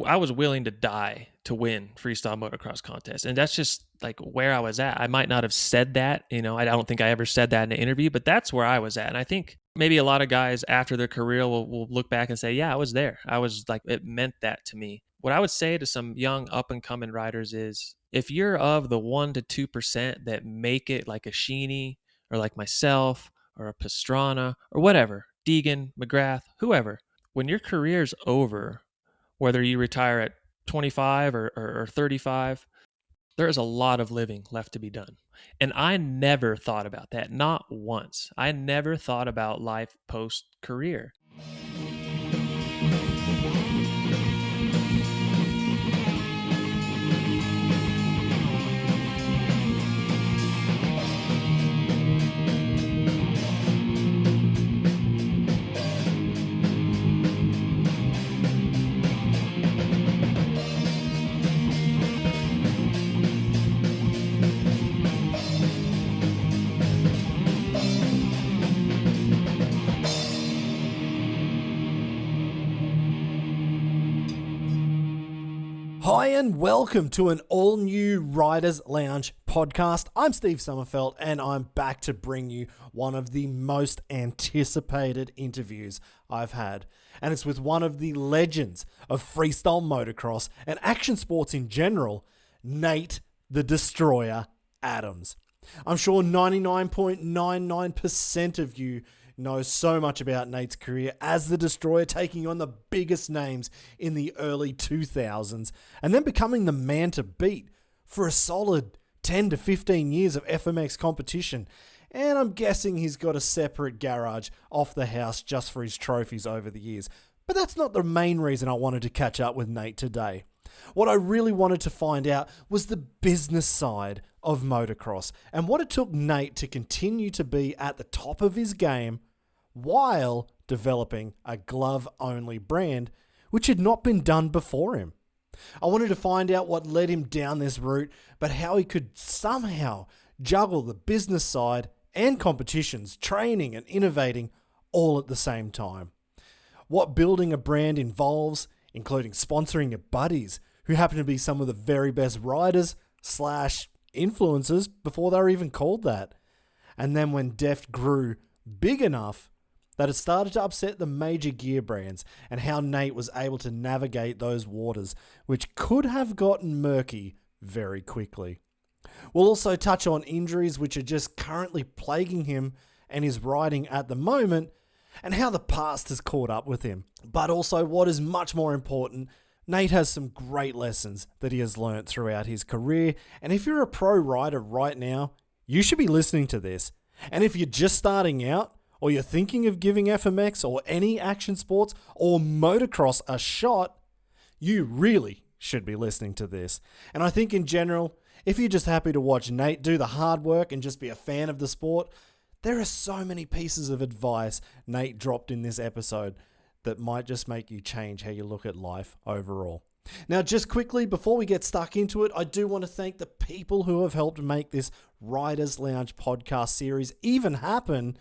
I was willing to die to win freestyle motocross contests. And that's just like where I was at. I might not have said that, I don't think I ever said that in an interview, but that's where I was at. And I think maybe a lot of guys after their career will look back and say, yeah, I was there. I was like, it meant that to me. What I would say to some young up and coming riders is if you're of the 1% to 2% that make it like a Sheeny or like myself or a Pastrana or whatever, Deegan, McGrath, whoever, when your career's over, whether you retire at 25 or 35, there is a lot of living left to be done. And I never thought about that, not once. I never thought about life post-career. Hi and welcome to an all-new Riders Lounge podcast. I'm Steve Sommerfeld and I'm back to bring you one of the most anticipated interviews I've had. And it's with one of the legends of freestyle motocross and action sports in general, Nate the Destroyer Adams. I'm sure 99.99% of you know so much about Nate's career as the Destroyer, taking on the biggest names in the early 2000s and then becoming the man to beat for a solid 10 to 15 years of FMX competition. And I'm guessing he's got a separate garage off the house just for his trophies over the years. But that's not the main reason I wanted to catch up with Nate today. What I really wanted to find out was the business side of motocross and what it took Nate to continue to be at the top of his game while developing a glove-only brand, which had not been done before him. I wanted to find out what led him down this route, but how he could somehow juggle the business side and competitions, training and innovating all at the same time. What building a brand involves, including sponsoring your buddies, who happen to be some of the very best riders / influencers before they were even called that. And then when Deft grew big enough that it started to upset the major gear brands, and how Nate was able to navigate those waters, which could have gotten murky very quickly. We'll also touch on injuries which are just currently plaguing him and his riding at the moment, and how the past has caught up with him. But also, what is much more important, Nate has some great lessons that he has learnt throughout his career, and if you're a pro rider right now, you should be listening to this. And if you're just starting out, or you're thinking of giving FMX or any action sports or motocross a shot, you really should be listening to this. And I think in general, if you're just happy to watch Nate do the hard work and just be a fan of the sport, there are so many pieces of advice Nate dropped in this episode that might just make you change how you look at life overall. Now, just quickly, before we get stuck into it, I do want to thank the people who have helped make this Riders Lounge podcast series even happen,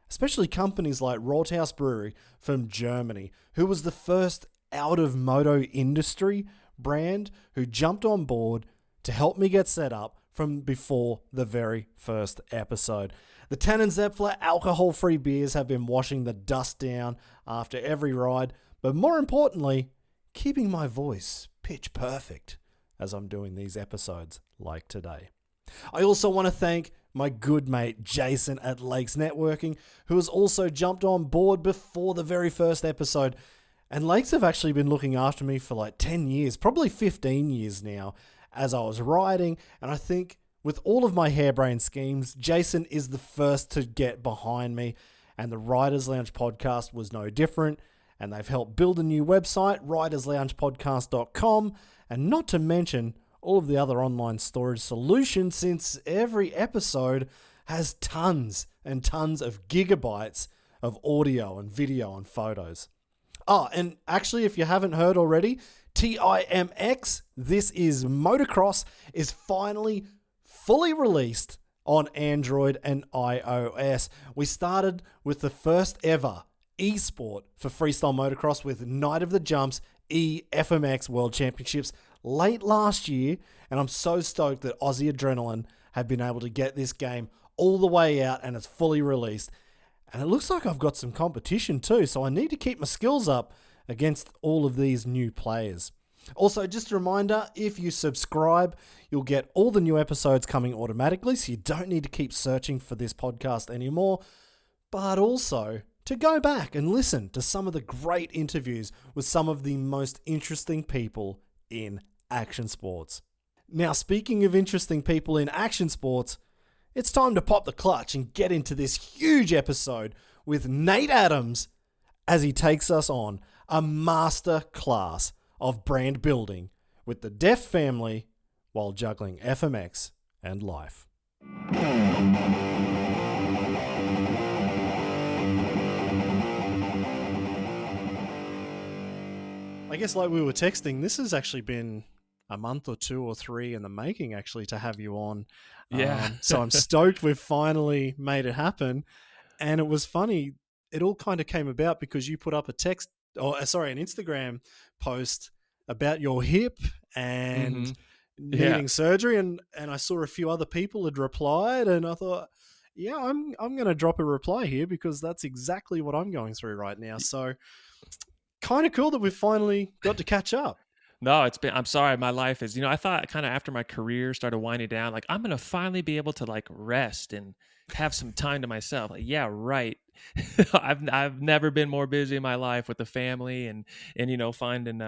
especially companies like Rothaus Brewery from Germany, who was the first out of moto industry brand who jumped on board to help me get set up from before the very first episode. The Tannenzäpfler alcohol-free beers have been washing the dust down after every ride, but more importantly, keeping my voice pitch perfect as I'm doing these episodes like today. I also want to thank my good mate Jason at Lakes Networking, who has also jumped on board before the very first episode. And Lakes have actually been looking after me for like 10 years, probably 15 years now, as I was riding. And I think with all of my harebrained schemes, Jason is the first to get behind me. And the Riders Lounge podcast was no different. And they've helped build a new website, ridersloungepodcast.com. And not to mention all of the other online storage solutions, since every episode has tons and tons of gigabytes of audio and video and photos. Oh, and actually, if you haven't heard already, TIMX, this is Motocross, is finally fully released on Android and iOS. We started with the first ever esport for freestyle motocross with Night of the Jumps FMX World Championships late last year, and I'm so stoked that Aussie Adrenaline have been able to get this game all the way out and it's fully released. And it looks like I've got some competition too, so I need to keep my skills up against all of these new players. Also, just a reminder, if you subscribe, you'll get all the new episodes coming automatically, so you don't need to keep searching for this podcast anymore. But also, to go back and listen to some of the great interviews with some of the most interesting people in action sports. Now, speaking of interesting people in action sports, it's time to pop the clutch and get into this huge episode with Nate Adams as he takes us on a master class of brand building with the Deft Family while juggling FMX and life. I guess like we were texting, this has actually been a month or 2 or 3 in the making actually to have you on. Yeah. So I'm stoked we've finally made it happen. And it was funny. It all kind of came about because you put up an Instagram post about your hip and needing surgery. And I saw a few other people had replied and I thought, yeah, I'm going to drop a reply here because that's exactly what I'm going through right now. So kind of cool that we've finally got to catch up. No, I'm sorry. My life is, I thought kind of after my career started winding down, like I'm going to finally be able to like rest and have some time to myself. Like, yeah, right. I've never been more busy in my life with the family and finding,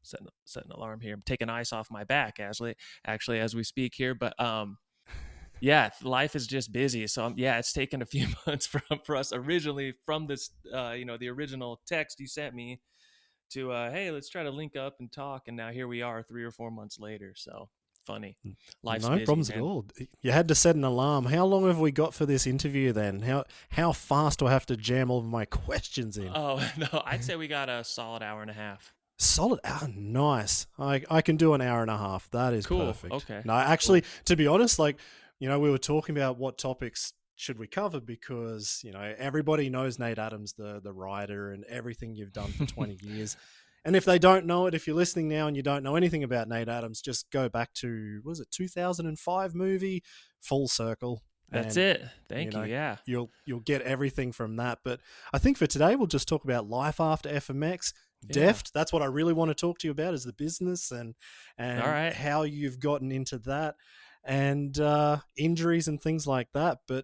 setting an alarm here. I'm taking ice off my back actually as we speak here. But, yeah, life is just busy. So it's taken a few months for us originally from this, the original text you sent me to, hey, let's try to link up and talk. And now here we are 3 or 4 months later. So funny. Life's no busy, problems man. at all. You had to set an alarm. How long have we got for this interview then? How fast do I have to jam all of my questions in? Oh, no, I'd say we got a solid hour and a half. Solid hour, nice. I can do an hour and a half. That is Cool. perfect. Okay. No, actually, to be honest, like, we were talking about what topics should we cover because, everybody knows Nate Adams, the writer, and everything you've done for 20 years. And if they don't know it, if you're listening now and you don't know anything about Nate Adams, just go back to, was it 2005 movie, Full Circle. That's it. Thank you. Yeah. You'll get everything from that. But I think for today, we'll just talk about life after FMX. Deft, that's what I really want to talk to you about is the business and All right. how you've gotten into that and injuries and things like that. But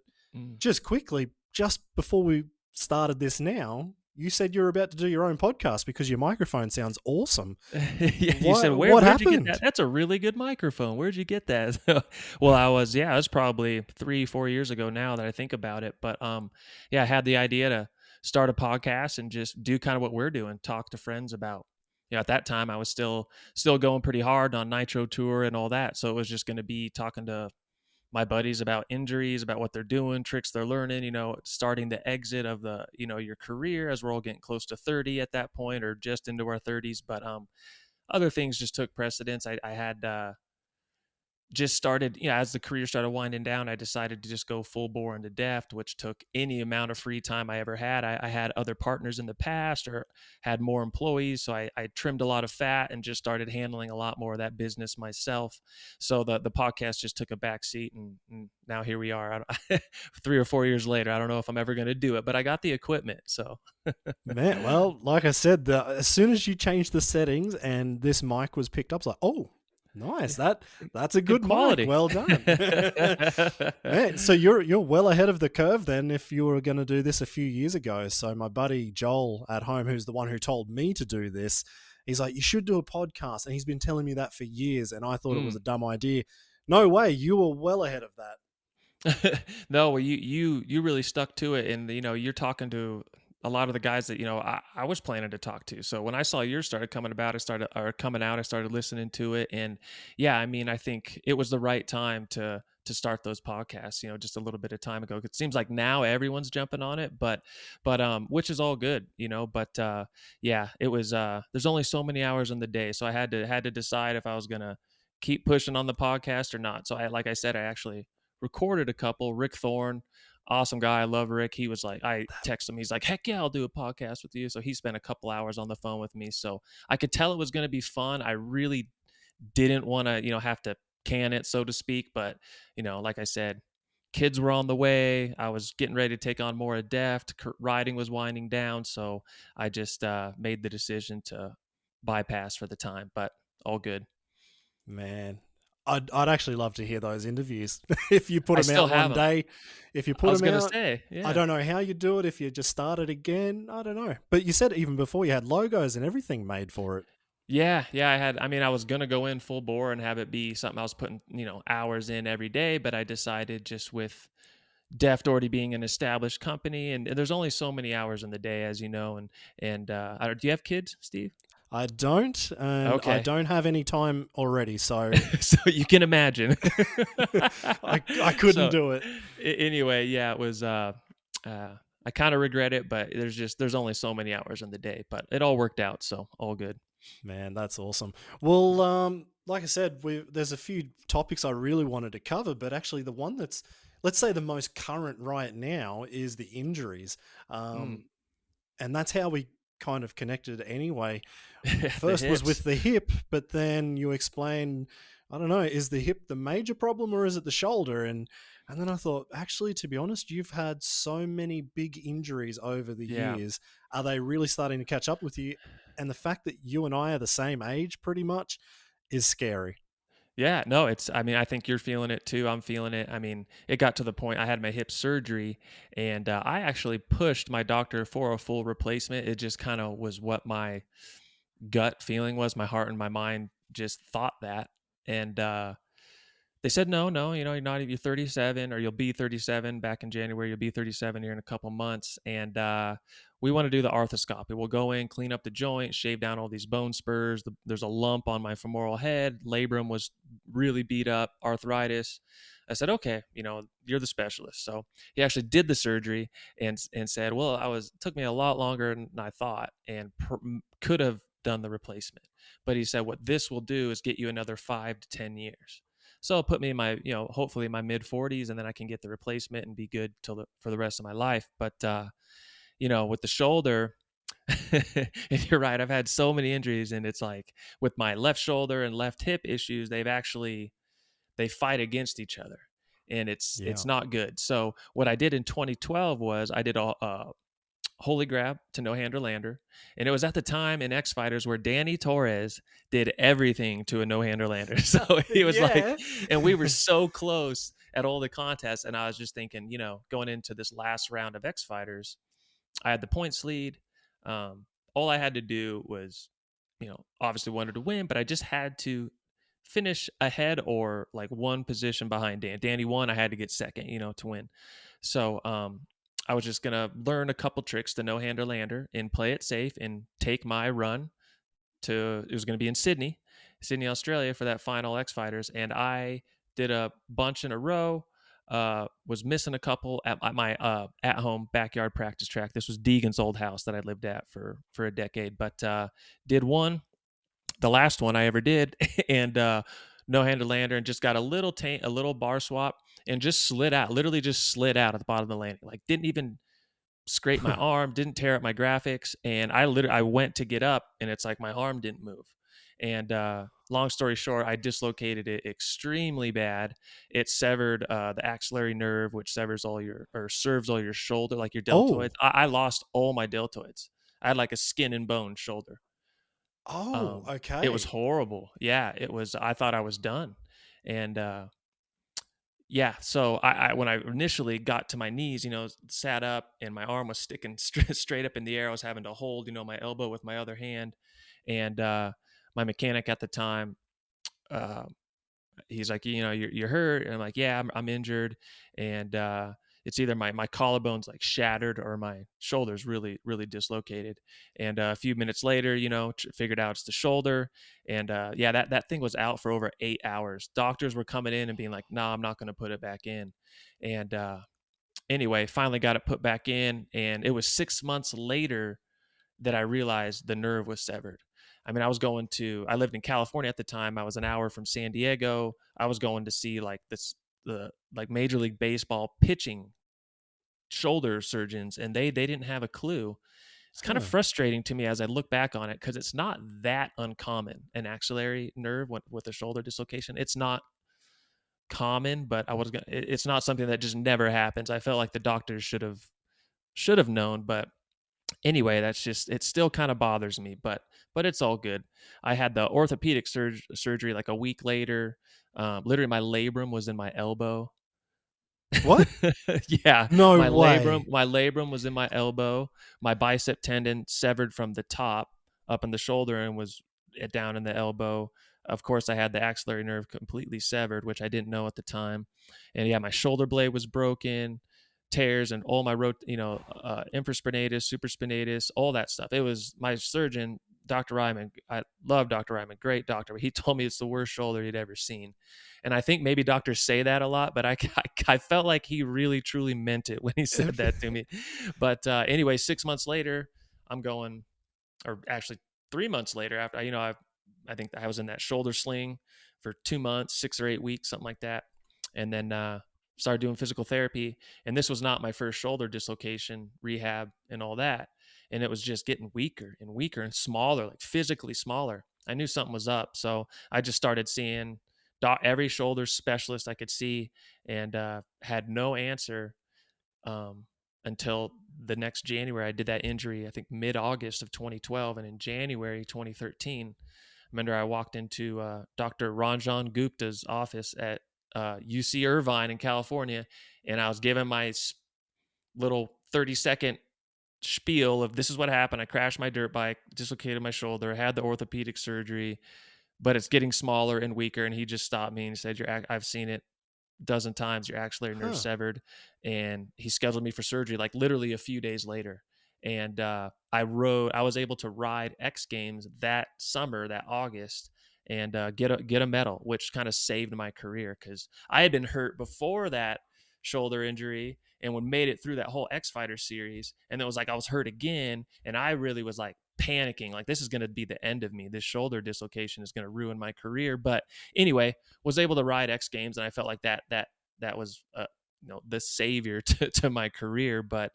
just quickly, just before we started this now, you said you were about to do your own podcast because your microphone sounds awesome. You said, where'd you get that? That's a really good microphone. Where'd you get that? Well, it was probably 3-4 years ago now that I think about it. But I had the idea to start a podcast and just do kind of what we're doing, talk to friends about, at that time I was still going pretty hard on Nitro Tour and all that. So it was just going to be talking to my buddies about injuries, about what they're doing, tricks they're learning, starting the exit of the, your career as we're all getting close to 30 at that point or just into our 30s. But other things just took precedence. I had just started, as the career started winding down, I decided to just go full bore into Deft, which took any amount of free time I ever had. I had other partners in the past or had more employees. So I trimmed a lot of fat and just started handling a lot more of that business myself. So the podcast just took a back seat and now here we are 3 or 4 years later. I don't know if I'm ever going to do it, but I got the equipment. So man, well, like I said, as soon as you changed the settings and this mic was picked up, it's like, oh, nice. That's a good quality. Mic. Well done. Man, so you're well ahead of the curve then if you were going to do this a few years ago. So my buddy Joel at home, who's the one who told me to do this, he's like, you should do a podcast. And he's been telling me that for years. And I thought it was a dumb idea. No way. You were well ahead of that. No, well, you really stuck to it. And, you're talking to a lot of the guys that, I was planning to talk to. So when I saw yours started coming out, I started listening to it. And I think it was the right time to start those podcasts, just a little bit of time ago. It seems like now everyone's jumping on it, but which is all good, but it was, there's only so many hours in the day. So I had to decide if I was going to keep pushing on the podcast or not. So like I said, I actually recorded a couple. Rick Thorne, awesome guy. I love Rick. He was like, I text him. He's like, heck yeah, I'll do a podcast with you. So he spent a couple hours on the phone with me. So I could tell it was going to be fun. I really didn't want to, have to can it, so to speak. But, like I said, kids were on the way. I was getting ready to take on more of Deft. Riding was winding down. So I just made the decision to bypass for the time, but all good. Man, I'd actually love to hear those interviews if you put I them still out have one them. day. If you I put was them going to out, say, I yeah. don't know how you do it. If you just started again, I don't know. But you said even before you had logos and everything made for it. Yeah, I was going to go in full bore and have it be something I was putting, hours in every day, but I decided just with Deft already being an established company, and there's only so many hours in the day, as you know, and do you have kids, Steve? I don't, and I Okay. don't have any time already, so So you can imagine. I couldn't So do it. anyway, yeah, it was, I kind of regret it, but there's only so many hours in the day, but it all worked out. So all good. Man, that's awesome. Well, like I said, there's a few topics I really wanted to cover, but actually, the one that's, let's say, the most current right now is the injuries, Mm. and that's how we kind of connected anyway. The First was hips. with the hip, but then you explain, I don't know, is the hip the major problem or is it the shoulder? And then I thought, actually, to be honest, you've had so many big injuries over the Yeah. years. Are they really starting to catch up with you? And the fact that you and I are the same age pretty much is scary. Yeah, no, I think you're feeling it too. I'm feeling it. I mean, it got to the point I had my hip surgery, and I actually pushed my doctor for a full replacement. It just kind of was what my gut feeling was. My heart and my mind just thought that. And they said, no, no, you're not, you're 37 or you'll be 37 back in January. You'll be 37 here in a couple months. And we want to do the arthroscopy. We'll go in, clean up the joint, shave down all these bone spurs. There's a lump on my femoral head. Labrum was really beat up, arthritis. I said, okay, you're the specialist. So he actually did the surgery and said, well, it took me a lot longer than I thought and could have done the replacement. But he said, what this will do is get you another 5 to 10 years. So it'll put me in my, hopefully in my mid 40s, and then I can get the replacement and be good for the rest of my life. But with the shoulder, and you're right, I've had so many injuries, and it's like with my left shoulder and left hip issues, they fight against each other, and it's Yeah. not good. So what I did in 2012 was I did a holy grab to no hander lander. And it was at the time in X Fighters where Danny Torres did everything to a no hander lander. So he was like, Yeah. and we were so close at all the contests. And I was just thinking, going into this last round of X Fighters, I had the points lead. All I had to do was, obviously wanted to win, but I just had to finish ahead or like one position behind Dan. Danny won. I had to get second, to win. So I was just gonna learn a couple tricks to no hander lander and play it safe and take my run to. It was gonna be in Sydney, Australia for that final X Fighters, and I did a bunch in a row. Was missing a couple at my at home backyard practice track. This was Deegan's old house that I lived at for a decade, but did one, the last one I ever did, and no hander lander, and just got a little bar swap, and just slid out. Literally, just slid out at the bottom of the landing. Like didn't even scrape my arm, didn't tear up my graphics, and I went to get up, and it's like my arm didn't move. And long story short, I dislocated it extremely bad. It severed the axillary nerve, which serves all your shoulder, like your deltoids. Oh. I lost all my deltoids. I had like a skin and bone shoulder. Oh, It was okay. horrible. Yeah, it was. I thought I was done, and yeah. So I when I initially got to my knees, sat up, and my arm was sticking straight up in the air. I was having to hold, my elbow with my other hand, and my mechanic at the time, uh, he's like, you're hurt, and I'm like, yeah, I'm injured, and it's either my collarbone's like shattered or my shoulder's really really dislocated. And a few minutes later, figured out it's the shoulder, and yeah, that thing was out for over 8 hours. Doctors were coming in and being like, nah, I'm not going to put it back in. And anyway, finally got it put back in, and it was 6 months later that I realized the nerve was severed. I mean, I lived in California at the time. I was an hour from San Diego. I was going to see like the like Major League Baseball pitching shoulder surgeons, and they didn't have a clue. It's kind of Huh. frustrating to me as I look back on it, because it's not that uncommon, an axillary nerve with a shoulder dislocation. It's not common, but it's not something that just never happens. I felt like the doctors should have known, but anyway, that's just, it still kind of bothers me, but it's all good. I had the orthopedic surgery like a week later. Literally, my labrum was in my elbow. What? Yeah, No my labrum way. my labrum was in my elbow. My bicep tendon severed from the top up in the shoulder and was down in the elbow. Of course, I had the axillary nerve completely severed, which I didn't know at the time. And yeah, my shoulder blade was broken, tears, and all my infraspinatus, supraspinatus, all that stuff. It was my surgeon, Dr. Ryman. I love Dr. Ryman, great doctor. He told me it's the worst shoulder he'd ever seen. And I think maybe doctors say that a lot, but I felt like he really truly meant it when he said that to me. But anyway, 6 months later, I'm going, or actually 3 months later, after I think I was in that shoulder sling for 2 months, 6 or 8 weeks, something like that, and then started doing physical therapy. And this was not my first shoulder dislocation, rehab, and all that. And it was just getting weaker and weaker and smaller, like physically smaller. I knew something was up, so I just started seeing every shoulder specialist I could see, and had no answer um, until the next January. I did that injury, I think mid-August of 2012, and in January 2013, I remember I walked into Dr. Ranjan Gupta's office at UC Irvine in California, and I was given my little 30-second spiel of, this is what happened. I crashed my dirt bike, dislocated my shoulder, had the orthopedic surgery, but it's getting smaller and weaker. And he just stopped me and he said, I've seen it a dozen times. Your axillary nerve Huh. severed. And he scheduled me for surgery like literally a few days later. And I was able to ride X Games that summer, that August, and get a medal, which kind of saved my career, because I had been hurt before that shoulder injury and when made it through that whole X Fighter series. And it was like I was hurt again, and I really was like panicking, like this is going to be the end of me. This shoulder dislocation is going to ruin my career. But anyway, was able to ride X Games, and I felt like that was the savior to my career. But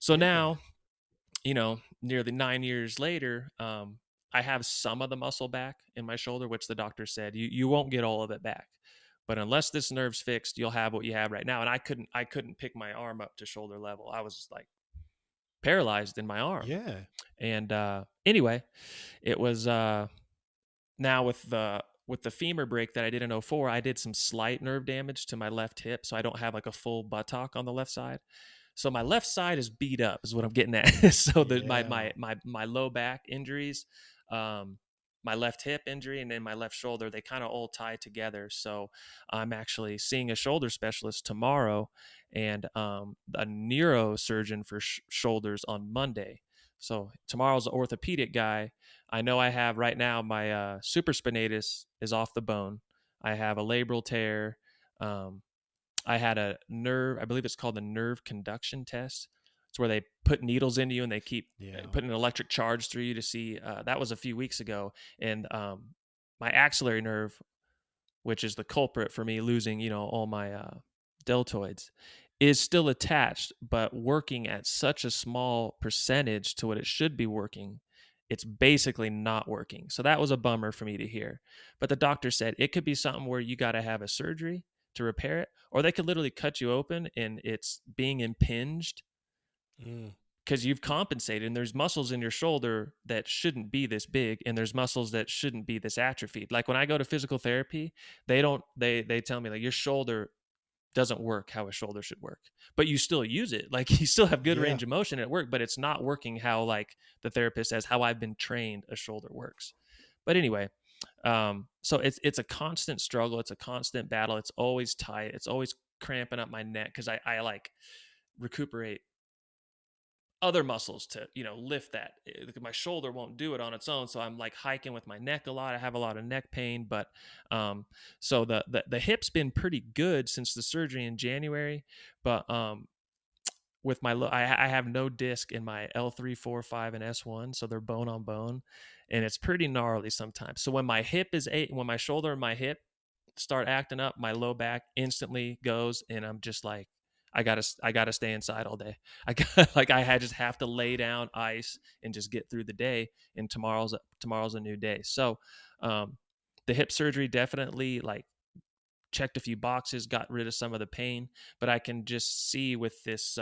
so Yeah. now, nearly 9 years later, I have some of the muscle back in my shoulder, which the doctor said you won't get all of it back, but unless this nerve's fixed, you'll have what you have right now. And I couldn't pick my arm up to shoulder level. I was like paralyzed in my arm. Yeah. And anyway, it was now with the femur break that I did in '04, I did some slight nerve damage to my left hip, so I don't have like a full buttock on the left side. So my left side is beat up, is what I'm getting at. So my Yeah. my low back injuries, um, my left hip injury, and then my left shoulder, they kind of all tie together. So I'm actually seeing a shoulder specialist tomorrow, and a neurosurgeon for shoulders on Monday. So tomorrow's the orthopedic guy. I know I have right now my supraspinatus is off the bone. I have a labral tear. Um, I had a nerve, I believe it's called the nerve conduction test. It's where they put needles into you and they keep Yeah. putting an electric charge through you to see. That was a few weeks ago. And my axillary nerve, which is the culprit for me losing, all my deltoids, is still attached, but working at such a small percentage to what it should be working. It's basically not working. So that was a bummer for me to hear. But the doctor said it could be something where you got to have a surgery to repair it, or they could literally cut you open and it's being impinged Mm. because you've compensated, and there's muscles in your shoulder that shouldn't be this big, and there's muscles that shouldn't be this atrophied. Like when I go to physical therapy, they tell me like your shoulder doesn't work how a shoulder should work, but you still use it. Like you still have good Yeah. range of motion at work, but it's not working how like the therapist says how I've been trained a shoulder works. But anyway, so it's a constant struggle. It's a constant battle. It's always tight. It's always cramping up my neck because I like recuperate other muscles to lift that. My shoulder won't do it on its own, so I'm like hiking with my neck a lot. I have a lot of neck pain. But so the hip's been pretty good since the surgery in January, but with my I have no disc in my L3, 4, 5, and S1, so they're bone on bone, and it's pretty gnarly sometimes. So when when my shoulder and my hip start acting up, my low back instantly goes, and I'm just like, I gotta stay inside all day. I got, like I had just have to lay down ice and just get through the day. And tomorrow's a new day. So, um, the hip surgery definitely like checked a few boxes, got rid of some of the pain, but I can just see with this.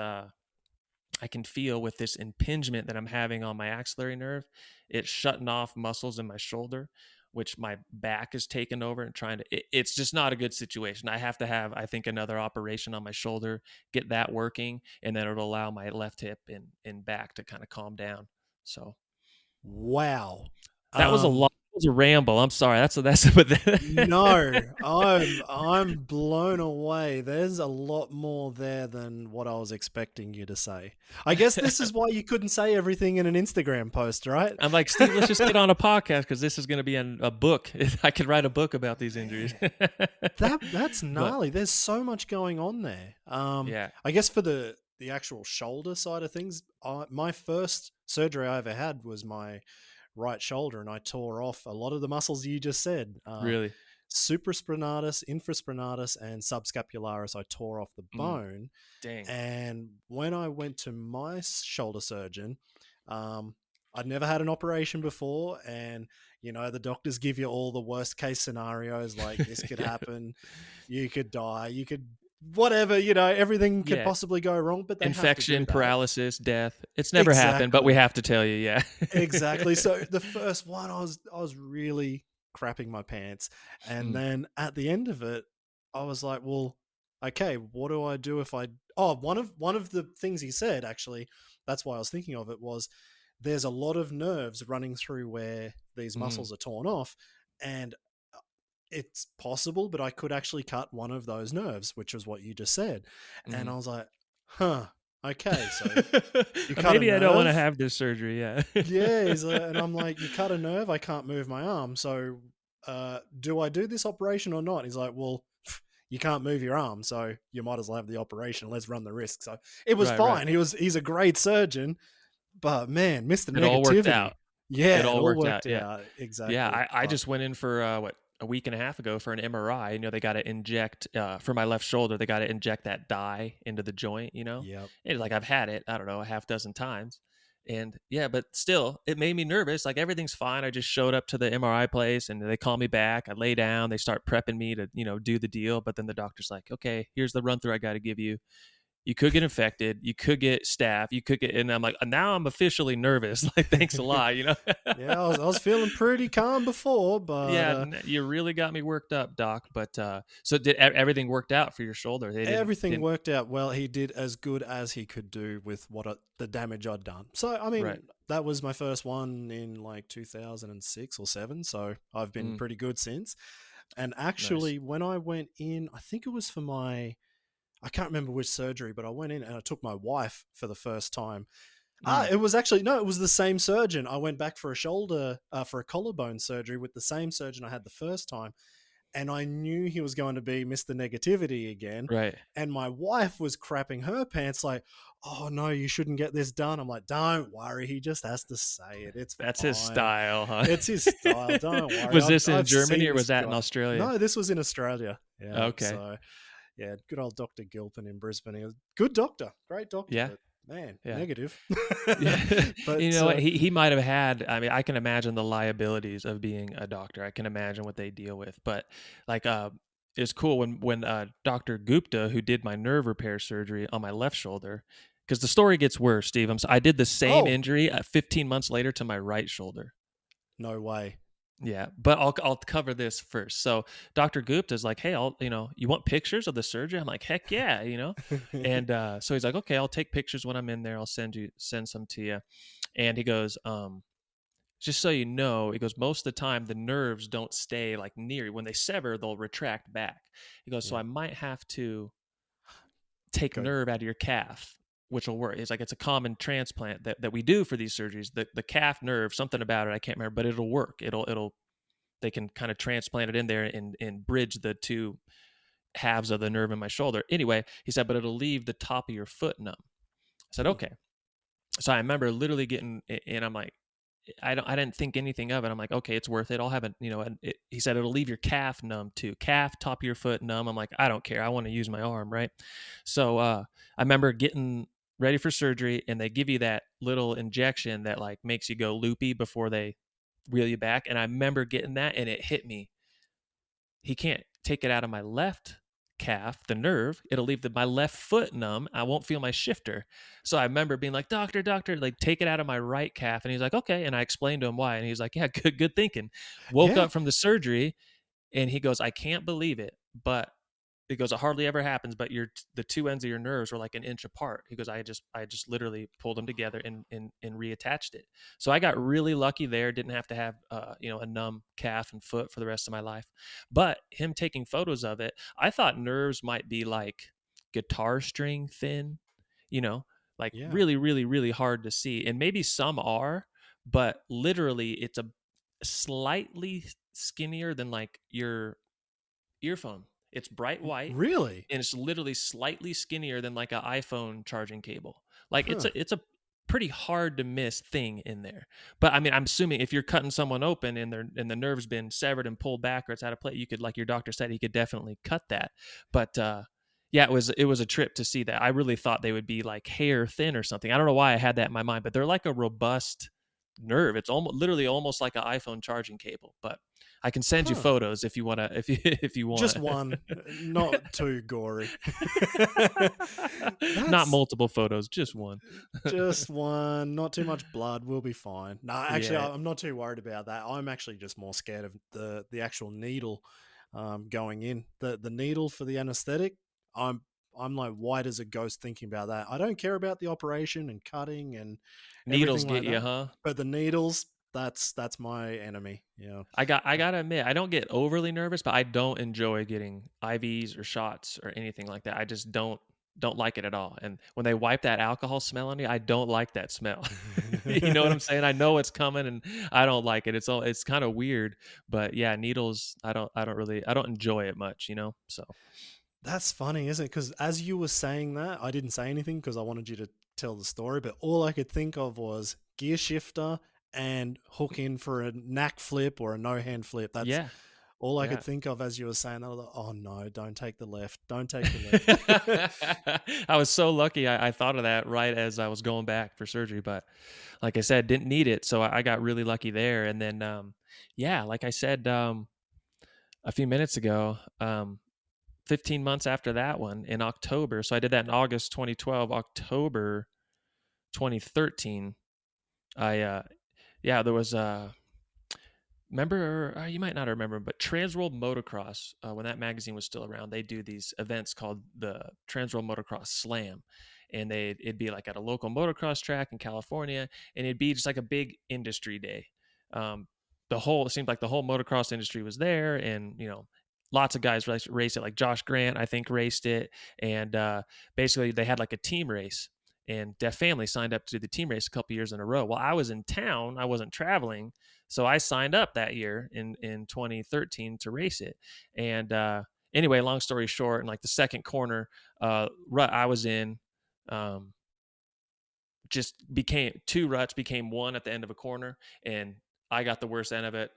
I can feel with this impingement that I'm having on my axillary nerve, it's shutting off muscles in my shoulder, which my back is taking over and trying to. It's just not a good situation. I have to have, I think, another operation on my shoulder, get that working, and then it'll allow my left hip and back to kind of calm down. So Wow. that was a lot. It was a ramble. I'm sorry. No, I'm blown away. There's a lot more there than what I was expecting you to say. I guess this is why you couldn't say everything in an Instagram post, right? I'm like, Steve, let's just get on a podcast because this is going to be a book. I could write a book about these injuries. That's gnarly. There's so much going on there. Yeah. I guess for the actual shoulder side of things, my first surgery I ever had was my right shoulder, and I tore off a lot of the muscles you just said. Really? Supraspinatus, infraspinatus, and subscapularis. I tore off the bone. Dang. And when I went to my shoulder surgeon, I'd never had an operation before, and the doctors give you all the worst case scenarios, like this could happen, you could die, you could whatever, everything could possibly go wrong, but they infection, have to do that. paralysis, death. It's never happened, but we have to tell you, yeah. Exactly. So the first one, I was really crapping my pants, and then at the end of it, I was like, well, okay, what do I do if I? Oh, one of the things he said, actually, that's why I was thinking of it, was there's a lot of nerves running through where these muscles are torn off, and it's possible, but I could actually cut one of those nerves, which was what you just said. And I was like, huh, okay, so you cut maybe a nerve? I don't want to have this surgery, yeah. Yeah, and I'm like, you cut a nerve, I can't move my arm, so do I do this operation or not? He's like, well, you can't move your arm, so you might as well have the operation. Let's run the risk. So it was fine. Right. He's a great surgeon, but man, Mr. Negativity. All worked out. Yeah, it all worked out. Yeah, exactly. Yeah, I just went in for a week and a half ago for an MRI. They got to inject for my left shoulder. They got to inject that dye into the joint. Yep. And like I've had it, I don't know, a half dozen times, and yeah, but still, it made me nervous. Like everything's fine. I just showed up to the MRI place, and they call me back. I lay down. They start prepping me to do the deal. But then the doctor's like, "Okay, here's the run through I got to give you. You could get infected. You could get staph. You could get," and I'm like, now I'm officially nervous. Like, thanks a lot, Yeah, I was feeling pretty calm before, but yeah, you really got me worked up, Doc. But so did everything worked out for your shoulder? Everything worked out well. He did as good as he could do with the damage I'd done. So I mean, that was my first one in like 2006 or 7. So I've been pretty good since. And actually, when I went in, I think it was for I can't remember which surgery, but I went in and I took my wife for the first time. It was actually, no, it was the same surgeon. I went back for a collarbone surgery with the same surgeon I had the first time. And I knew he was going to be Mr. Negativity again. Right. And my wife was crapping her pants like, oh no, you shouldn't get this done. I'm like, don't worry. He just has to say it. That's his style, huh? It's his style. Don't worry. Was this in Germany or was that in Australia? No, this was in Australia. Yeah. Okay. So, yeah, good old Dr. Gilpin in Brisbane. He was good doctor, great doctor. Yeah. But man, negative. Yeah. But he might have had, I mean, I can imagine the liabilities of being a doctor. I can imagine what they deal with. But like, it's cool when Dr. Gupta, who did my nerve repair surgery on my left shoulder, because the story gets worse, Steve. I did the same injury 15 months later to my right shoulder. No way. Yeah, but I'll cover this first. So Dr. Gupta is like, hey, you want pictures of the surgery? I'm like, heck yeah, And so he's like, okay, I'll take pictures when I'm in there. I'll send some to you. And he goes, just so you know, he goes, most of the time the nerves don't stay like near. When they sever, they'll retract back. He goes, so I might have to take nerve out of your calf, which will work. It's like, it's a common transplant that we do for these surgeries. The calf nerve, something about it, I can't remember, but it'll work. They can kind of transplant it in there and bridge the two halves of the nerve in my shoulder. Anyway, he said, but it'll leave the top of your foot numb. I said, okay. So I remember literally getting, and I'm like, I didn't think anything of it. I'm like, okay, it's worth it. I'll have it, and he said it'll leave your calf numb too. Calf, top of your foot numb. I'm like, I don't care. I want to use my arm, right? So I remember getting ready for surgery, and they give you that little injection that like makes you go loopy before they wheel you back. And I remember getting that, and it hit me. He can't take it out of my left calf, the nerve. It'll leave my left foot numb. I won't feel my shifter. So I remember being like, doctor, like take it out of my right calf. And he's like, okay. And I explained to him why. And he's like, yeah, good thinking. Woke Yeah. up from the surgery, and he goes, I can't believe it, but he goes, it hardly ever happens, but the two ends of your nerves were like an inch apart. He goes, I just literally pulled them together and reattached it. So I got really lucky there. Didn't have to have a numb calf and foot for the rest of my life. But him taking photos of it, I thought nerves might be like guitar string thin, you know, like Yeah. really, really, really hard to see. And maybe some are, but literally it's a slightly skinnier than like your earphone. It's bright white, Really? and it's literally slightly skinnier than like an iPhone charging cable. Like it's Huh. a pretty hard to miss thing in there. But I mean, I'm assuming if you're cutting someone open and the nerve's been severed and pulled back or it's out of play, you could, like your doctor said, he could definitely cut that. But yeah, it was a trip to see that. I really thought they would be like hair thin or something. I don't know why I had that in my mind, but they're like a robust nerve. It's almost literally almost like an iPhone charging cable. But I can send you Huh. photos if you want to, if you want. Just one, not too gory. Not That's multiple photos, just one. just one, not too much blood. We'll be fine. No, actually, Yeah. I'm not too worried about that. I'm actually just more scared of the actual needle going in. The needle for the anesthetic. I'm like white as a ghost thinking about that. I don't care about the operation and cutting and Needles everything get like you, that, huh? but the needles. That's my enemy. Yeah. I gotta admit, I don't get overly nervous, but I don't enjoy getting IVs or shots or anything like that. I just don't like it at all. And when they wipe that alcohol smell on you, I don't like that smell. You know what I'm saying? I know it's coming, and I don't like it. It's kind of weird, but yeah, needles. I don't enjoy it much. So That's funny, isn't it? Because as you were saying that, I didn't say anything because I wanted you to tell the story, but all I could think of was gear shifter and hook in for a knack flip or a no hand flip. That's yeah, all I could yeah. think of as you were saying that. I was like, oh no, don't take the left. Don't take the left. I was so lucky. I thought of that right as I was going back for surgery, but like I said, didn't need it, so I got really lucky there. And then, yeah, like I said a few minutes ago, 15 months after that one in October. So I did that in August 2012. October 2013. I yeah, there was remember, you might not remember, but Transworld Motocross, when that magazine was still around, they do these events called the Transworld Motocross Slam, and it'd be like at a local motocross track in California, and it'd be just like a big industry day. Um, it seemed like the whole motocross industry was there, and lots of guys raced it. Like Josh Grant, I think, raced it, and basically they had like a team race. And Deft Family signed up to do the team race a couple years in a row. Well, I was in town, I wasn't traveling, so I signed up that year in 2013 to race it. And anyway, long story short, in like the second corner rut I was in, um, just became two ruts became one at the end of a corner, and I got the worst end of it.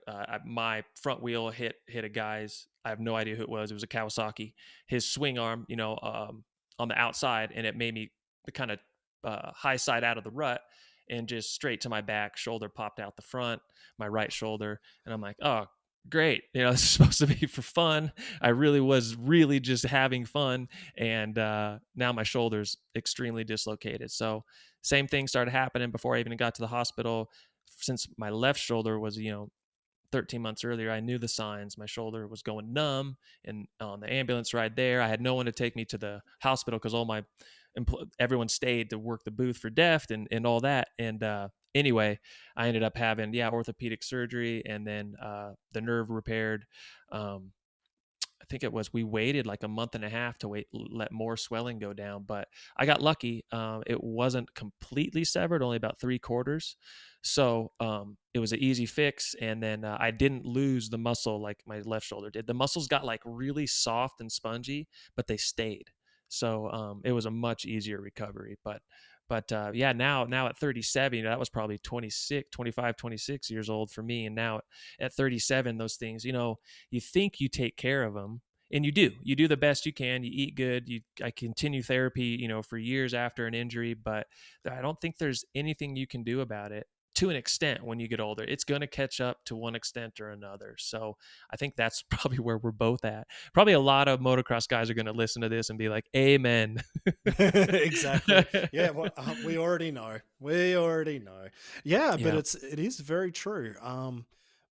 My front wheel hit a guy's. I have no idea who it was. It was a Kawasaki. His swing arm, on the outside, and it made me the kind of high side out of the rut and just straight to my back. Shoulder popped out the front, my right shoulder, and I'm like, oh, great. This is supposed to be for fun. I really was really just having fun, and now my shoulder's extremely dislocated. So same thing started happening before I even got to the hospital. Since my left shoulder was 13 months earlier, I knew the signs. My shoulder was going numb, and on the ambulance ride there, I had no one to take me to the hospital because everyone stayed to work the booth for Deft and all that. And anyway, I ended up having orthopedic surgery, and then the nerve repaired. I think we waited like a month and a half to let more swelling go down, but I got lucky. It wasn't completely severed, only about 3/4. So it was an easy fix. And then I didn't lose the muscle like my left shoulder did. The muscles got like really soft and spongy, but they stayed. So it was a much easier recovery. But But yeah, now at 37, that was probably 26, 25, 26 years old for me. And now at 37, those things, you think you take care of them, and you do the best you can. You eat good. I continue therapy, for years after an injury, but I don't think there's anything you can do about it to an extent. When you get older, it's going to catch up to one extent or another. So I think that's probably where we're both at. Probably a lot of motocross guys are going to listen to this and be like, amen. Exactly. Yeah, well, we already know. We already know. Yeah, but Yeah. it is very true.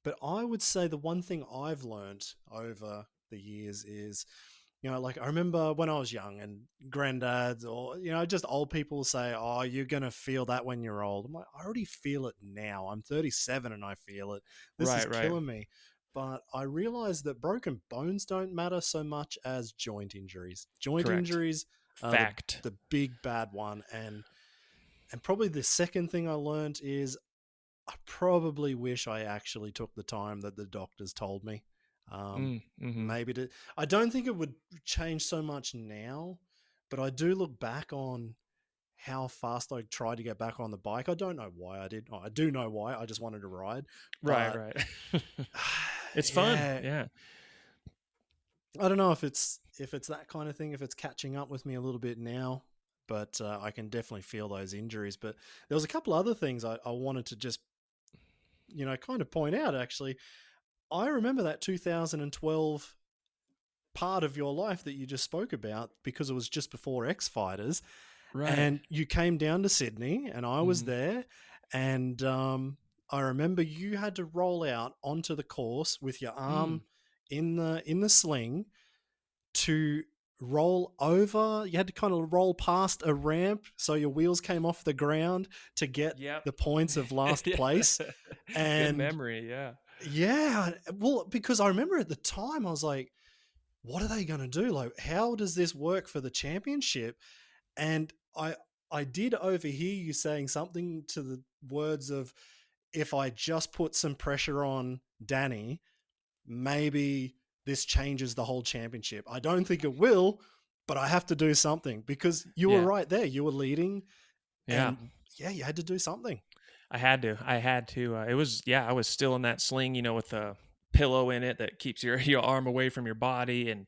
But I would say the one thing I've learned over the years is, like I remember when I was young and granddads or, just old people say, oh, you're going to feel that when you're old. I'm like, I already feel it now. I'm 37 and I feel it. This is Right. killing me. But I realized that broken bones don't matter so much as joint injuries. Joint Correct. injuries are Fact. the big bad one. And probably the second thing I learned is I probably wish I actually took the time that the doctors told me. Mm-hmm. Maybe I don't think it would change so much now, but I do look back on how fast I tried to get back on the bike. I don't know why I did. Oh, I do know why. I just wanted to ride. But Right. It's fun. yeah, Yeah. I don't know if it's that kind of thing, if it's catching up with me a little bit now, but I can definitely feel those injuries. But there was a couple other things I wanted to just, kind of point out, actually. I remember that 2012 part of your life that you just spoke about because it was just before X Fighters, Right. and you came down to Sydney, and I was Mm-hmm. there, and I remember you had to roll out onto the course with your Mm. arm in the sling to roll over. You had to kind of roll past a ramp so your wheels came off the ground to get Yep. the points of last Yeah. place. Good And memory. Yeah. yeah, well, because I remember at the time I was like, what are they going to do? Like, how does this work for the championship? And I did overhear you saying something to the words of, if I just put some pressure on Danny, maybe this changes the whole championship. I don't think it will, but I have to do something, because you were Yeah. right there. You were leading, Yeah. and yeah, you had to do something. I had to. It was, yeah, I was still in that sling, with the pillow in it that keeps your your arm away from your body, and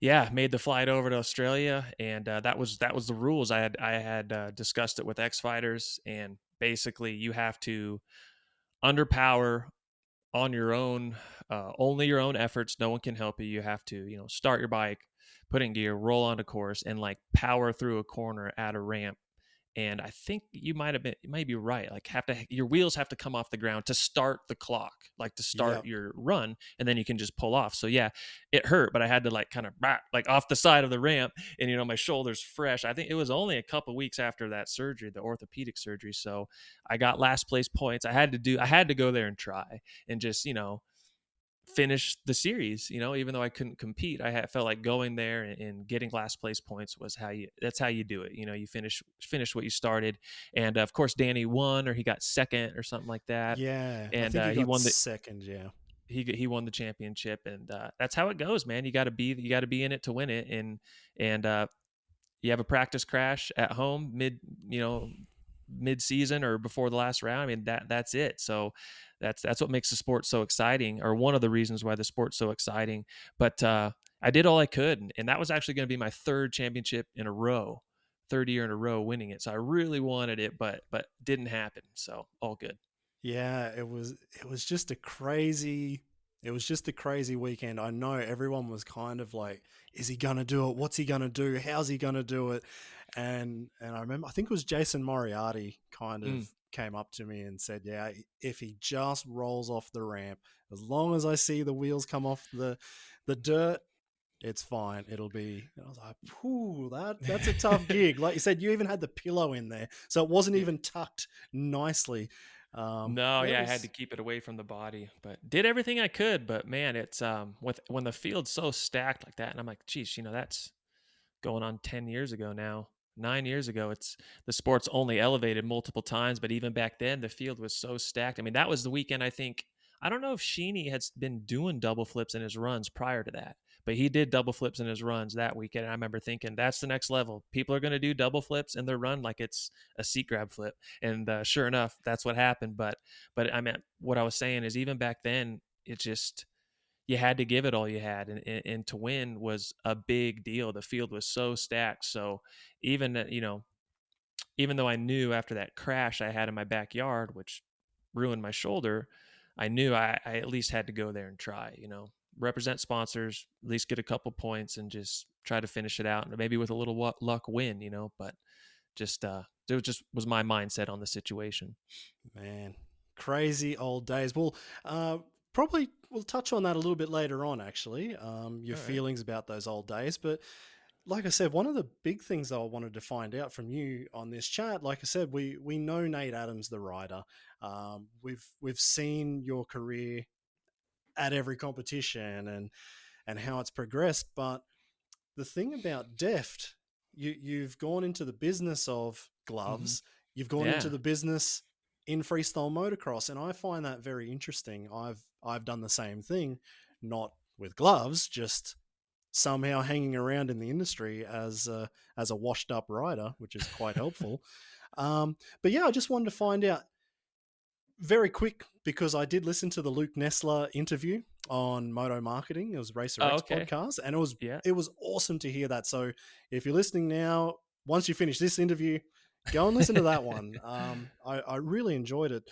yeah, made the flight over to Australia, and that was the rules. I had discussed it with X Fighters, and basically you have to underpower on your own, only your own efforts. No one can help you. You have to, start your bike, put in gear, roll onto course, and like power through a corner at a ramp. And I think you might be right. Like your wheels have to come off the ground to start the clock, like to start Yep. your run, and then you can just pull off. So yeah, it hurt, but I had to like kind of like off the side of the ramp, and my shoulder's fresh. I think it was only a couple weeks after that surgery, the orthopedic surgery. So I got last place points. I had to go there and try and just, finish the series, even though I couldn't compete. Felt like going there and getting last place points was that's how you do it. You finish what you started. And of course Danny won, or he got second or something like that. Yeah, I And think you he got won the second. Yeah. he won the championship. And that's how it goes, man. You got to be in it to win it. And you have a practice crash at home mid season or before the last round. I mean, that's it. So that's what makes the sport so exciting, or one of the reasons why the sport's so exciting. But I did all I could, and that was actually going to be my third championship in a row, third year in a row winning it. So I really wanted it, but didn't happen. So all good. Yeah, it was just a crazy weekend. I know everyone was kind of like, is he gonna do it? What's he gonna do? How's he gonna do it? And I remember, I think it was Jason Moriarty kind Mm, of came up to me and said, yeah, if he just rolls off the ramp, as long as I see the wheels come off the dirt, it's fine. It'll be. And I was like, "Phew, that's a tough gig." Like you said, you even had the pillow in there, so it wasn't yeah. even tucked nicely. No, But it yeah, I had to was, keep it away from the body, but did everything I could. But man, it's with when the field's so stacked like that, and I'm like, geez, that's going on 10 years ago now, 9 years ago. It's the sport's only elevated multiple times, but even back then the field was so stacked. I mean, that was the weekend. I don't know if Sheeny had been doing double flips in his runs prior to that, but he did double flips in his runs that weekend. And I remember thinking, that's the next level. People are going to do double flips in their run like it's a seat grab flip. And sure enough, that's what happened. But I mean, what I was saying is even back then, it just, you had to give it all you had, and to win was a big deal. The field was so stacked. So even, even though I knew after that crash I had in my backyard, which ruined my shoulder, I knew I at least had to go there and try, represent sponsors, at least get a couple points and just try to finish it out, and maybe with a little luck win, but just it was my mindset on the situation. Man, crazy old days. Well, probably we'll touch on that a little bit later on, actually, your All right. feelings about those old days. But like I said, one of the big things I wanted to find out from you on this chat, like I said, we know Nate Adams, the rider. We've seen your career at every competition and how it's progressed. But the thing about Deft, you've gone into the business of Mm-hmm. gloves. You've gone into Yeah. the business in freestyle motocross, and I find that very interesting. I've done the same thing, not with gloves, just somehow hanging around in the industry as a washed up rider, which is quite helpful. But yeah, I just wanted to find out very quick because I did listen to the Luke Nessler interview on Moto Marketing. It was Racer Oh, X okay. podcast, and Yeah. it was awesome to hear that. So if you're listening now, once you finish this interview, go and listen to that one. I really enjoyed it.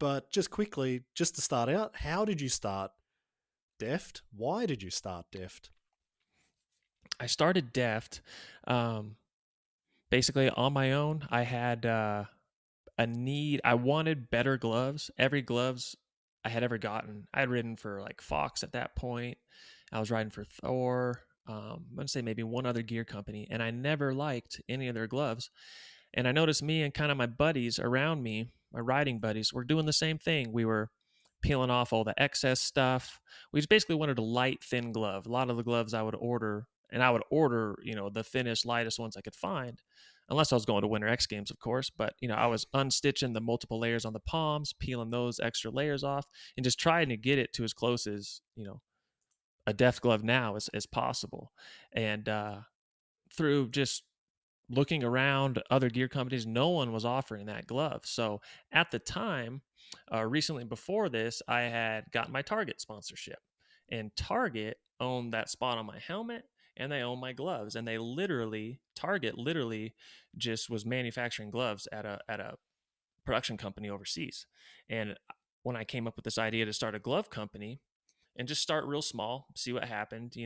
But just quickly, just to start out, how did you start Deft? Why did you start Deft? I started Deft basically on my own. I had a need. I wanted better gloves. Every gloves I had ever gotten, I had ridden for like Fox at that point. I was riding for Thor. I'm gonna say maybe one other gear company, and I never liked any of their gloves. And I noticed me and kind of my buddies around me, my riding buddies, were doing the same thing. We were peeling off all the excess stuff. We just basically wanted a light, thin glove. A lot of the gloves I would order, and I would order, the thinnest, lightest ones I could find, unless I was going to Winter X Games, of course. But, I was unstitching the multiple layers on the palms, peeling those extra layers off, and just trying to get it to as close as, a Deft glove now as possible. And through just looking around other gear companies, no one was offering that glove. So at the time, recently before this, I had gotten my Target sponsorship, and Target owned that spot on my helmet and they owned my gloves. And Target literally just was manufacturing gloves at a production company overseas. And when I came up with this idea to start a glove company, and just start real small, see what happened,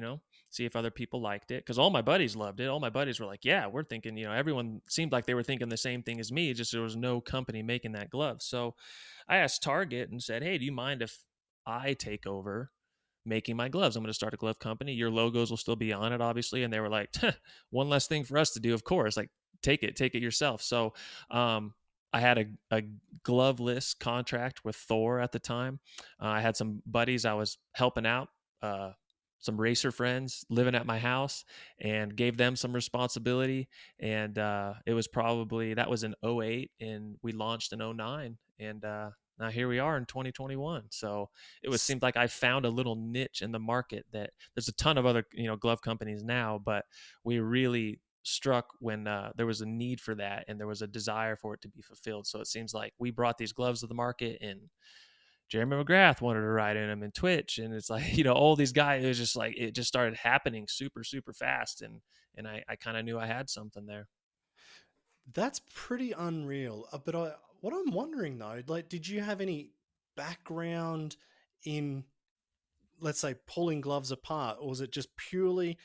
see if other people liked it. Because all my buddies loved it. All my buddies were like, yeah, we're thinking, everyone seemed like they were thinking the same thing as me, just there was no company making that glove. So I asked Target and said, hey, do you mind if I take over making my gloves? I'm going to start a glove company. Your logos will still be on it, obviously. And they were like, one less thing for us to do, of course. Like, take it yourself. So I had a gloveless contract with Thor at the time. I had some buddies I was helping out, some racer friends living at my house, and gave them some responsibility. And it was probably, that was in '08, and we launched in '09. And now here we are in 2021. So seemed like I found a little niche in the market. That there's a ton of other glove companies now, but we really struck when there was a need for that and there was a desire for it to be fulfilled. So it seems like we brought these gloves to the market, and Jeremy McGrath wanted to ride in them, in Twitch, and it's like all these guys. It was just like it just started happening super super fast, and I kind of knew I had something there. That's pretty unreal. What I'm wondering though, like, did you have any background in, let's say, pulling gloves apart, or was it just purely,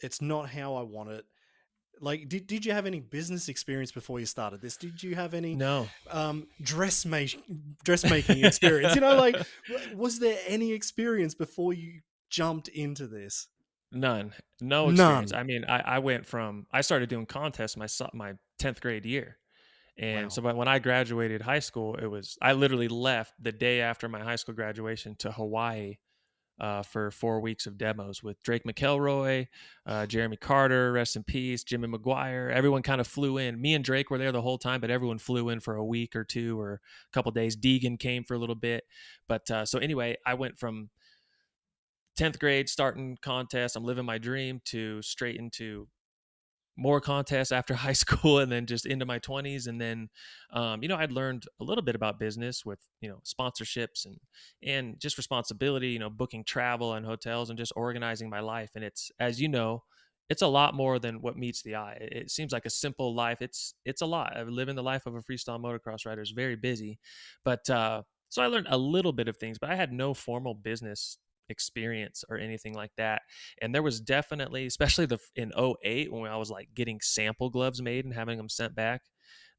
it's not how I want it? Like, did you have any business experience before you started this? Did you have any No. dressmaking experience? Like, was there any experience before you jumped into this? None, no experience. None. I mean, I started doing contests my 10th grade year. And so Wow. when I graduated high school, I literally left the day after my high school graduation to Hawaii for 4 weeks of demos with Drake McElroy, Jeremy Carter, rest in peace, Jimmy McGuire. Everyone kind of flew in. Me and Drake were there the whole time, but everyone flew in for a week or two or a couple days. Deegan came for a little bit. But so anyway, I went from 10th grade starting contests, I'm living my dream, to straight into more contests after high school, and then just into my 20s. And then I'd learned a little bit about business with sponsorships and just responsibility, booking travel and hotels and just organizing my life. And it's, as you know, it's a lot more than what meets the eye. It seems like a simple life. It's a lot. Living the life of a freestyle motocross rider is very busy. But so I learned a little bit of things, but I had no formal business experience or anything like that. And there was definitely, especially in '08, when I was like getting sample gloves made and having them sent back,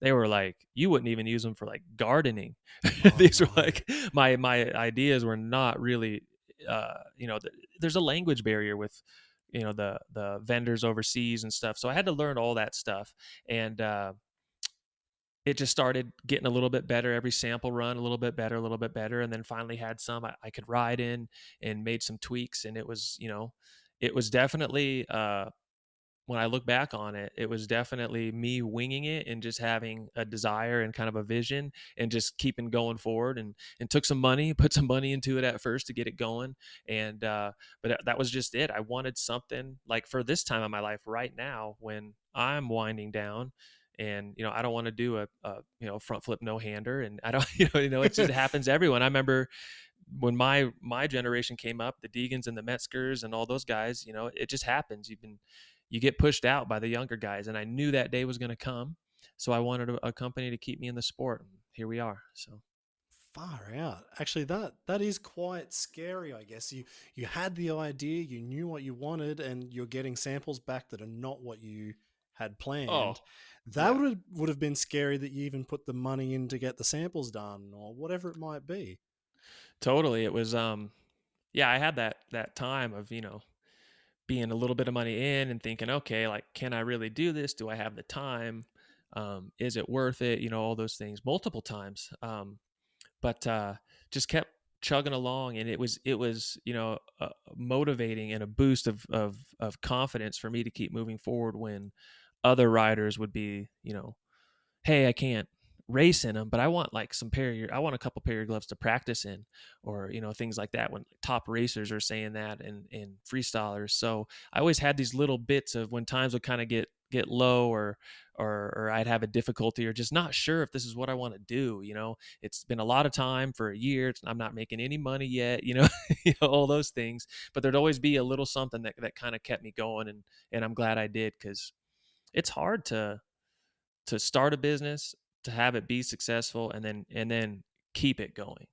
they were like, you wouldn't even use them for like gardening. Oh These were no. like, my ideas were not really, there's a language barrier with the vendors overseas and stuff, so I had to learn all that stuff. And it just started getting a little bit better every sample run, a little bit better, a little bit better. And then finally had some I could ride in, and made some tweaks. And it was definitely, when I look back on it, it was definitely me winging it and just having a desire and kind of a vision and just keeping going forward. And took some money, put some money into it at first to get it going. And, but that was just it. I wanted something like for this time of my life right now when I'm winding down. And I don't want to do a front flip no hander, and I don't it just happens to everyone. I remember when my generation came up, the Degans and the Metzgers and all those guys, it just happens. You get pushed out by the younger guys, and I knew that day was going to come. So I wanted a company to keep me in the sport. And here we are. So Far out. Actually, that is quite scary, I guess. You had the idea, you knew what you wanted, and you're getting samples back that are not what you had oh planned. That yeah, would have been scary that you even put the money in to get the samples done or whatever it might be. totally. It was yeah, I had that time of being a little bit of money in and thinking, okay, like, can I really do this? Do I have the time? Is it worth it? All those things multiple times. But just kept chugging along, and it was motivating and a boost of confidence for me to keep moving forward when other riders would be, hey, I can't race in them, but I want like I want a couple pair of gloves to practice in, or things like that. When top racers are saying that, and freestylers, so I always had these little bits of when times would kind of get low, or I'd have a difficulty, or just not sure if this is what I want to do. It's been a lot of time for a year. I'm not making any money yet. All those things, but there'd always be a little something that kind of kept me going, and I'm glad I did, because it's hard to start a business, to have it be successful, and then keep it going.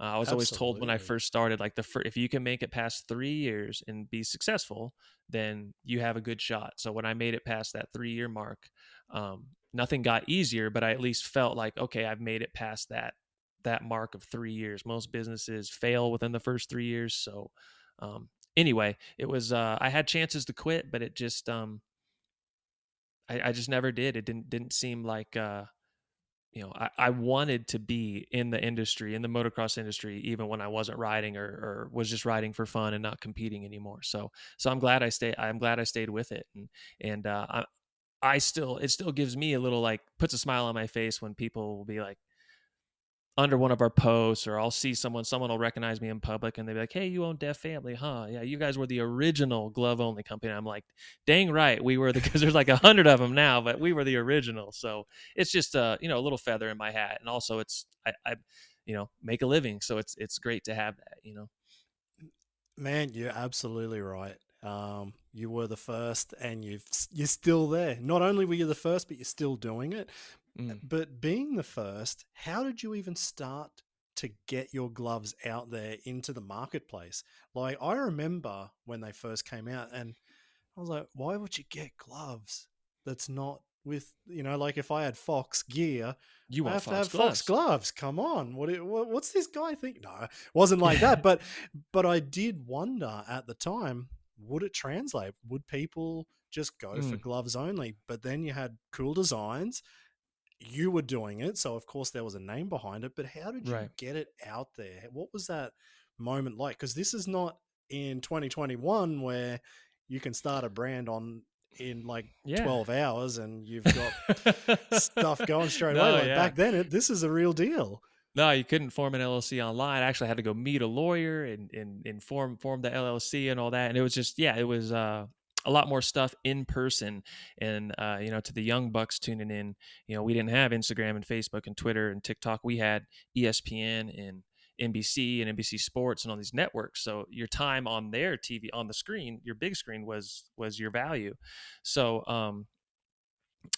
I was always told when I Absolutely. first started, like if you can make it past 3 years and be successful, then you have a good shot. So when I made it past that 3 year mark, nothing got easier, but I at least felt like, okay, I've made it past that mark of 3 years. Most businesses fail within the first 3 years. So anyway, it was I had chances to quit, but it just I just never did. It didn't seem like I wanted to be in the industry, in the motocross industry, even when I wasn't riding, or was just riding for fun and not competing anymore. So I'm glad I stayed with it. And I still, it still gives me a little, like, puts a smile on my face when people will be like under one of our posts, or I'll see someone will recognize me in public, and they'll be like, hey, you own Deft Family, huh? Yeah, you guys were the original glove only company. I'm like, dang right, we were, because there's like 100 of them now, but we were the original. So it's just a little feather in my hat. And also it's I make a living, so it's great to have that. Man, you're absolutely right. You were the first, and you're still there. Not only were you the first, but you're still doing it. Mm. But being the first, how did you even start to get your gloves out there into the marketplace? Like, I remember when they first came out, and I was like, why would you get gloves that's not with, like if I had Fox gear, You I want have to Fox have Fox gloves? gloves. Come on. What's this guy think? No, it wasn't like that. But I did wonder at the time, would it translate? Would people just go for Mm. gloves only? But then you had cool designs, you were doing it, so of course there was a name behind it. But how did you Right. get it out there? What was that moment like? Because this is not in 2021 where you can start a brand on in like Yeah. 12 hours and you've got stuff going straight away. No, Like yeah. back then, this is a real deal. No, you couldn't form an LLC online. I actually had to go meet a lawyer and form the LLC and all that. And it was just, yeah, it was a lot more stuff in person. And to the young bucks tuning in, we didn't have Instagram and Facebook and Twitter and TikTok. We had ESPN and NBC and NBC Sports and all these networks. So your time on their TV on the screen, your big screen was your value. So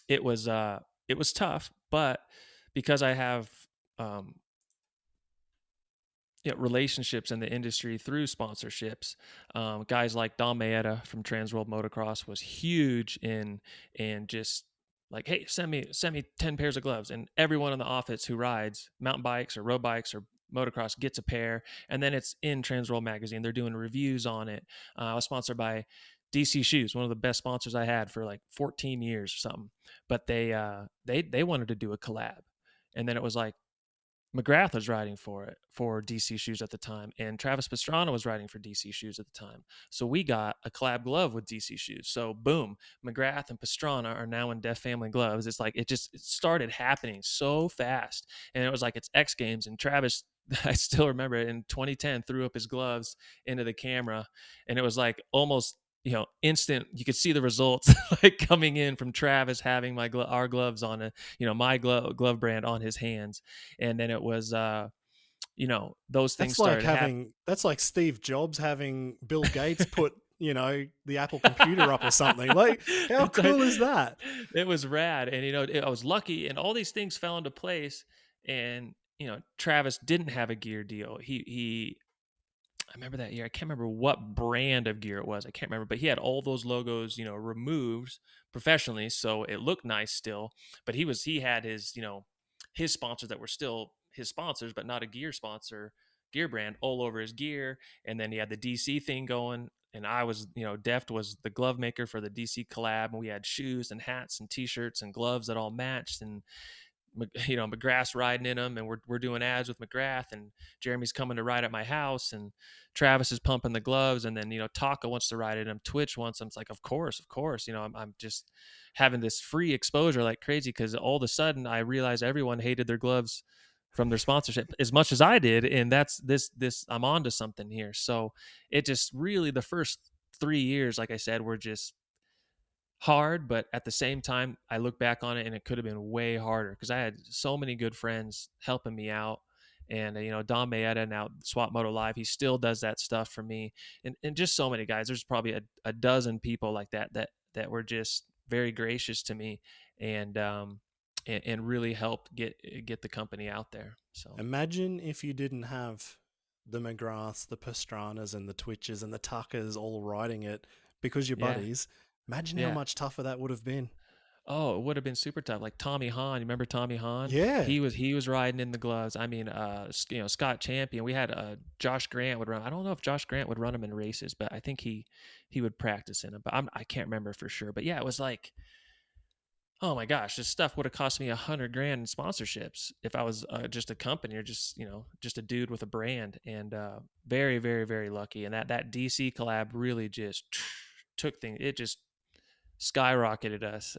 it was it was tough, but because I have um, relationships in the industry through sponsorships. Guys like Dom Maeda from Trans World Motocross was huge in and just like, hey, send me 10 pairs of gloves, and everyone in the office who rides mountain bikes or road bikes or motocross gets a pair, and then it's in Trans World magazine. They're doing reviews on it. I was sponsored by DC Shoes, one of the best sponsors I had for like 14 years or something. But they wanted to do a collab, and then it was like McGrath was riding for DC Shoes at the time, and Travis Pastrana was riding for DC Shoes at the time. So we got a collab glove with DC Shoes. So boom, McGrath and Pastrana are now in Deft Family gloves. It's like it started happening so fast, and it was like it's X Games, and Travis. I still remember it, in 2010 threw up his gloves into the camera, and it was like almost instant. You could see the results like coming in from Travis having our gloves on a my glove brand on his hands, and then it was those things started happening. That's like Steve Jobs having Bill Gates put, the Apple computer up or something. Like, how It's like, cool is that? it was rad, and I was lucky, and all these things fell into place. And Travis didn't have a gear deal. He I remember that year. I can't remember what brand of gear it was. I can't remember, but he had all those logos, removed professionally, so it looked nice still. But he had his, his sponsors that were still his sponsors, but not a gear sponsor, gear brand all over his gear. And then he had the DC thing going. And I was, Deft was the glove maker for the DC collab, and we had shoes and hats and T-shirts and gloves that all matched. And McGrath's riding in them, and we're doing ads with McGrath, and Jeremy's coming to ride at my house, and Travis is pumping the gloves, and then Taka wants to ride it, and Twitch wants them. It's like, of course, I'm just having this free exposure like crazy, because all of a sudden I realized everyone hated their gloves from their sponsorship as much as I did, and that's this I'm onto something here. So it just really, the first 3 years, like I said, were just hard, but at the same time, I look back on it and it could have been way harder, because I had so many good friends helping me out. And Don Mayetta, now Swap Moto Live, he still does that stuff for me, and just so many guys. There's probably a dozen people like that were just very gracious to me, and and really helped get the company out there. So Imagine if you didn't have the McGraths, the Pastranas, and the Twitches and the Tuckers all riding it because you're yeah, buddies. Imagine how yeah. much tougher that would have been. Oh, it would have been super tough. Like Tommy Hahn, you remember Tommy Hahn? Yeah. He was riding in the gloves. I mean, Scott Champion. We had Josh Grant would run. I don't know if Josh Grant would run him in races, but I think he would practice in them. But I can't remember for sure. But yeah, it was like, oh my gosh, this stuff would have cost me $100,000 in sponsorships if I was just a company, or just a dude with a brand. And very, very, very lucky. And that DC collab really just took things. It just skyrocketed us.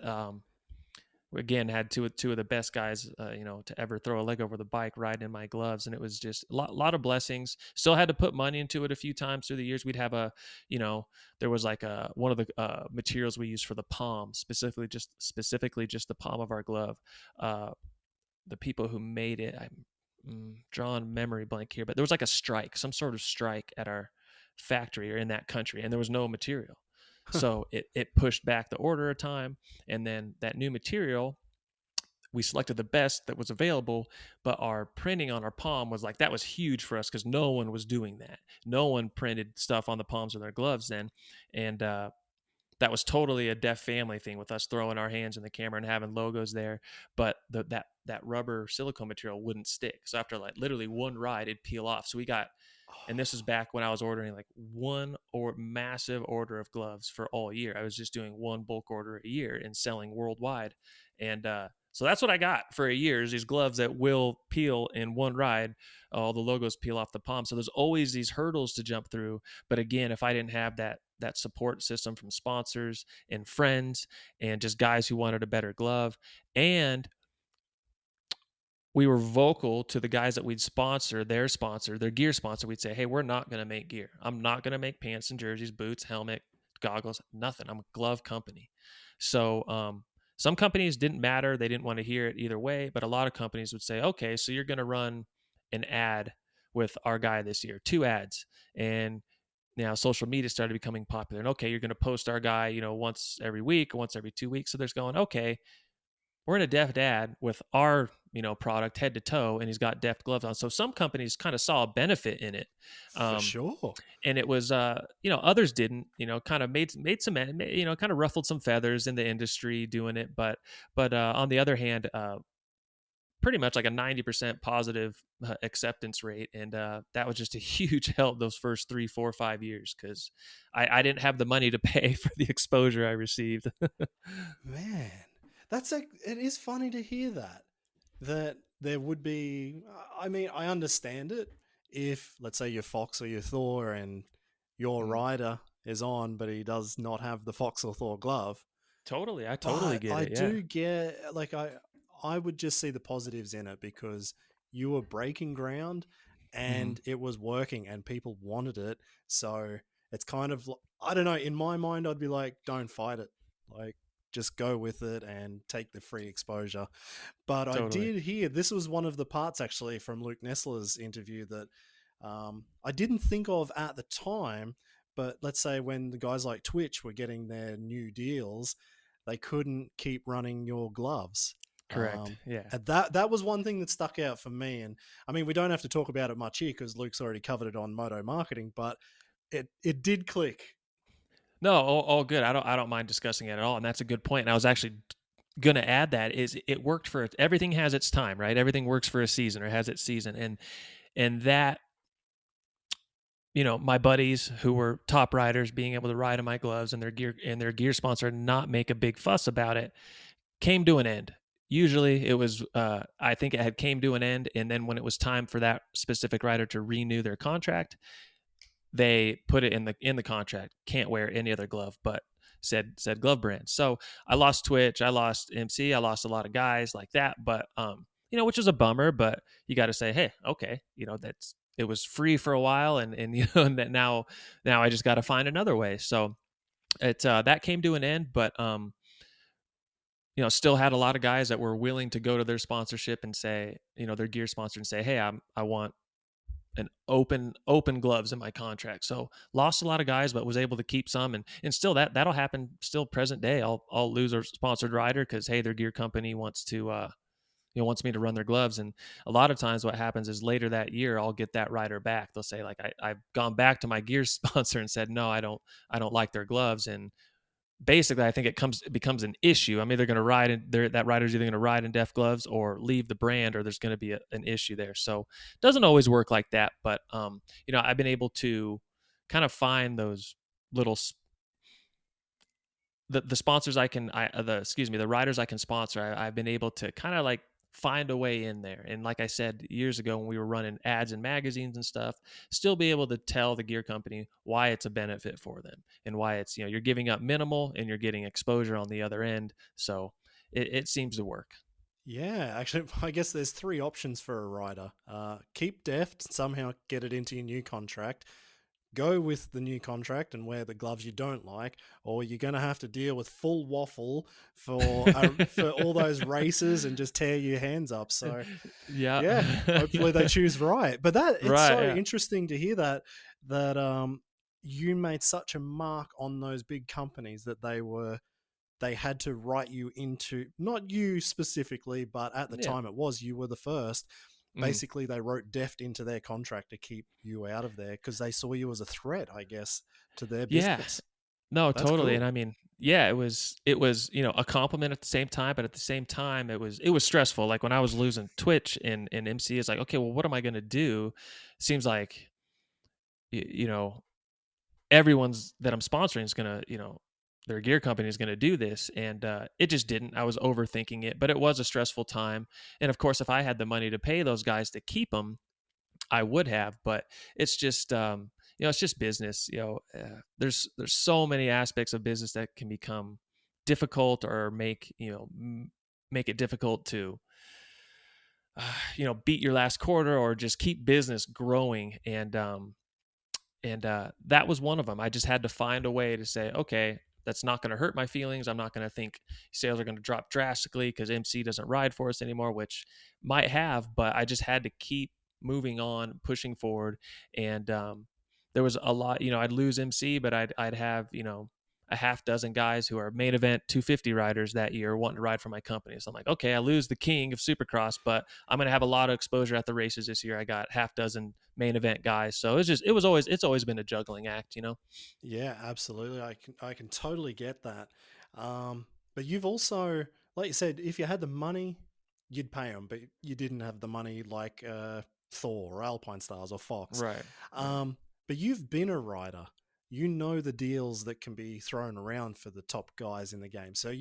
We again had two of the best guys, to ever throw a leg over the bike riding in my gloves, and it was just a lot of blessings. Still had to put money into it a few times through the years. We'd have there was like one of the materials we used for the palm, specifically just the palm of our glove. The people who made it, I'm drawing memory blank here, but there was like some sort of strike at our factory or in that country, and there was no material. So it pushed back the order a time, and then that new material, we selected the best that was available, but our printing on our palm was like, that was huge for us, because no one was doing that. No one printed stuff on the palms of their gloves then, and that was totally a Deft Family thing, with us throwing our hands in the camera and having logos there. But that rubber silicone material wouldn't stick. So after like literally one ride, it'd peel off. So we got, and this was back when I was ordering like one or massive order of gloves for all year. I was just doing one bulk order a year and selling worldwide. And so that's what I got for a year, is these gloves that will peel in one ride. All the logos peel off the palm. So there's always these hurdles to jump through. But again, if I didn't have that support system from sponsors and friends and just guys who wanted a better glove, and we were vocal to the guys that we'd sponsor, their gear sponsor. We'd say, hey, we're not going to make gear. I'm not going to make pants and jerseys, boots, helmet, goggles, nothing. I'm a glove company. So some companies didn't matter. They didn't want to hear it either way. But a lot of companies would say, okay, so you're going to run an ad with our guy this year, 2 ads. And now social media started becoming popular. And okay, you're going to post our guy, once every week, once every 2 weeks. So there's going, okay, we're in a Deft ad with our product head to toe, and he's got Deft gloves on. So some companies kind of saw a benefit in it, For sure. and it was others didn't. Kind of made some kind of ruffled some feathers in the industry doing it, but on the other hand, pretty much like a 90% positive acceptance rate, and that was just a huge help those first 3, 4, 5 years because I didn't have the money to pay for the exposure I received. Man, that's like, it is funny to hear that there would be, I mean, I understand it if, let's say, your Fox or your Thor and your Mm. rider is on, but he does not have the Fox or Thor glove. Totally, I totally But get I it. Yeah. do get, like, I would just see the positives in it because you were breaking ground Hmm. and it was working and people wanted it. So it's kind of, I don't know, in my mind, I'd be like, don't fight it. Like, just go with it and take the free exposure. But I Totally. did hear this was one of the parts actually from Luke Nessler's interview that I didn't think of at the time. But let's say when the guys like Twitch were getting their new deals, they couldn't keep running your gloves. Correct. Yeah. And that was one thing that stuck out for me. And I mean, we don't have to talk about it much here because Luke's already covered it on Moto Marketing, but it did click. No, all good. I don't mind discussing it at all, and that's a good point. And I was actually going to add that is it worked for everything has its time, right? Everything works for a season or has its season, and that my buddies who were top riders being able to ride in my gloves and their gear sponsor not make a big fuss about it came to an end. Usually it was I think it had came to an end, and then when it was time for that specific rider to renew their contract, they put it in the contract, can't wear any other glove but said glove brand. So I lost Twitch, I lost MC, I lost a lot of guys like that, but which is a bummer, but you got to say, hey, okay, that's it was free for a while, and and that now I just got to find another way. So it that came to an end, but still had a lot of guys that were willing to go to their sponsorship and say, their gear sponsor and say, hey, I want an open gloves in my contract. So lost a lot of guys, but was able to keep some, and still that'll happen still present day. I'll lose a sponsored rider because hey, their gear company wants to wants me to run their gloves, and a lot of times what happens is later that year I'll get that rider back. They'll say like I've gone back to my gear sponsor and said no, I don't like their gloves, and basically I think it becomes an issue. I'm either going to ride in there, that rider's either going to ride in Def gloves or leave the brand, or there's going to be an issue there. So it doesn't always work like that, but I've been able to kind of find those little the sponsors I can the riders I can sponsor. I've been able to kind of like find a way in there, and like I said years ago when we were running ads in magazines and stuff, still be able to tell the gear company why it's a benefit for them and why it's you're giving up minimal and you're getting exposure on the other end. So it seems to work. Yeah, actually, I guess there's three options for a rider. Keep Deft, somehow get it into your new contract. Go with the new contract and wear the gloves you don't like, or you're going to have to deal with full waffle for all those races and just tear your hands up. So Yeah. yeah, hopefully they choose right. But that it's Right. so Yeah. interesting to hear that you made such a mark on those big companies that they had to write you into, not you specifically, but at the Yeah. time it was you were the first. Mm. Basically, they wrote Deft into their contract to keep you out of there because they saw you as a threat, I guess, to their Yeah. business. No, That's totally. And cool. I mean, yeah, it was a compliment at the same time, but at the same time it was stressful. Like when I was losing Twitch and MC, it's like, okay, well, what am I gonna do? Seems like y- you know, everyone's that I'm sponsoring is gonna, their gear company is gonna do this. And it just didn't. I was overthinking it, but it was a stressful time. And of course, if I had the money to pay those guys to keep them, I would have, but it's just it's just business. There's so many aspects of business that can become difficult or make it difficult to beat your last quarter or just keep business growing. And that was one of them. I just had to find a way to say, okay, that's not going to hurt my feelings. I'm not going to think sales are going to drop drastically because MC doesn't ride for us anymore, which might have, but I just had to keep moving on, pushing forward. And there was a lot, I'd lose MC, but I'd have, a half dozen guys who are main event 250 riders that year wanting to ride for my company. So I'm like, okay, I lose the king of Supercross, but I'm going to have a lot of exposure at the races this year. I got half dozen main event guys. So it's always been a juggling act. Yeah, absolutely. I can totally get that. But you've also, like you said, if you had the money, you'd pay them, but you didn't have the money like Thor or Alpine Stars or Fox. Right. Right. But you've been a rider. You know the deals that can be thrown around for the top guys in the game. So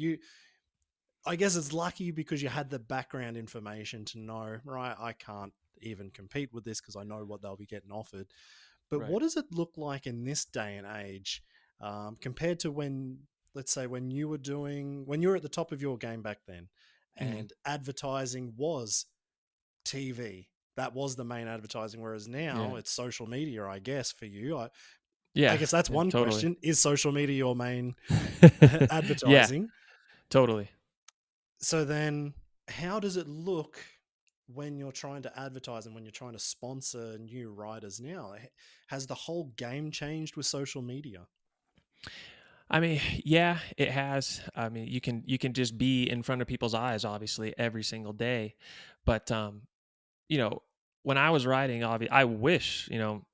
I guess it's lucky because you had the background information to know, right, I can't even compete with this because I know what they'll be getting offered. But Right. what does it look like in this day and age compared to when, let's say, when you were at the top of your game back then Mhm. and advertising was TV? That was the main advertising, whereas Yeah. now it's social media, I guess, for you. I Yeah. guess that's Yeah. one Totally. question. Is social media your main Yeah. advertising? Totally. So then, how does it look when you're trying to advertise and when you're trying to sponsor new riders now? Has the whole game changed with social media? I mean, yeah, it has. I mean, you can just be in front of people's eyes, obviously, every single day. But you know, when I was writing, I wish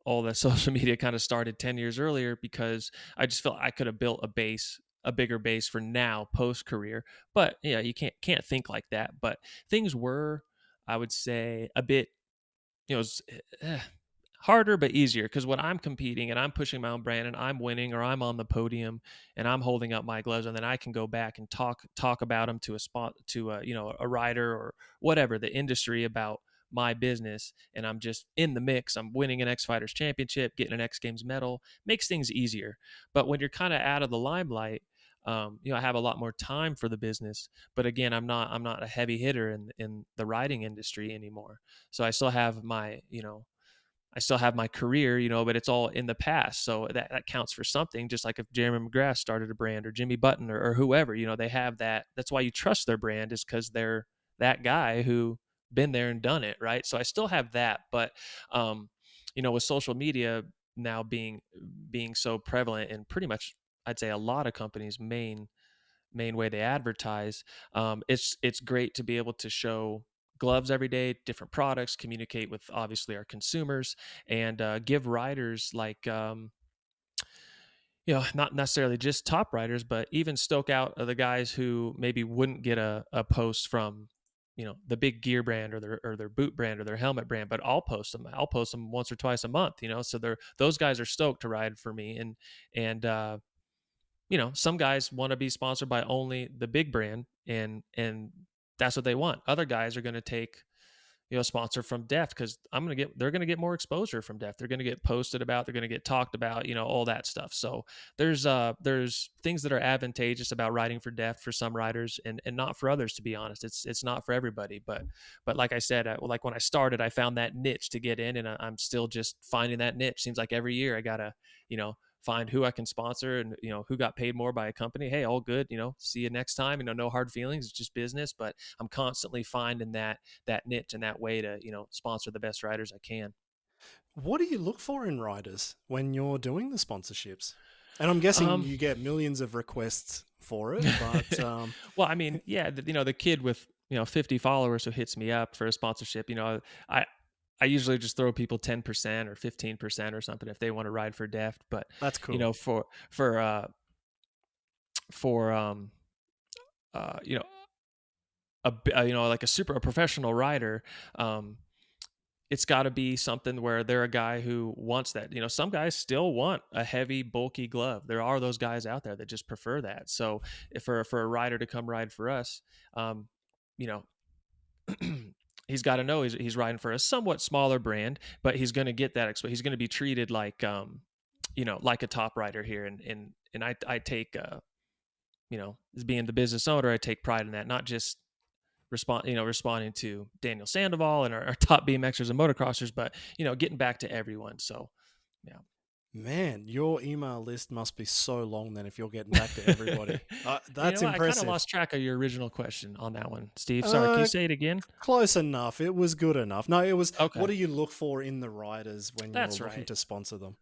all the social media kind of started 10 years earlier because I just felt I could have built a bigger base for now, post career. But yeah, you can't think like that. But things were, I would say, a bit, you know, eh, harder but easier because when I'm competing and I'm pushing my own brand and I'm winning or I'm on the podium and I'm holding up my gloves and then I can go back and talk about them to a spot to a rider or whatever the industry about my business and I'm just in the mix. I'm winning an X Fighters championship, getting an X Games medal, makes things easier. But when you're kind of out of the limelight, I have a lot more time for the business. But again, I'm not a heavy hitter in the riding industry anymore. So I still have my career, but it's all in the past. So that counts for something. Just like if Jeremy McGrath started a brand or Jimmy Button or whoever, they have that. That's why you trust their brand is because they're that guy who been there and done it. Right. So I still have that. But, with social media now being so prevalent in pretty much, I'd say a lot of companies' main way they advertise. It's great to be able to show gloves every day, different products, communicate with obviously our consumers, and give riders like not necessarily just top riders, but even stoke out the guys who maybe wouldn't get a post from the big gear brand or their boot brand or their helmet brand, but I'll post them once or twice a month, so those guys are stoked to ride for me. And some guys want to be sponsored by only the big brand, and that's what they want. Other guys are going to take sponsor from Deft because they're going to get more exposure from Deft. They're going to get posted about, they're going to get talked about, all that stuff. So there's things that are advantageous about riding for Deft for some riders and not for others. To be honest, it's not for everybody. But like I said, like when I started, I found that niche to get in, and I'm still just finding that niche. Seems like every year I gotta find who I can sponsor and who got paid more by a company. Hey, all good. See you next time. No hard feelings. It's just business. But I'm constantly finding that niche and that way to sponsor the best riders I can. What do you look for in riders when you're doing the sponsorships? And I'm guessing Um, you get millions of requests for it, but well, I mean, yeah, the kid with 50 followers who hits me up for a sponsorship, I I usually just throw people 10% or 15% or something if they want to ride for Deft. But that's cool. for for uh you know like a professional rider, um it's got to be something where they're a guy who wants that. Some guys still want a heavy, bulky glove. There are those guys out there that just prefer that. So if for a rider to come ride for us, you know, he's got to know he's riding for a somewhat smaller brand, but he's going to get that. He's going to be treated like, like a top rider here. And I take, as being the business owner, I take pride in that. Not just responding to Daniel Sandoval and our top BMXers and motocrossers, but getting back to everyone. So yeah. Man, your email list must be so long then if you're getting back to everybody. You know That's what? I kind of impressive. lost track of your original question on that one, Steve. Sorry, can you Uh, say it again? Close enough. It was good enough. No, it was what Okay, do you look for in the riders when you're that's looking right. to sponsor them?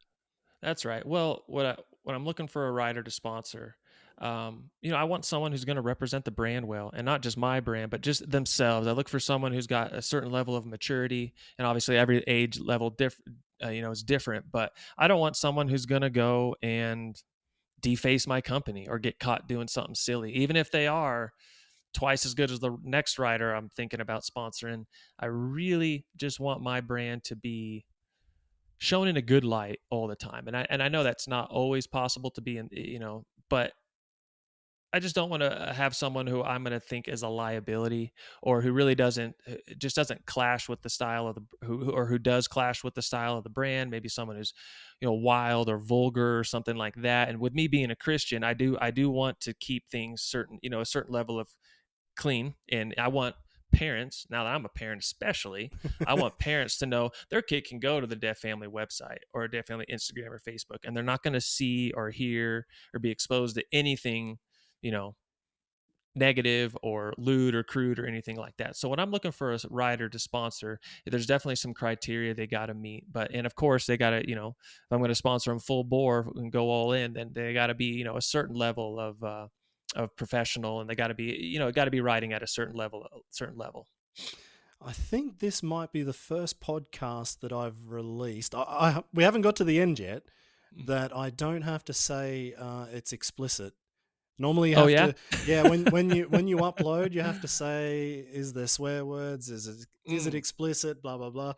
That's right. Well, when I'm looking for a rider to sponsor, I want someone who's going to represent the brand well, and not just my brand, but just themselves. I look for someone who's got a certain level of maturity, and obviously every age level is different. But I don't want someone who's going to go and deface my company or get caught doing something silly, even if they are twice as good as the next rider I'm thinking about sponsoring. I really just want my brand to be shown in a good light all the time. And I know that's not always possible to be in, but I just don't want to have someone who I'm going to think is a liability, or who really just doesn't clash with the style of who does clash with the style of the brand. Maybe someone who's, wild or vulgar or something like that. And with me being a Christian, I do want to keep things a certain level of clean. And I want parents, now that I'm a parent especially, I want parents to know their kid can go to the Deft Family website or a Deft Family Instagram or Facebook, and they're not going to see or hear or be exposed to anything, you know, negative or lewd or crude or anything like that. So when I'm looking for a rider to sponsor, there's definitely some criteria they got to meet. And of course they got to, if I'm going to sponsor them full bore and go all in, then they got to be, a certain level of professional, and they got to be, got to be riding at a certain level. I think this might be the first podcast that I've released. We haven't got to the end yet that I don't have to say it's explicit. Normally you Oh have yeah. to, yeah. When you upload, you have to say, is there swear words? Is it Mm. explicit? Blah blah blah.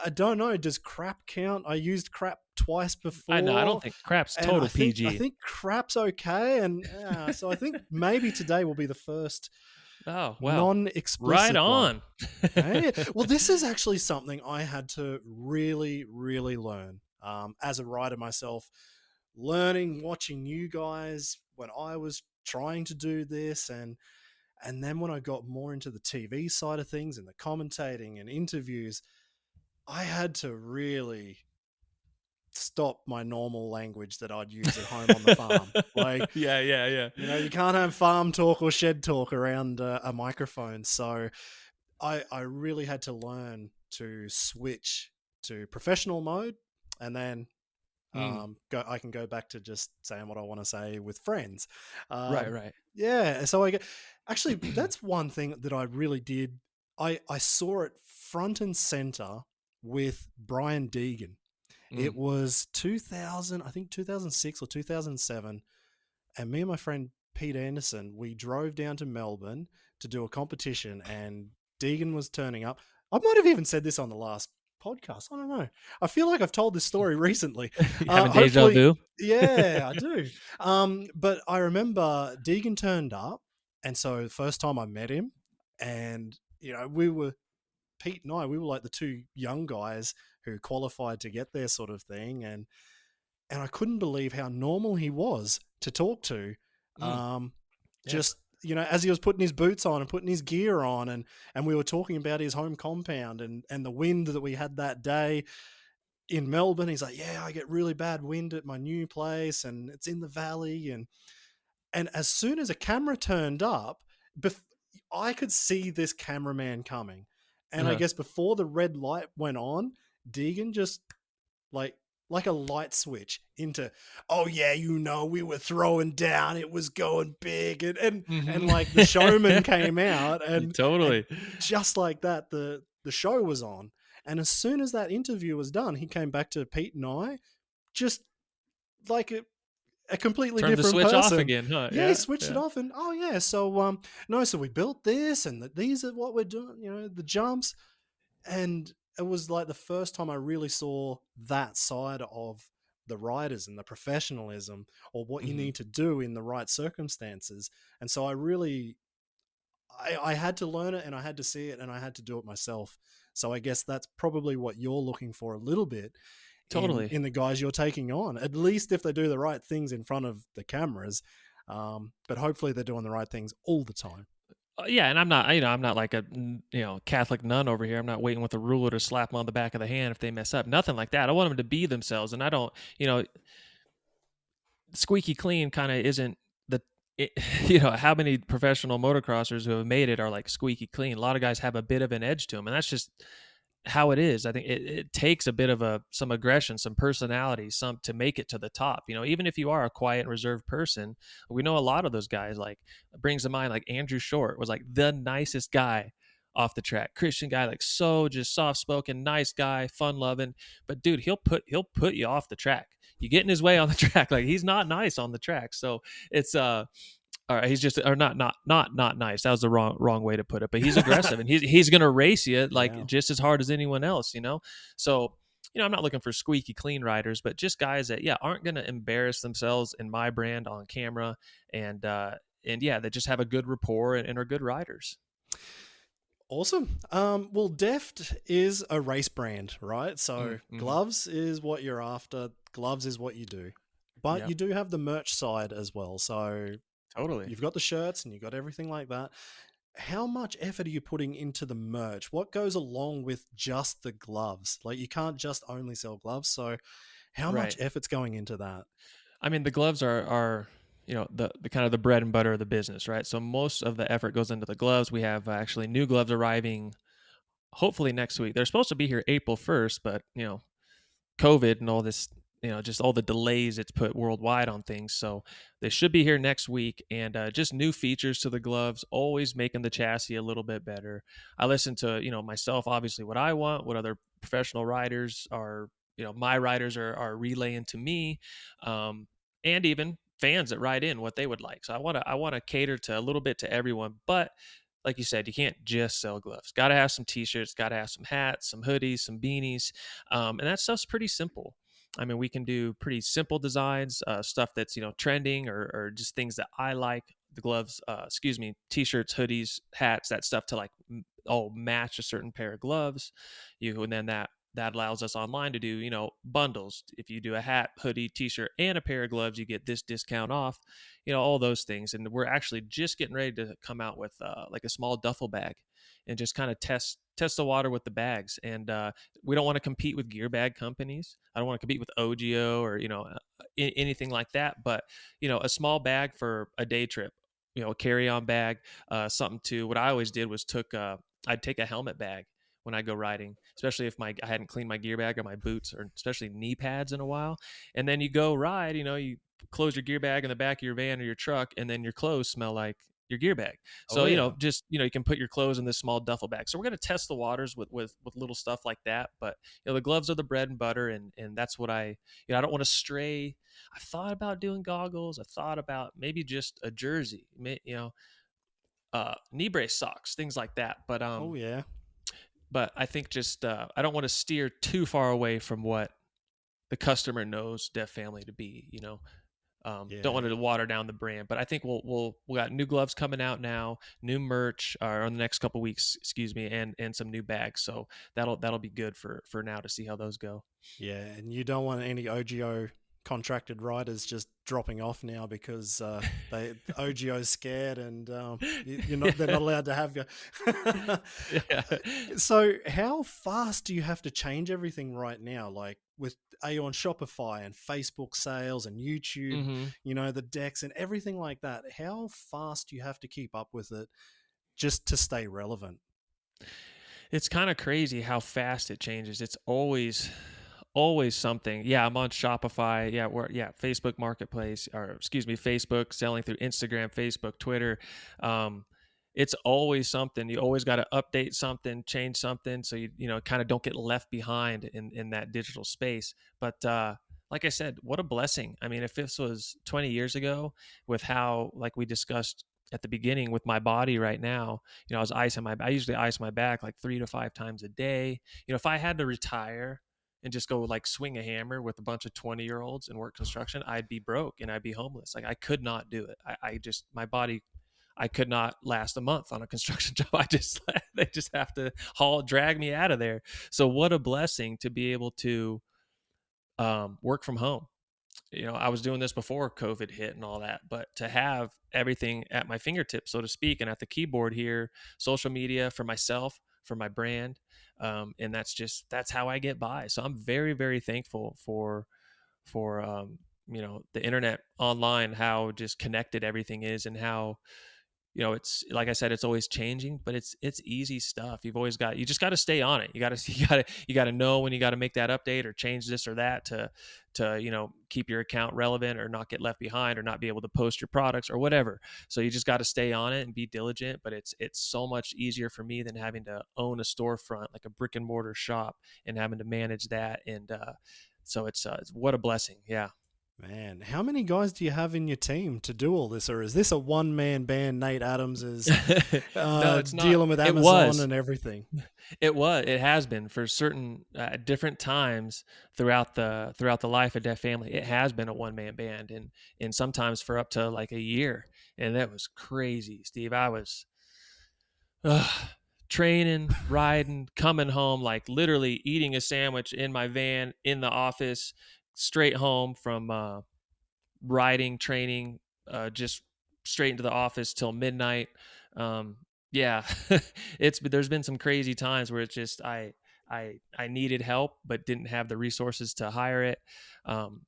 I don't know. Does crap count? I used crap twice I know. I don't before, think crap's and I total think I PG. think crap's okay. And so I think maybe today will be the first Oh well. Right non-explicit one. on. Hey, well, this is actually something I had to really, really learn as a writer myself. Learning, watching you guys when I was trying to do this, and then when I got more into the TV side of things and the commentating and interviews, I had to really stop my normal language that I'd use at home on the farm. Like, Yeah, yeah, yeah. you can't have farm talk or shed talk around a microphone. So I really had to learn to switch to professional mode, and then Mm. I can go back to just saying what I want to say with friends. Right, right. Yeah, so actually that's one thing that I really did. I saw it front and center with Brian Deegan. It Mm. was 2000, I think 2006 or 2007, and me and my friend Pete Anderson, we drove down to Melbourne to do a competition, and Deegan was turning up. I might have even said this on the last podcast. I don't know. I feel like I've told this story recently. You having deja Hopefully, vu? yeah, I do. But I remember Deegan turned up, and so the first time I met him, and Pete and we were like the two young guys who qualified to get there, sort of thing, and I couldn't believe how normal he was to talk to. Mm. Um, Yeah. just as he was putting his boots on and putting his gear on, and we were talking about his home compound and the wind that we had that day in Melbourne. He's like, yeah, I get really bad wind at my new place, and it's in the valley, and as soon as a camera turned up, I could see this cameraman coming, and I Uh-huh. guess before the red light went on, Deegan just like like a light switch into, oh yeah, we were throwing down, it was going big, and like the showman came out, and Totally. just like that the show was on. And as soon as that interview was done, he came back to Pete and I, just like a completely Turn the different switch off person. again, huh? Yeah, he Yeah, switched it yeah. off, and oh yeah, so no, so we built this, and these are what we're doing, the jumps. And it was like the first time I really saw that side of the riders and the professionalism, or what you Mhm. need to do in the right circumstances. And so I had to learn it, and I had to see it, and I had to do it myself. So I guess that's probably what you're looking for a little bit in Totally. in the guys you're taking on, at least if they do the right things in front of the cameras. But hopefully they're doing the right things all the time. Yeah, and I'm not, I'm not like a, Catholic nun over here. I'm not waiting with a ruler to slap them on the back of the hand if they mess up. Nothing like that. I want them to be themselves, and I don't, squeaky clean kind of isn't the it, how many professional motocrossers who have made it are like squeaky clean. A lot of guys have a bit of an edge to them, and that's just how it is. I think it takes a bit of some aggression, some personality, some to make it to the top. Even if you are a quiet and reserved person, we know a lot of those guys. Like, brings to mind like Andrew Short was like the nicest guy off the track, Christian guy, like so just soft spoken, nice guy, fun loving. But dude, he'll put you off the track. You get in his way on the track, like he's not nice on the track. So it's all right, he's just or not nice. That was the wrong way to put it. But he's aggressive and he's gonna race you like Yeah. just as hard as anyone else. So I'm not looking for squeaky clean riders, but just guys that aren't gonna embarrass themselves in my brand on camera, and yeah, that just have a good rapport and are good riders. Awesome. Well, Deft is a race brand, right? So Mm-hmm. gloves is what you're after. Gloves is what you do. But Yep, you do have the merch side as well. So totally. you've got the shirts and you've got everything like that. How much effort are you putting into the merch? What goes along with just the gloves? Like you can't just only sell gloves. So how much Right. effort's going into that? I mean, the gloves are the kind of the bread and butter of the business, right? So most of the effort goes into the gloves. We have actually new gloves arriving hopefully next week. They're supposed to be here April 1st, but COVID and all this, just all the delays it's put worldwide on things. So they should be here next week, and just new features to the gloves, always making the chassis a little bit better. I listen to, myself, obviously, what I want, what other professional riders are, my riders are relaying to me, and even fans that ride in what they would like. So I want to cater to a little bit to everyone, but like you said, you can't just sell gloves. Got to have some t-shirts, got to have some hats, some hoodies, some beanies, and that stuff's pretty simple. I mean, we can do pretty simple designs, stuff that's trending, or just things that I like. The gloves, excuse me, t-shirts, hoodies, hats, that stuff to like all match a certain pair of gloves. And then that allows us online to do bundles. If you do a hat, hoodie, t-shirt, and a pair of gloves, you get this discount off. All those things. And we're actually just getting ready to come out with like a small duffel bag, and just kind of test the water with the bags. And we don't want to compete with gear bag companies. I don't want to compete with OGO or anything like that. But a small bag for a day trip, a carry-on bag, something to. What I always did was I'd take a helmet bag when I go riding, especially if I hadn't cleaned my gear bag or my boots, or especially knee pads in a while. And then you go ride, you close your gear bag in the back of your van or your truck, and then your clothes smell like your gear bag. Oh So yeah. just you can put your clothes in this small duffel bag. So we're going to test the waters with little stuff like that. But the gloves are the bread and butter, and that's what I don't want to stray. I thought about doing goggles. I thought about maybe just a jersey, knee brace socks, things like that. But Oh yeah. I think just I don't want to steer too far away from what the customer knows Deft Family to be. Don't Yeah. want to water down the brand, but I think we got new gloves coming out now, new merch on the next couple weeks, excuse me, and some new bags. So that'll be good for now to see how those go. Yeah, and you don't want any OGO contracted riders just dropping off now because they the OGO's scared and you're not they're not allowed to have you. Yeah. So how fast do you have to change everything right now? Like with are you on Shopify and Facebook sales and YouTube, hmm the decks and everything like that? How fast do you have to keep up with it just to stay relevant? It's kind of crazy how fast it changes. It's always something. Yeah, I'm on Shopify. Facebook Marketplace, or excuse me, Facebook, selling through Instagram, Facebook, Twitter. Um, it's always something. You always got to update something, change something, so you kind of don't get left behind in that digital space. But like I said, what a blessing. I mean, if this was 20 years ago, with how, like we discussed at the beginning, with my body right now, I usually ice my back like 3 to 5 times a day. If I had to retire and just go like swing a hammer with a bunch of 20-year-olds and work construction, I'd be broke and I'd be homeless. Like, I could not do it. I just, my body, I could not last a month on a construction job. They just have to drag me out of there. So what a blessing to be able to work from home. I was doing this before COVID hit and all that, but to have everything at my fingertips, so to speak, and at the keyboard here, social media for myself, for my brand, and that's how I get by. So I'm very, very thankful for the internet online, how just connected everything is, and how it's like I said, it's always changing, but it's easy stuff. You just got to stay on it. You got to know when you got to make that update or change this or that to keep your account relevant or not get left behind or not be able to post your products or whatever. So you just got to stay on it and be diligent, but it's so much easier for me than having to own a storefront like a brick and mortar shop and having to manage that. And so it's what a blessing. Yeah. Man, how many guys do you have in your team to do all this, or is this a one-man band? Nate Adams is No, it's not. dealing with It Amazon was. and everything. It has been for certain different times throughout the life of Deft Family. It has been a one man band, and sometimes for up to like a year, and that was crazy, Steve. I was training, riding, coming home, like literally eating a sandwich in my van in the office, straight home from riding, training, just straight into the office till midnight. Yeah, there's been some crazy times where it's just I needed help but didn't have the resources to hire it. Um,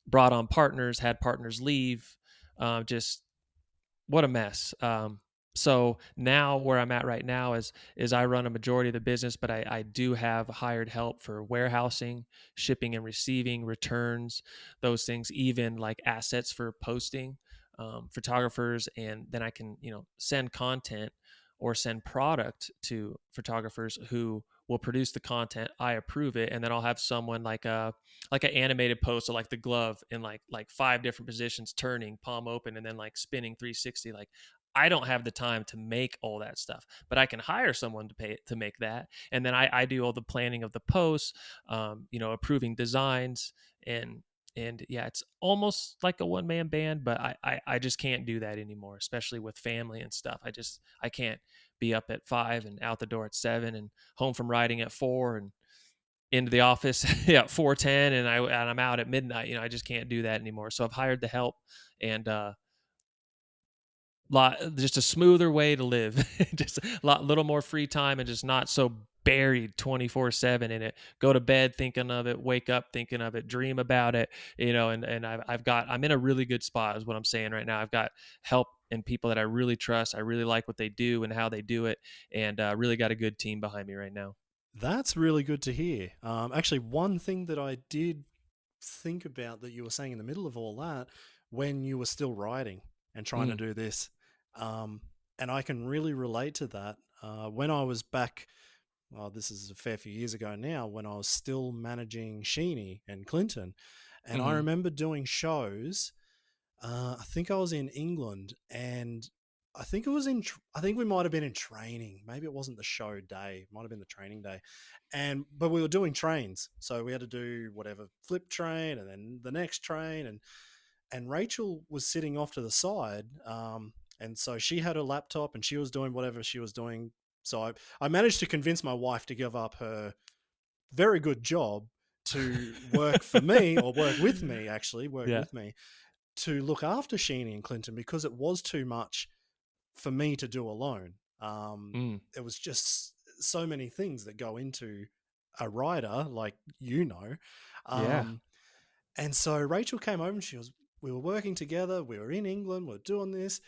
Brought on partners, had partners leave. Just what a mess. So now where I'm at right now is I run a majority of the business, but I do have hired help for warehousing, shipping and receiving, returns, those things, even like assets for posting, photographers, and then I can send content or send product to photographers who will produce the content. I approve it, and then I'll have someone like an animated post of like the glove in like five different positions, turning palm open and then like spinning 360. Like I don't have the time to make all that stuff, but I can hire someone to make that, and then I do all the planning of the posts, approving designs, and yeah, it's almost like a one man band, but I just can't do that anymore, especially with family and stuff. I can't be up at 5 and out the door at 7 and home from riding at 4 and into the office yeah 4:10 and I'm out at midnight. I just can't do that anymore. So I've hired the help, and just a smoother way to live. Just a little more free time and just not so buried 24/7 in it. Go to bed thinking of it, wake up thinking of it, dream about it, and I'm in a really good spot is what I'm saying right now. I've got help and people that I really trust. I really like what they do and how they do it, and really got a good team behind me right now. That's really good to hear. Actually, one thing that I did think about that you were saying in the middle of all that, when you were still writing and trying to do this, and I can really relate to that. When I was back, well, this is a fair few years ago now, when I was still managing Sheeny and Clinton, and I remember doing shows. I think I was in England, and I think it was I think we might have been in training. Maybe it wasn't the show day; it might have been the training day. But we were doing trains, so we had to do whatever flip train, and then the next train, and Rachel was sitting off to the side, and so she had her laptop and she was doing whatever she was doing. So I managed to convince my wife to give up her very good job to work for me, or work with me, actually, Yeah. with me, to look after Sheeny and Clinton, because it was too much for me to do alone. It was just so many things that go into a writer, like Yeah. and so Rachel came over and we were working together. We were in England. We were doing this,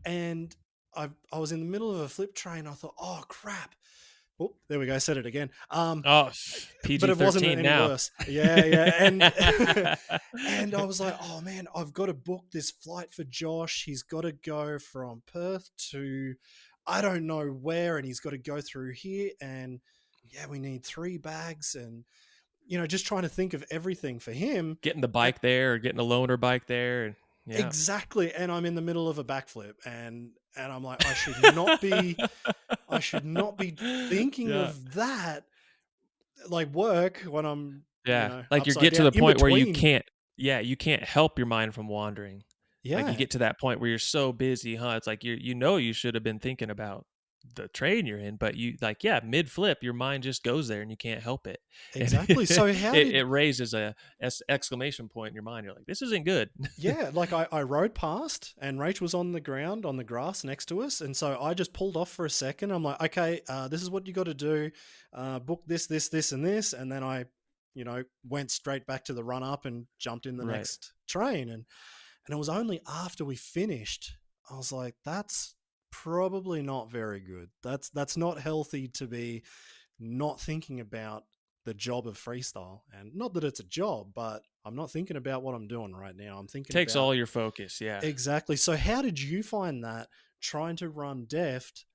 and I was in the middle of a flip train. I thought, oh crap! Oh, there we go. Said it again. Oh, But it wasn't PG-13 any now. worse. Yeah, and and I was like, oh man, I've got to book this flight for Josh. He's got to go from Perth to I don't know where, and he's got to go through here, and yeah, we need 3 bags, and just trying to think of everything for him. Getting the bike there or getting a loaner bike there. And yeah. Exactly. And I'm in the middle of a backflip, and I'm like, I should not be thinking Yeah. of that like work when I'm Yeah. Like you upside get to down the in point where between. you can't help your mind from wandering. Like you Yeah. get to that point where you're so busy, huh? It's like you should have been thinking about the train you're in, but you like, yeah, mid flip, your mind just goes there and you can't help it. And Exactly. So how it did raises a exclamation point in your mind. You're like, this isn't good. Yeah, like I rode past and Rach was on the ground on the grass next to us. And so I just pulled off for a second. I'm like, okay, this is what you got to do. Book this, and this. And then I, went straight back to the run up and jumped in the Right. next train. And it was only after we finished, I was like, that's probably not very good. That's not healthy to be not thinking about the job of freestyle. And not that it's a job, but I'm not thinking about what I'm doing right now. I'm thinking Takes about all your focus. Yeah. exactly. So how did you find that trying to run Deft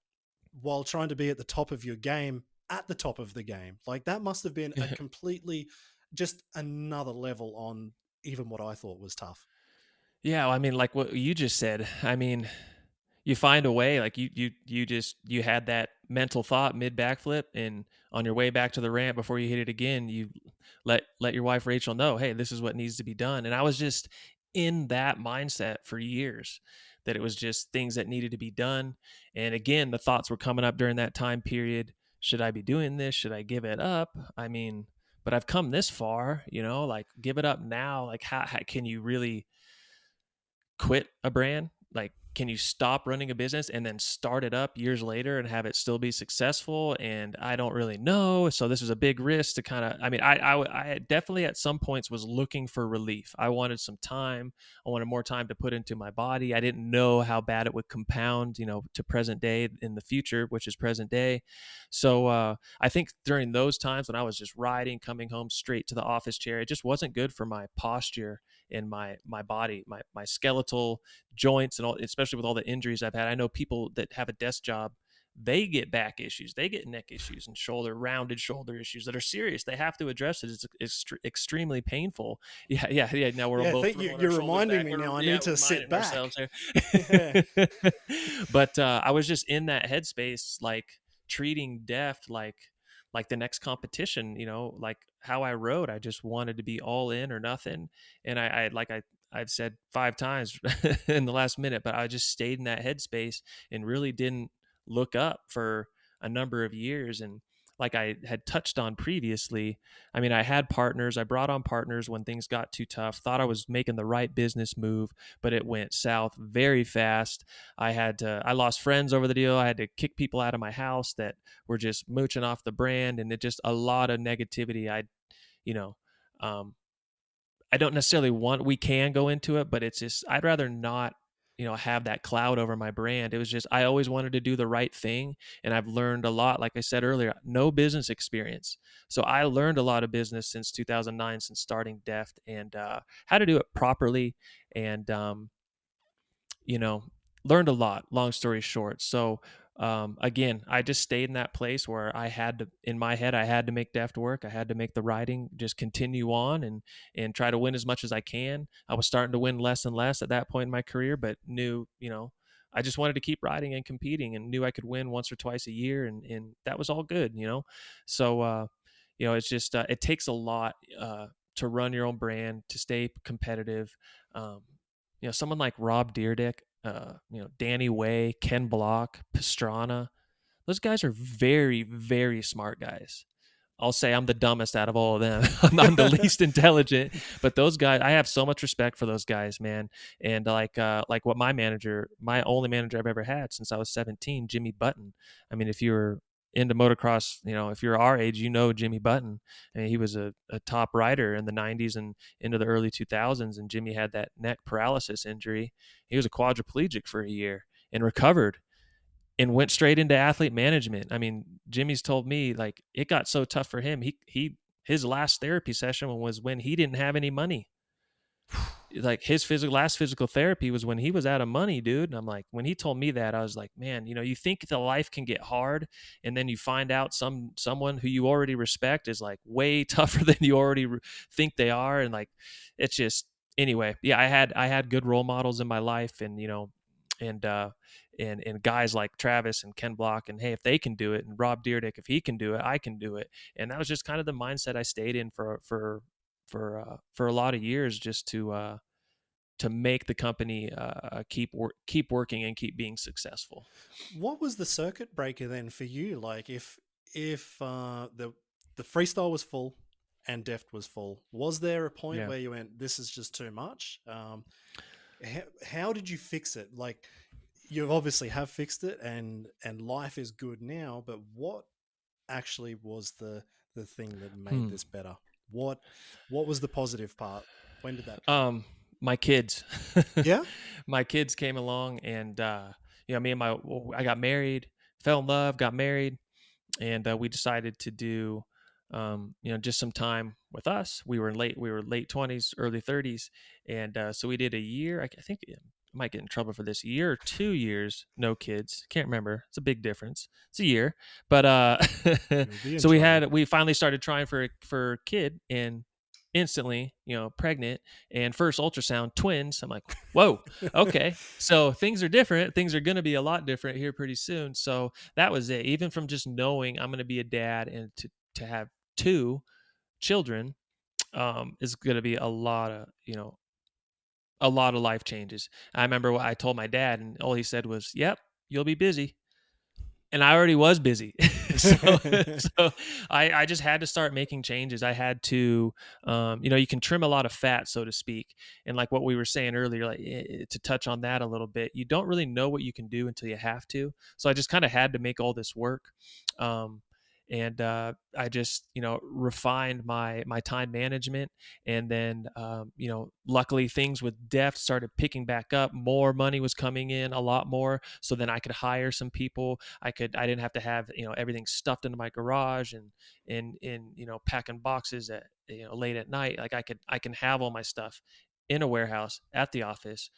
while trying to be at the top of your game at the top of the game? Like that must have been a completely just another level on even what I thought was tough. Yeah. Well, I mean, like what you just said, I mean, you find a way, like you had that mental thought mid backflip, and on your way back to the ramp before you hit it again, you let your wife Rachel know, hey, this is what needs to be done. And I was just in that mindset for years, that it was just things that needed to be done. And again, the thoughts were coming up during that time period. Should I be doing this? Should I give it up? I mean, but I've come this far, like give it up now. Like how can you really quit a brand? Like, can you stop running a business and then start it up years later and have it still be successful? And I don't really know. So this is a big risk to kind of, I mean, I definitely at some points was looking for relief. I wanted some time. I wanted more time to put into my body. I didn't know how bad it would compound, to present day in the future, which is present day. So I think during those times when I was just riding, coming home straight to the office chair, it just wasn't good for my posture and my body, my skeletal joints, and all, especially with all the injuries I've had. I know people that have a desk job, they get back issues, they get neck issues and rounded shoulder issues that are serious. They have to address it. It's extremely painful. Yeah. Now we're Yeah, I both think throwing our you're shoulders reminding back. me We're now. I yeah, need we're to sit minding back. ourselves here. Yeah. But I was just in that headspace, like treating Deft like the next competition, like how I rode. I just wanted to be all in or nothing. And I've said 5 times in the last minute, but I just stayed in that headspace and really didn't look up for a number of years. And like I had touched on previously, I mean, I had partners. I brought on partners when things got too tough, thought I was making the right business move, but it went south very fast. I lost friends over the deal. I had to kick people out of my house that were just mooching off the brand, and it just a lot of negativity. You know, um, I don't necessarily want, we can go into it, but it's just, I'd rather not, have that cloud over my brand. It was just, I always wanted to do the right thing. And I've learned a lot. Like I said earlier, no business experience. So I learned a lot of business since 2009, since starting Deft, and how to do it properly. And, you know, learned a lot, long story short. So, again, I just stayed in that place where I had to, in my head, I had to make Deft work. I had to make the writing just continue on and try to win as much as I can. I was starting to win less and less at that point in my career, but knew, I just wanted to keep riding and competing, and knew I could win once or twice a year. And that was all good. So, it's just, it takes a lot, to run your own brand, to stay competitive. Um, someone like Rob Deerdick, Danny Way, Ken Block, Pastrana, those guys are very, very smart guys. I'll say I'm the dumbest out of all of them. I'm the least intelligent, but those guys, I have so much respect for those guys, man. And like what my only manager I've ever had since I was 17, Jimmy Button. I mean, if you're into motocross, if you're our age, Jimmy Button. I mean, he was a top rider in the 90s and into the early 2000s. And Jimmy had that neck paralysis injury. He was a quadriplegic for a year and recovered and went straight into athlete management. I mean, Jimmy's told me like it got so tough for him. His last therapy session was when he didn't have any money. Like his last physical therapy was when he was out of money, dude. And I'm like, when he told me that, I was like, man, you think the life can get hard, and then you find out someone who you already respect is like way tougher than you already think they are, and like, it's just anyway. Yeah, I had good role models in my life, and and and guys like Travis and Ken Block, and hey, if they can do it, and Rob Deerdick, if he can do it, I can do it. And that was just kind of the mindset I stayed in for a lot of years, just to to make the company keep working and keep being successful. What was the circuit breaker then for you? Like, if the freestyle was full and Deft was full, was there a point Yeah. where you went, "This is just too much"? How did you fix it? Like, you obviously have fixed it, and life is good now. But what actually was the thing that made Hmm. this better? What what was the positive part? When did that come? Um, my kids, Yeah. my kids came along, and me and I got married, fell in love, got married, and we decided to do just some time with us. We were late 20s, early 30s, and so we did a year. I think I might get in trouble for this, year or 2 years, no kids, can't remember, it's a big difference, it's a year. But You'll be in so trouble. we finally started trying for a kid, and instantly, pregnant, and first ultrasound, twins. I'm like, whoa, okay, so things are different, things are going to be a lot different here pretty soon. So that was it. Even from just knowing I'm going to be a dad, and to have two children, is going to be a lot of life changes. I remember what I told my dad, and all he said was, "Yep, you'll be busy." And I already was busy. so so I just had to start making changes. I had to, you can trim a lot of fat, so to speak. And like what we were saying earlier, like to touch on that a little bit, you don't really know what you can do until you have to. So I just kind of had to make all this work. And I just, refined my time management. And then, luckily things with Deft started picking back up. More money was coming in, a lot more. So then I could hire some people. I didn't have to have, everything stuffed into my garage and packing boxes at, late at night. Like I can have all my stuff in a warehouse at the office,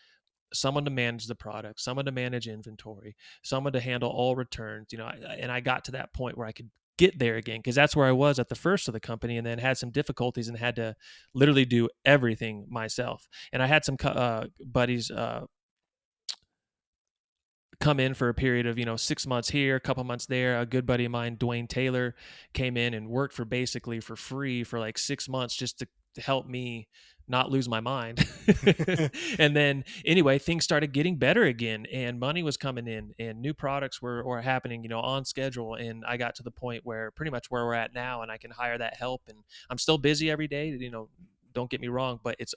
someone to manage the product, someone to manage inventory, someone to handle all returns, and I got to that point where I could get there again, because that's where I was at the first of the company, and then had some difficulties and had to literally do everything myself. And I had some buddies come in for a period of 6 months here, a couple months there. A good buddy of mine, Dwayne Taylor, came in and worked for basically for free for like 6 months, just to help me not lose my mind. And then anyway, things started getting better again, and money was coming in, and new products were happening, on schedule. And I got to the point where pretty much where we're at now, and I can hire that help, and I'm still busy every day, don't get me wrong, but it's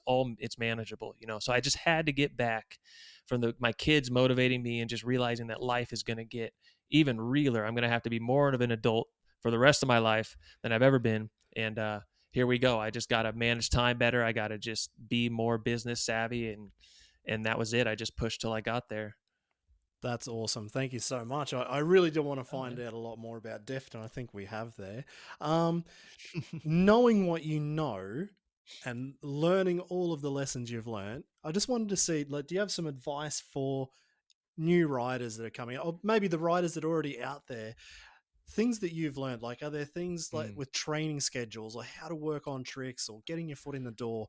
manageable, so I just had to get back from my kids motivating me, and just realizing that life is going to get even realer. I'm going to have to be more of an adult for the rest of my life than I've ever been. And here we go. I just got to manage time better. I got to just be more business savvy, and that was it. I just pushed till I got there. That's awesome. Thank you so much. I really do want to Oh find yeah. out a lot more about Deft, and I think we have there. Um, Knowing what you know and learning all of the lessons you've learned, I just wanted to see, like, do you have some advice for new riders that are coming, or maybe the riders that are already out there? Things that you've learned, like, are there things like Mm. with training schedules, or how to work on tricks, or getting your foot in the door?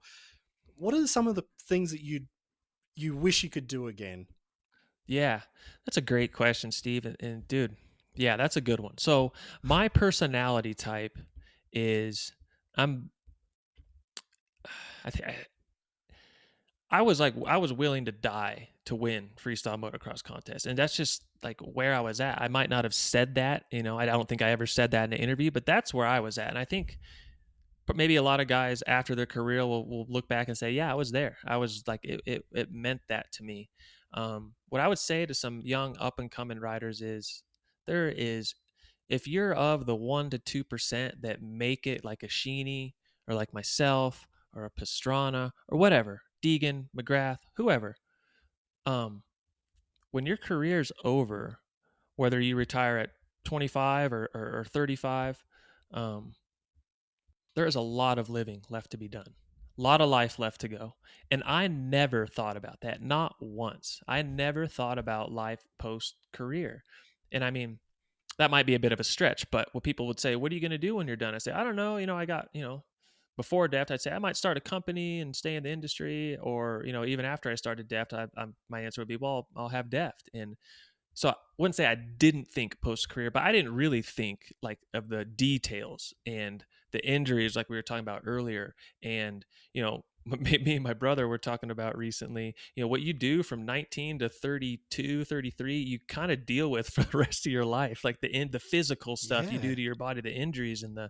What are some of the things that you wish you could do again? Yeah, that's a great question, Steve. And dude, yeah, that's a good one. So my personality type is, I'm I think I was willing to die to win freestyle motocross contest. And that's just like where I was at. I might not have said that, I don't think I ever said that in an interview, but that's where I was at. And I think maybe a lot of guys after their career will look back and say, yeah, I was there. I was like, it meant that to me. What I would say to some young up and coming riders is, there is, if you're of the 1 to 2% that make it, like a Sheeny, or like myself, or a Pastrana, or whatever, Deegan, McGrath, whoever, um, when your career's over, whether you retire at 25 or 35, um, there is a lot of living left to be done, a lot of life left to go. And I never thought about that, not once. I never thought about life post career. And I mean, that might be a bit of a stretch, but what people would say, what are you going to do when you're done? I say, I don't know. I got, before Deft, I'd say I might start a company and stay in the industry. Or, even after I started Deft, my answer would be, well, I'll have Deft. And so I wouldn't say I didn't think post career, but I didn't really think like of the details and the injuries, like we were talking about earlier, and me and my brother were talking about recently, what you do from 19 to 32, 33, you kind of deal with for the rest of your life. Like the physical stuff you do Yeah. to your body, the injuries and the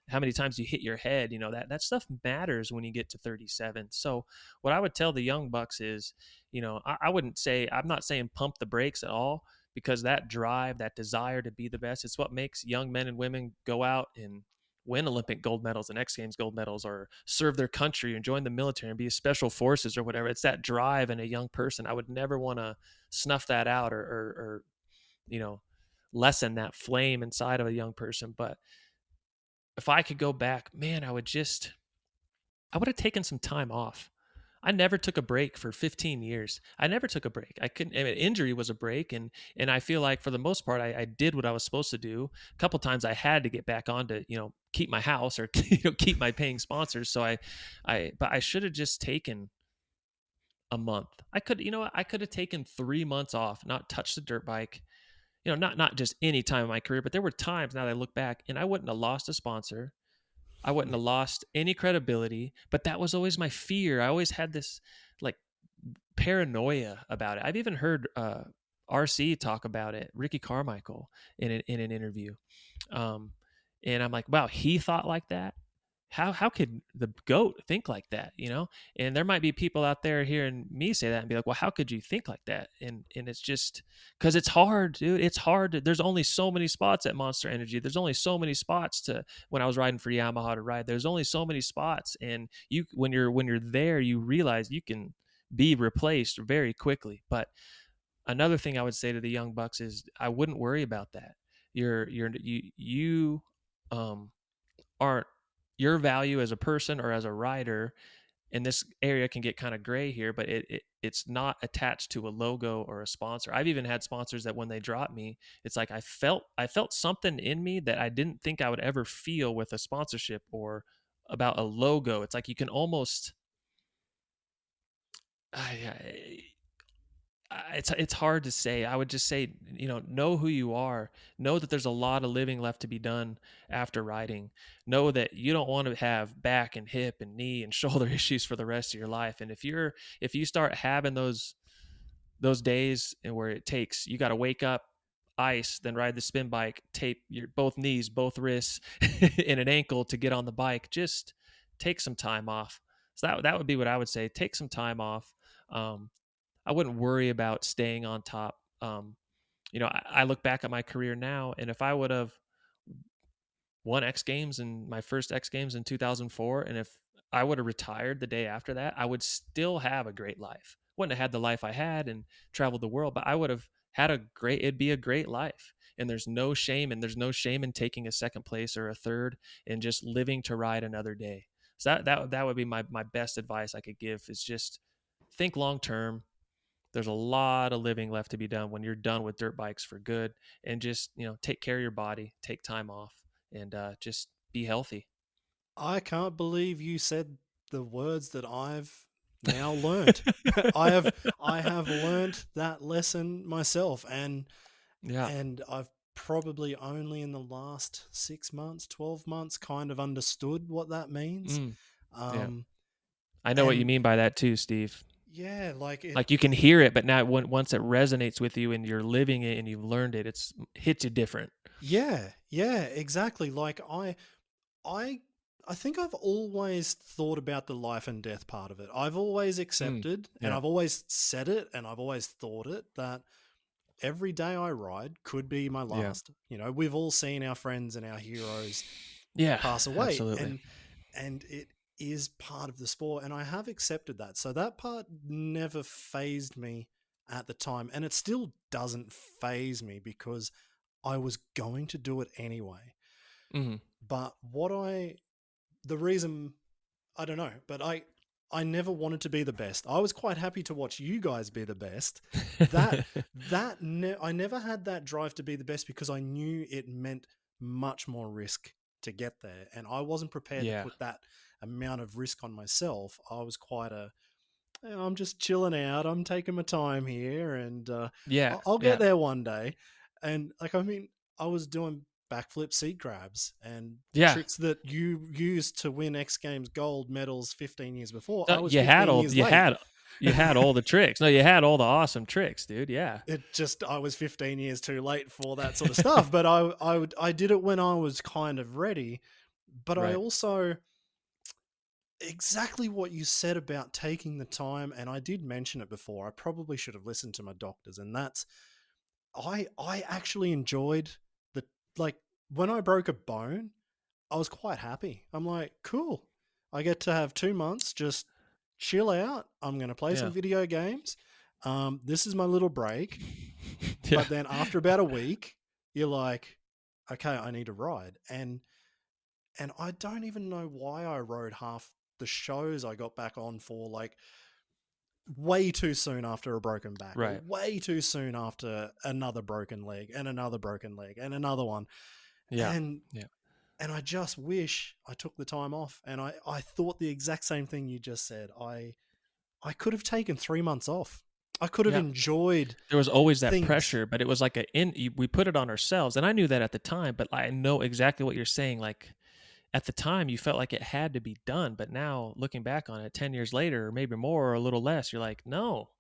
how many times you hit your head, that stuff matters when you get to 37. So what I would tell the young bucks is, I wouldn't say, I'm not saying pump the brakes at all, because that drive, that desire to be the best, it's what makes young men and women go out and win Olympic gold medals and X Games gold medals, or serve their country and join the military and be special forces or whatever. It's that drive in a young person. I would never want to snuff that out, or you know, lessen that flame inside of a young person. But if I could go back, man, I would have taken some time off. I never took a break for 15 years. I never took a break. I couldn't. I mean, injury was a break, and I feel like for the most part, I did what I was supposed to do. A couple times I had to get back on to keep my house, or keep my paying sponsors. So but I should have just taken a month. I could have taken 3 months off, not touched the dirt bike. Not just any time in my career, but there were times now that I look back, and I wouldn't have lost a sponsor. I wouldn't have lost any credibility, but that was always my fear. I always had this like paranoia about it. I've even heard RC talk about it, Ricky Carmichael, in an interview, um, and I'm like, wow, he thought like that. How could the goat think like that? And there might be people out there hearing me say that and be like, well, how could you think like that? And it's just because it's hard, dude. It's hard. There's only so many spots at Monster Energy. There's only so many spots to when I was riding for Yamaha to ride. There's only so many spots, and when you're there, you realize you can be replaced very quickly. But another thing I would say to the young bucks is I wouldn't worry about that. You aren't your value as a person or as a rider, and this area can get kind of gray here, but it's not attached to a logo or a sponsor. I've even had sponsors that when they drop me, it's like I felt something in me that I didn't think I would ever feel with a sponsorship or about a logo. It's like you can almost I, it's hard to say. I would just say, know who you are. Know that there's a lot of living left to be done after riding. Know that you don't want to have back and hip and knee and shoulder issues for the rest of your life. And if you start having those days and where you got to wake up, ice, then ride the spin bike, tape your both knees, both wrists, and an ankle to get on the bike, just take some time off. So that would be what I would say. Take some time off. I wouldn't worry about staying on top. I look back at my career now, and if I would have won X Games in my first X Games in 2004, and if I would have retired the day after that, I would still have a great life. Wouldn't have had the life I had and traveled the world, but I would have had it'd be a great life. And there's no shame, in taking a second place or a third and just living to ride another day. So that would be my best advice I could give, is just think long term. There's a lot of living left to be done when you're done with dirt bikes for good, and just take care of your body, take time off, and just be healthy. I can't believe you said the words that I've now learned. I have learned that lesson myself, Yeah. and I've probably only in the last 6 months, 12 months, kind of understood what that means. Mm, yeah. Um, I know what you and mean by that too, Steve. yeah, like it. Like you can hear it, but now once it resonates with you and you're living it and you've learned it, it's hits you different. Yeah, exactly. Like I I think I've always thought about the life and death part of it. I've always Mm, accepted, and yeah. I've always said it, and I've always thought it, that every day I ride could be my Yeah. last. We've all seen our friends and our heroes Yeah. pass away, Absolutely. and it is part of the sport, and I have accepted that. So that part never phased me at the time, and it still doesn't phase me because I was going to do it anyway. Hmm. But the reason, I don't know, but I never wanted to be the best. I was quite happy to watch you guys be the best. That I never had that drive to be the best because I knew it meant much more risk to get there, and I wasn't prepared to Yeah. put that amount of risk on myself. I was quite I'm just chilling out. I'm taking my time here, and Yeah. I'll get Yeah. there one day. And like, I mean, I was doing backflip seat grabs and Yeah. tricks that you used to win X Games gold medals 15 years before. No, I was 15 years late. you had all the tricks. No, you had all the awesome tricks, dude. Yeah. I was 15 years too late for that sort of stuff, but I did it when I was kind of ready. But I Right. also, exactly what you said about taking the time, and I did mention it before. I probably should have listened to my doctors, and that's I actually enjoyed the, like, when I broke a bone, I was quite happy. I'm like, cool. I get to have 2 months just chill out. I'm going to play some Yeah. video games. This is my little break. Yeah. But then after about a week, you're like, okay, I need to ride. And I don't even know why I rode half the shows I got back on for, like, way too soon after a broken back, or Right. way too soon after another broken leg and another broken leg and another one. Yeah. And Yeah. and I just wish I took the time off. And I thought the exact same thing you just said. I could have taken 3 months off. I could have Yeah. enjoyed There was always that things. pressure, but it was like we put it on ourselves, and I knew that at the time, but I know exactly what you're saying. Like, at the time you felt like it had to be done, but now looking back on it 10 years later, or maybe more or a little less, you're like, no,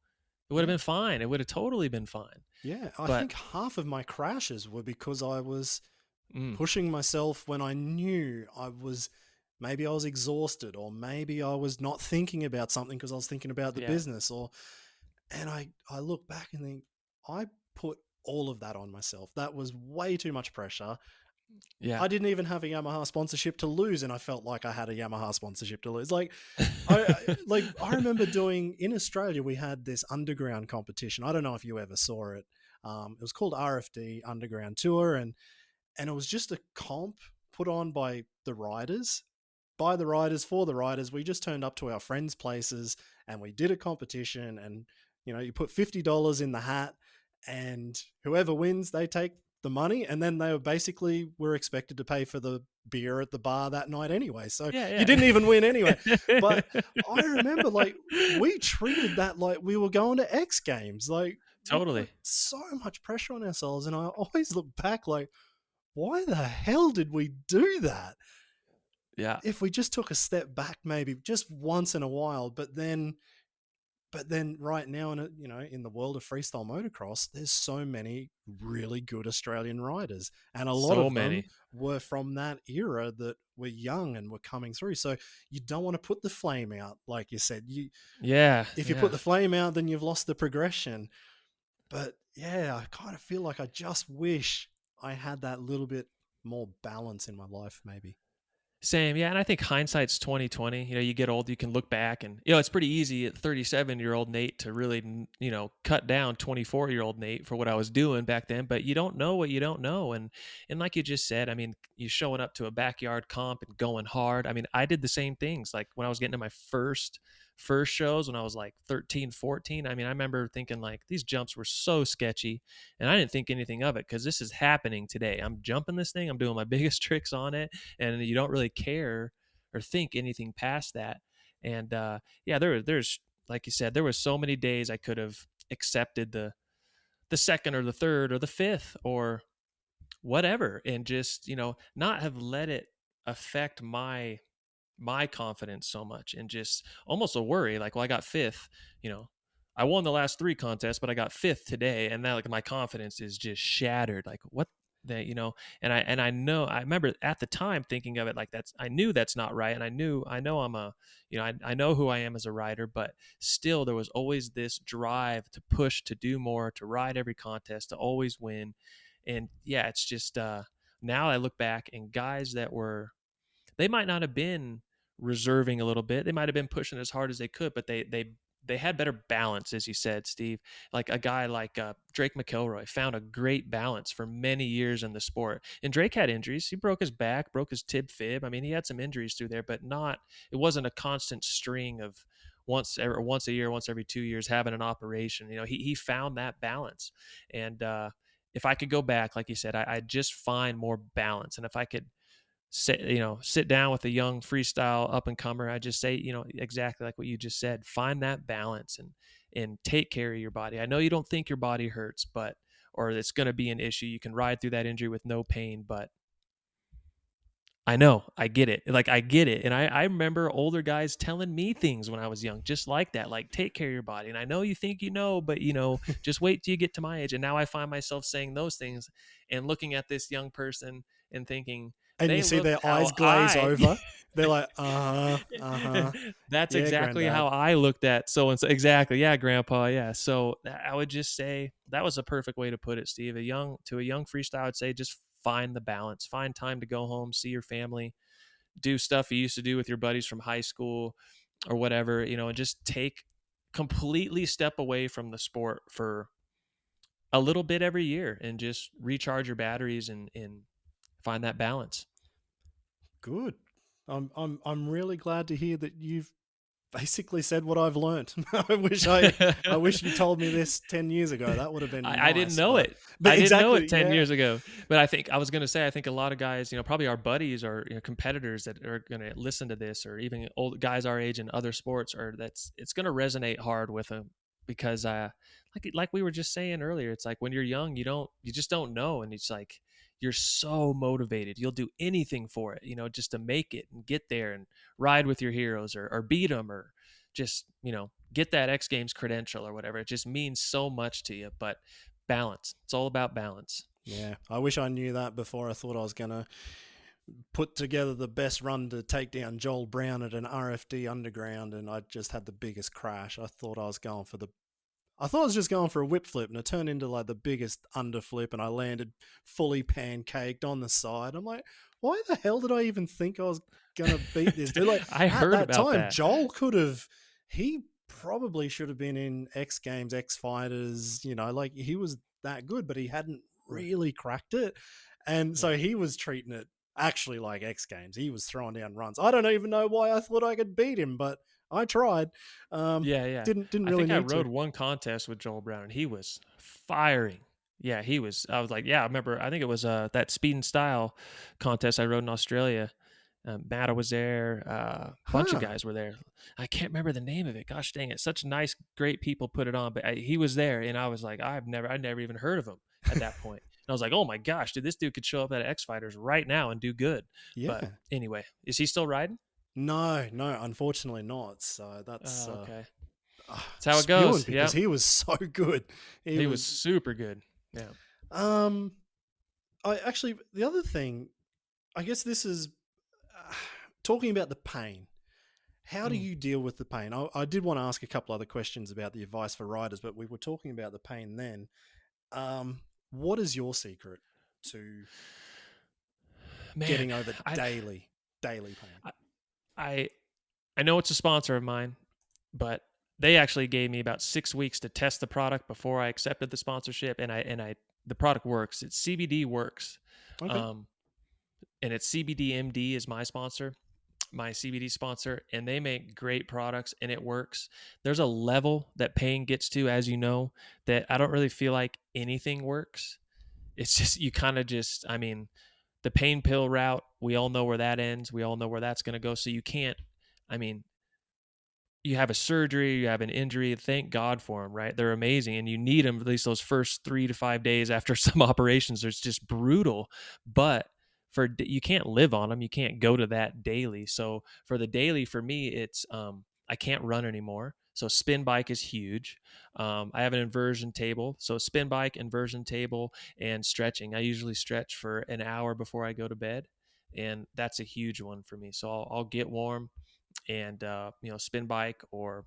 it would have Yeah. been fine. It would have totally been fine. Yeah. I But think half of my crashes were because I was mm, pushing myself when I knew maybe I was exhausted, or maybe I was not thinking about something because I was thinking about the yeah. business, and I look back and think, I put all of that on myself. That was way too much pressure. Yeah. I didn't even have a Yamaha sponsorship to lose, and I felt like I had a Yamaha sponsorship to lose. I remember doing, in Australia, we had this underground competition. I don't know if you ever saw it. It was called RFD Underground Tour, and it was just a comp put on by the riders, for the riders. We just turned up to our friends' places and we did a competition, and you put $50 in the hat, and whoever wins, they take the money, and then they were expected to pay for the beer at the bar that night anyway. So you Yeah. didn't even win anyway. But Yeah. I remember, like, we treated that like we were going to X Games. Like, we Totally. put so much pressure on ourselves, and I always look back like, why the hell did we do that? Yeah. If we just took a step back, maybe just once in a while. But then right now, in the world of freestyle motocross, there's so many really good Australian riders, and a lot So of them many. were from that era that were young and were coming through. So you don't want to put the flame out, like you said. Yeah. If you put Yeah. the flame out, then you've lost the progression. But yeah, I kind of feel like I just wish I had that little bit more balance in my life, maybe. Same, yeah, and I think hindsight's 2020. You get old, you can look back, and it's pretty easy at 37-year-old Nate to really, cut down 24-year-old Nate for what I was doing back then. But you don't know what you don't know, and like you just said, I mean, you showing up to a backyard comp and going hard. I mean, I did the same things. Like when I was getting to my first shows when I was like 13, 14. I mean, I remember thinking like these jumps were so sketchy, and I didn't think anything of it because this is happening today. I'm jumping this thing, I'm doing my biggest tricks on it, and you don't really care or think anything past that. And yeah, there's like you said, there was so many days I could have accepted the second or the third or the fifth or whatever, and just not have let it affect my confidence so much, and just almost a worry like, well, I got fifth, I won the last three contests, but I got fifth today, and now like my confidence is just shattered. Like what that and I know I remember at the time thinking of it like I knew that's not right, and I know I'm a I know who I am as a rider, but still there was always this drive to push, to do more, to ride every contest, to always win. And yeah, it's just now I look back, and guys that they might not have been reserving a little bit. They might have been pushing as hard as they could, but they had better balance, as you said, Steve. Like a guy like Drake McElroy found a great balance for many years in the sport. And Drake had injuries. He broke his back, broke his tib fib. I mean, he had some injuries through there, but it wasn't a constant string of once a year, once every 2 years having an operation. He found that balance. And if I could go back, like you said, I'd just find more balance. And if I could sit down with a young freestyle up and comer, I just say, exactly like what you just said, find that balance and take care of your body. I know you don't think your body hurts, or it's going to be an issue. You can ride through that injury with no pain, but I know. I get it. Like, I get it. And I remember older guys telling me things when I was young, just like that. Like, take care of your body. And I know you think you know, but, just wait till you get to my age. And now I find myself saying those things and looking at this young person and thinking, And you they see look their eyes how glaze I. over. They're like, uh-huh. That's Yeah, exactly granddad. how I looked at so and so. Exactly. Yeah, grandpa. Yeah. So I would just say that was a perfect way to put it, Steve. To a young freestyle, I'd say just find the balance, find time to go home, see your family, do stuff you used to do with your buddies from high school or whatever, and just completely step away from the sport for a little bit every year and just recharge your batteries and find that balance. Good. I'm really glad to hear that you've basically said what I've learned. I wish you told me this 10 years ago. That would have been I didn't nice, know but it. but I didn't know exactly, it 10 yeah. years ago. But I was going to say, I think a lot of guys, probably our buddies or competitors that are going to listen to this, or even old guys our age in other sports, it's going to resonate hard with them because, like we were just saying earlier, it's like when you're young, you just don't know. And it's like, you're so motivated. You'll do anything for it, just to make it and get there and ride with your heroes or beat them or just, get that X Games credential or whatever. It just means so much to you. But balance. It's all about balance. Yeah, I wish I knew that before I thought I was going to put together the best run to take down Joel Brown at an RFD underground, and I just had the biggest crash. I thought I was just going for a whip flip, and it turned into like the biggest underflip, and I landed fully pancaked on the side. I'm like, why the hell did I even think I was gonna beat this dude? Like I at heard that about time, that. Joel could have. He probably should have been in X Games, X Fighters. Like he was that good, but he hadn't Right. really cracked it, and Yeah. so he was treating it actually like X Games. He was throwing down runs. I don't even know why I thought I could beat him, but I tried. Yeah, yeah. Didn't I really think I need rode to. one contest with Joel Brown and he was firing. Yeah, he was. I was like, yeah, I remember. I think it was that speed and style contest I rode in Australia. Matta was there. A bunch of Huh. guys were there. I can't remember the name of it. Gosh dang it! Such nice, great people put it on. But he was there, and I was like, I'd never even heard of him at that point. And I was like, oh my gosh, dude, this dude could show up at X Fighters right now and do good. But Yeah. anyway, is he still riding? No, no, unfortunately not. So that's Oh, okay. That's how it spewing goes. because Yep. he was so good. He He was was. super good. Yeah. Um. I actually the other thing. I guess this is uh, talking about the pain. How do Mm. you deal with the pain? I did want to ask a couple other questions about the advice for riders, but we were talking about the pain then. What is your secret to Man, getting over I, daily pain? I I know it's a sponsor of mine, but they actually gave me about 6 weeks to test the product before I accepted the sponsorship, and the product works. It's CBD works, Okay. um, and it's CBD MD is my sponsor, my CBD sponsor, and they make great products and it works. There's a level that pain gets to, as you know, that I don't really feel like anything works. It's just you kind of just, I mean, the pain pill route, we all know where that ends. We all know where that's going to go. So you can't, I mean, you have a surgery, you have an injury, thank God for them, right? They're amazing. And you need them at least those first 3 to 5 days after some operations. It's just brutal. But you can't live on them. You can't go to that daily. So for the daily, for me, it's, I can't run anymore. So spin bike is huge. I have an inversion table. So spin bike, inversion table, and stretching. I usually stretch for an hour before I go to bed. And that's a huge one for me. So I'll get warm and spin bike, or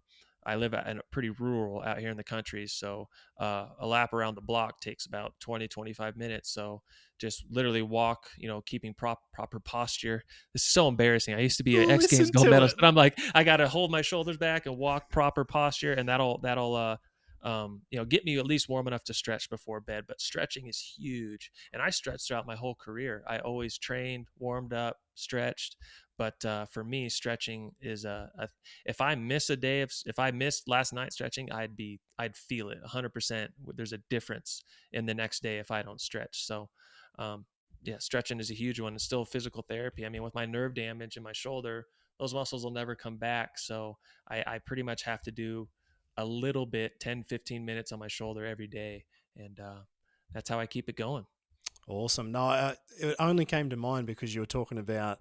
I live in a pretty rural out here in the country, so a lap around the block takes about 20-25 minutes. So just literally walk, keeping proper posture. This is so embarrassing. I used to be an X Games Listen gold to medalist, it. and I'm like, I got to hold my shoulders back and walk proper posture, and that'll get me at least warm enough to stretch before bed. But stretching is huge, and I stretched throughout my whole career. I always trained, warmed up, stretched. But for me, stretching is if I miss a day if I missed last night stretching, I'd feel it 100%. There's a difference in the next day if I don't stretch. So, yeah, stretching is a huge one. It's still physical therapy. I mean, with my nerve damage in my shoulder, those muscles will never come back. So I pretty much have to do a little bit, 10-15 minutes on my shoulder every day, and that's how I keep it going. Awesome. No, it only came to mind because you were talking about,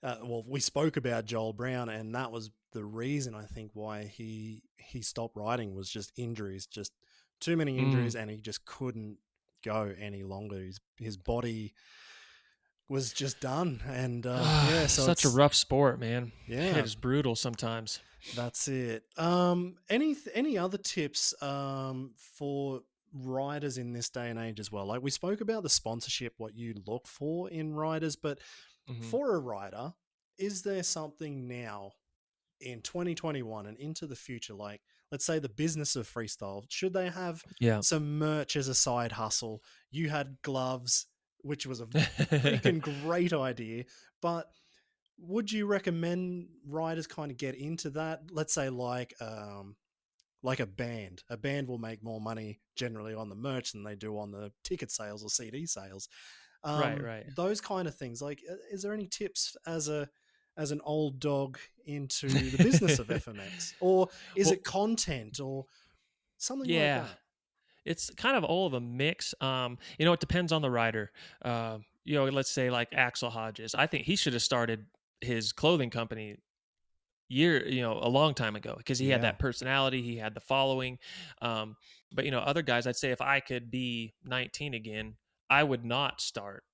well, we spoke about Joel Brown, and that was the reason I think why he stopped riding was just injuries, just too many Mm. injuries, and he just couldn't go any longer. His body was just done, and yeah, so Such a it's rough sport, man. It yeah, is brutal sometimes. that's it. Any other tips for riders in this day and age as well? Like we spoke about the sponsorship, what you look for in riders, but Hmm. for a rider, is there something now in 2021 and into the future, like let's say the business of freestyle, should they have Yeah. some merch as a side hustle? You had gloves, which was a freaking great idea, but would you recommend riders kind of get into that? Let's say like a band. A band will make more money generally on the merch than they do on the ticket sales or CD sales. Right, right. Those kind of things. Like, is there any tips as an old dog into the business of FMX, or is Well, it content or something like yeah, that? it's kind of all of a mix. It depends on the rider. Let's say like Axel Hodges. I think he should have started his clothing company a long time ago because he had Yeah, that personality, he had the following. But other guys, I'd say if I could be 19 again, I would not start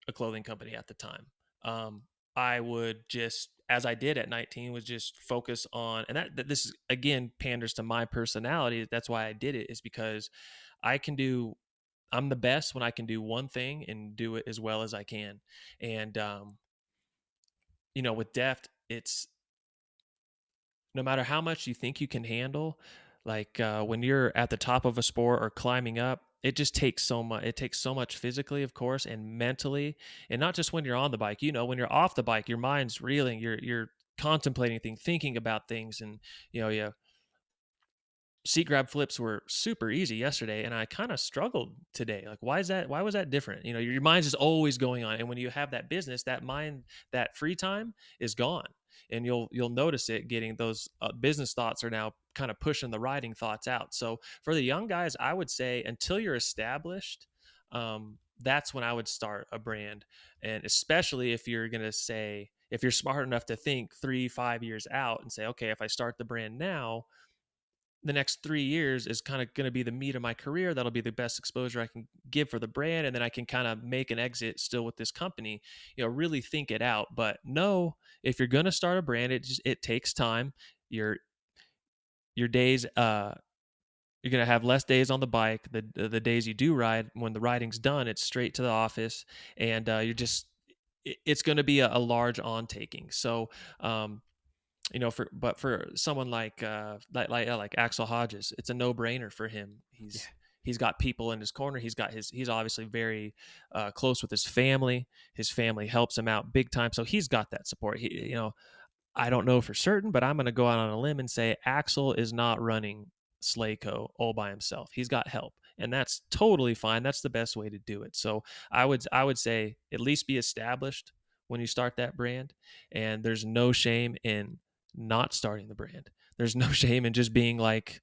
a clothing company at the time. I would just, as I did at 19, was just focus on, and that this is again panders to my personality. That's why I did it, is because I can do. I'm the best when I can do one thing and do it as well as I can. And with Deft, it's no matter how much you think you can handle, like when you're at the top of a sport or climbing up, it just takes so much. It takes so much physically, of course, and mentally, and not just when you're on the bike. When you're off the bike, your mind's reeling. You're contemplating things, thinking about things, and you seat grab flips were super easy yesterday, and I kind of struggled today. Like, why is that? Why was that different? Your mind's is always going on, and when you have that business, that mind, that free time is gone, and you'll notice it getting those business thoughts are now kind of pushing the riding thoughts out. So for the young guys, I would say until you're established, that's when I would start a brand, and especially if you're gonna say if you're smart enough to think 3-5 years out and say, okay, if I start the brand now, the next 3 years is kind of going to be the meat of my career. That'll be the best exposure I can give for the brand. And then I can kind of make an exit still with this company, really think it out. But no, if you're going to start a brand, it takes time. Your days, you're going to have less days on the bike. The days you do ride, when the riding's done, it's straight to the office, and it's going to be a large on taking. So, for someone like Axel Hodges, it's a no brainer for him. yeah, He's got people in his corner. He's obviously very close with his family. His family helps him out big time, so he's got that support. I don't know for certain, but I'm going to go out on a limb and say Axel is not running Slayco all by himself. He's got help, and that's totally fine. That's the best way to do it. So I would say at least be established when you start that brand, and there's no shame in not starting the brand. There's no shame in just being like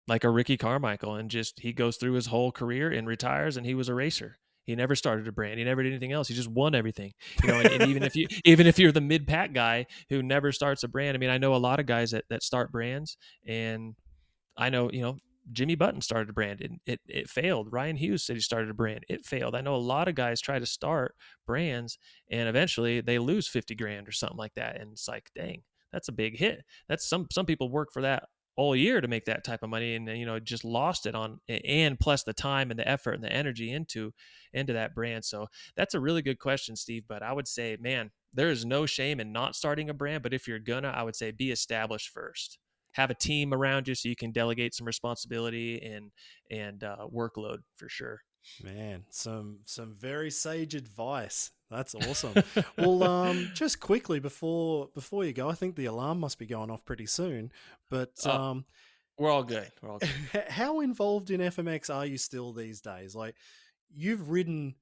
a Ricky Carmichael, and just he goes through his whole career and retires, and he was a racer. He never started a brand. He never did anything else. He just won everything. And even if you're the mid pack guy who never starts a brand, I mean, I know a lot of guys that start brands, and I know, Jimmy Button started a brand and it failed. Ryan Hughes said he started a brand. It failed. I know a lot of guys try to start brands and eventually they lose 50 grand or something like that. And it's like, dang, that's a big hit. That's some people work for that all year to make that type of money, and just lost it on, and plus the time and the effort and the energy into that brand. So that's a really good question, Steve. But I would say, man, there is no shame in not starting a brand, but if you're gonna, I would say be established first. Have a team around you so you can delegate some responsibility and workload for sure. man, some very sage advice. That's awesome. Well, just quickly before you go, I think the alarm must be going off pretty soon. But Oh, we're all good. We're all good. how involved in FMX are you still these days? Like, you've ridden,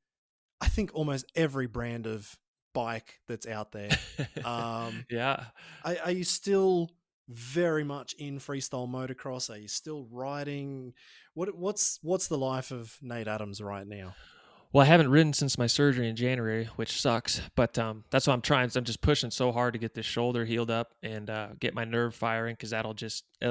I think, almost every brand of bike that's out there. Um, Yeah. are you still very much in freestyle motocross? Are you still riding? What's the life of Nate Adams right now? Well, I haven't ridden since my surgery in January, which sucks. But that's what I'm trying. So I'm just pushing so hard to get this shoulder healed up and get my nerve firing because it'll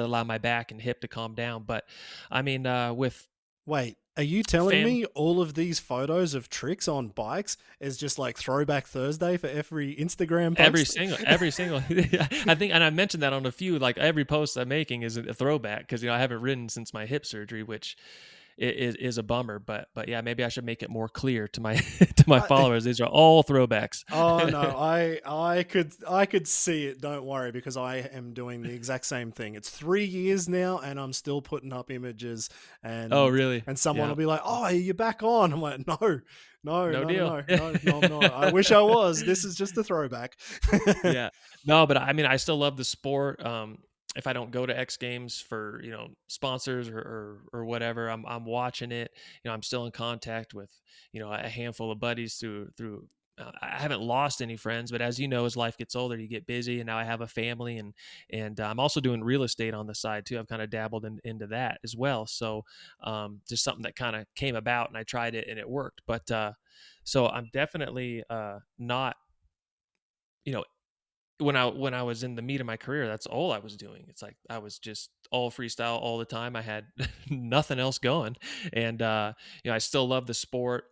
allow my back and hip to calm down. But I mean, with Wait, are you telling fam, me all of these photos of tricks on bikes is just like Throwback Thursday for every Instagram post? every single, I think, and I mentioned that on a few. Like every post I'm making is a throwback because I haven't ridden since my hip surgery, which is a bummer. But yeah, maybe I should make it more clear to my to my I, followers. These are all throwbacks. oh no, I could see it. Don't worry, because I am doing the exact same thing. It's 3 years now, and I'm still putting up images, Oh, and really? someone Yeah. will be like, "Oh, are you back on?" I'm like, "No, no, No no, no, deal. no, no, no, I'm not. I wish I was. This is just a throwback." Yeah. No, but I mean, I still love the sport. If I don't go to X Games for, sponsors or whatever, I'm watching it. I'm still in contact with, a handful of buddies through. I haven't lost any friends, but as you know, as life gets older, you get busy, and now I have a family, and I'm also doing real estate on the side too. I've kind of dabbled into that as well. So just something that kind of came about, and I tried it, and it worked. But so I'm definitely not, you know, when I was in the meat of my career, that's all I was doing. It's like I was just all freestyle all the time. I had nothing else going, and I still love the sport.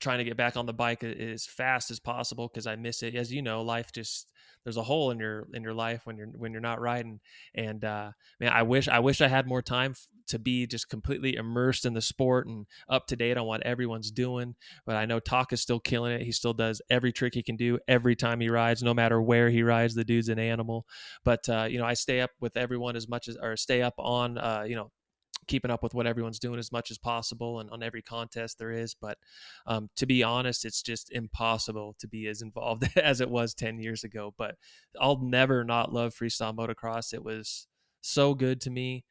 Trying to get back on the bike as fast as possible because I miss it. As you know, life just there's a hole in your life when you're not riding. And man, I wish I had more time to be just completely immersed in the sport and up to date on what everyone's doing. But I know Taka's still killing it. He still does every trick he can do every time he rides, no matter where he rides. The dude's an animal. But I stay up with everyone as much as, or stay up on keeping up with what everyone's doing as much as possible and on every contest there is. But to be honest, it's just impossible to be as involved as it was 10 years ago. But I'll never not love freestyle motocross. It was so good to me.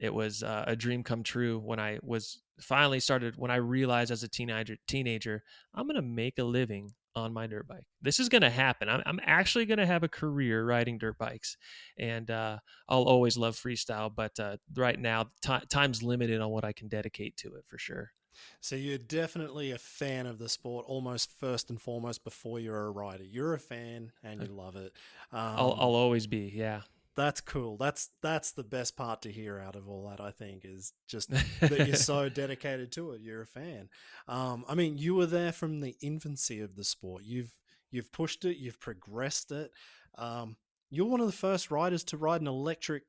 It was a dream come true when I was finally started, when I realized as a teenager, I'm going to make a living on my dirt bike. This is going to happen. I'm actually going to have a career riding dirt bikes, and I'll always love freestyle. But right now, time's limited on what I can dedicate to it for sure. So you're definitely a fan of the sport, almost first and foremost before you're a rider. You're a fan and you love it. I'll always be, yeah. That's cool. That's the best part to hear out of all that. I think is just that you're so dedicated to it. You're a fan. I mean, you were there from the infancy of the sport. You've pushed it. You've progressed it. You're one of the first riders to ride an electric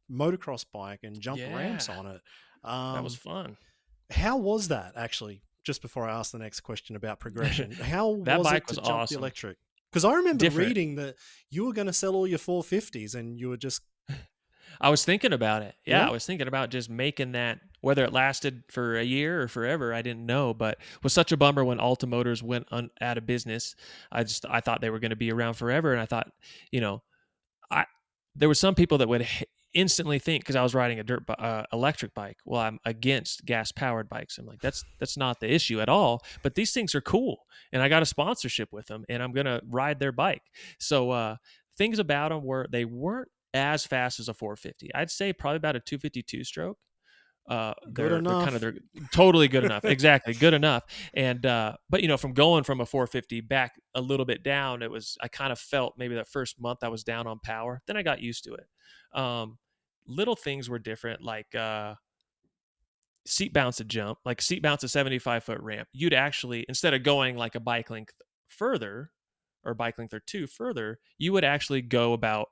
motocross bike and jump ramps Yeah, on it. that was Um, fun. how was that actually? Just before I ask the next question about progression, how That was it bike to was jump the awesome. electric? Because I remember Different. reading that you were going to sell all your 450s and you were just, I was thinking about it. Yeah, yeah. I was thinking about just making that, whether it lasted for a year or forever, I didn't know. But it was such a bummer when Alta Motors went out of business. I thought they were going to be around forever, and I thought, you know, I there were some people that would instantly think because I was riding a electric bike. Well, I'm against gas powered bikes. I'm like, that's not the issue at all. But these things are cool, and I got a sponsorship with them, and I'm gonna ride their bike. So things about them were they weren't as fast as a 450. I'd say probably about a 252 stroke. Good They're kind of enough. they're totally good enough, exactly good enough. And but from going from a 450 back a little bit down, I kind of felt maybe that first month I was down on power. Then I got used to it. um Little things were different, like seat bounce a jump, like seat bounce a 75-foot ramp. You'd actually, instead of going like a bike length further or bike length or two further, you would actually go about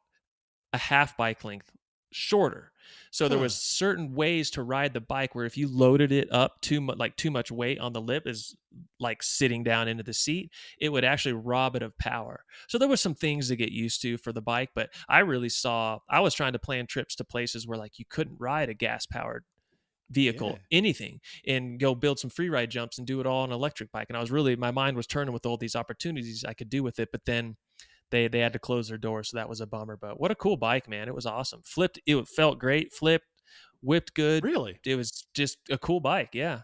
a half bike length shorter. So there was Huh. certain ways to ride the bike where if you loaded it up too much weight on the lip, is like sitting down into the seat, it would actually rob it of power. So there was some things to get used to for the bike, but I was trying to plan trips to places where like you couldn't ride a gas powered Yeah. vehicle, anything, and go build some free ride jumps and do it all on an electric bike. And my mind was turning with all these opportunities I could do with it, but then they had to close their doors, so that was a bummer. But what a cool bike, man! It was awesome. Flipped, it felt great. Flipped, whipped good. Really? It was just a cool bike. Yeah.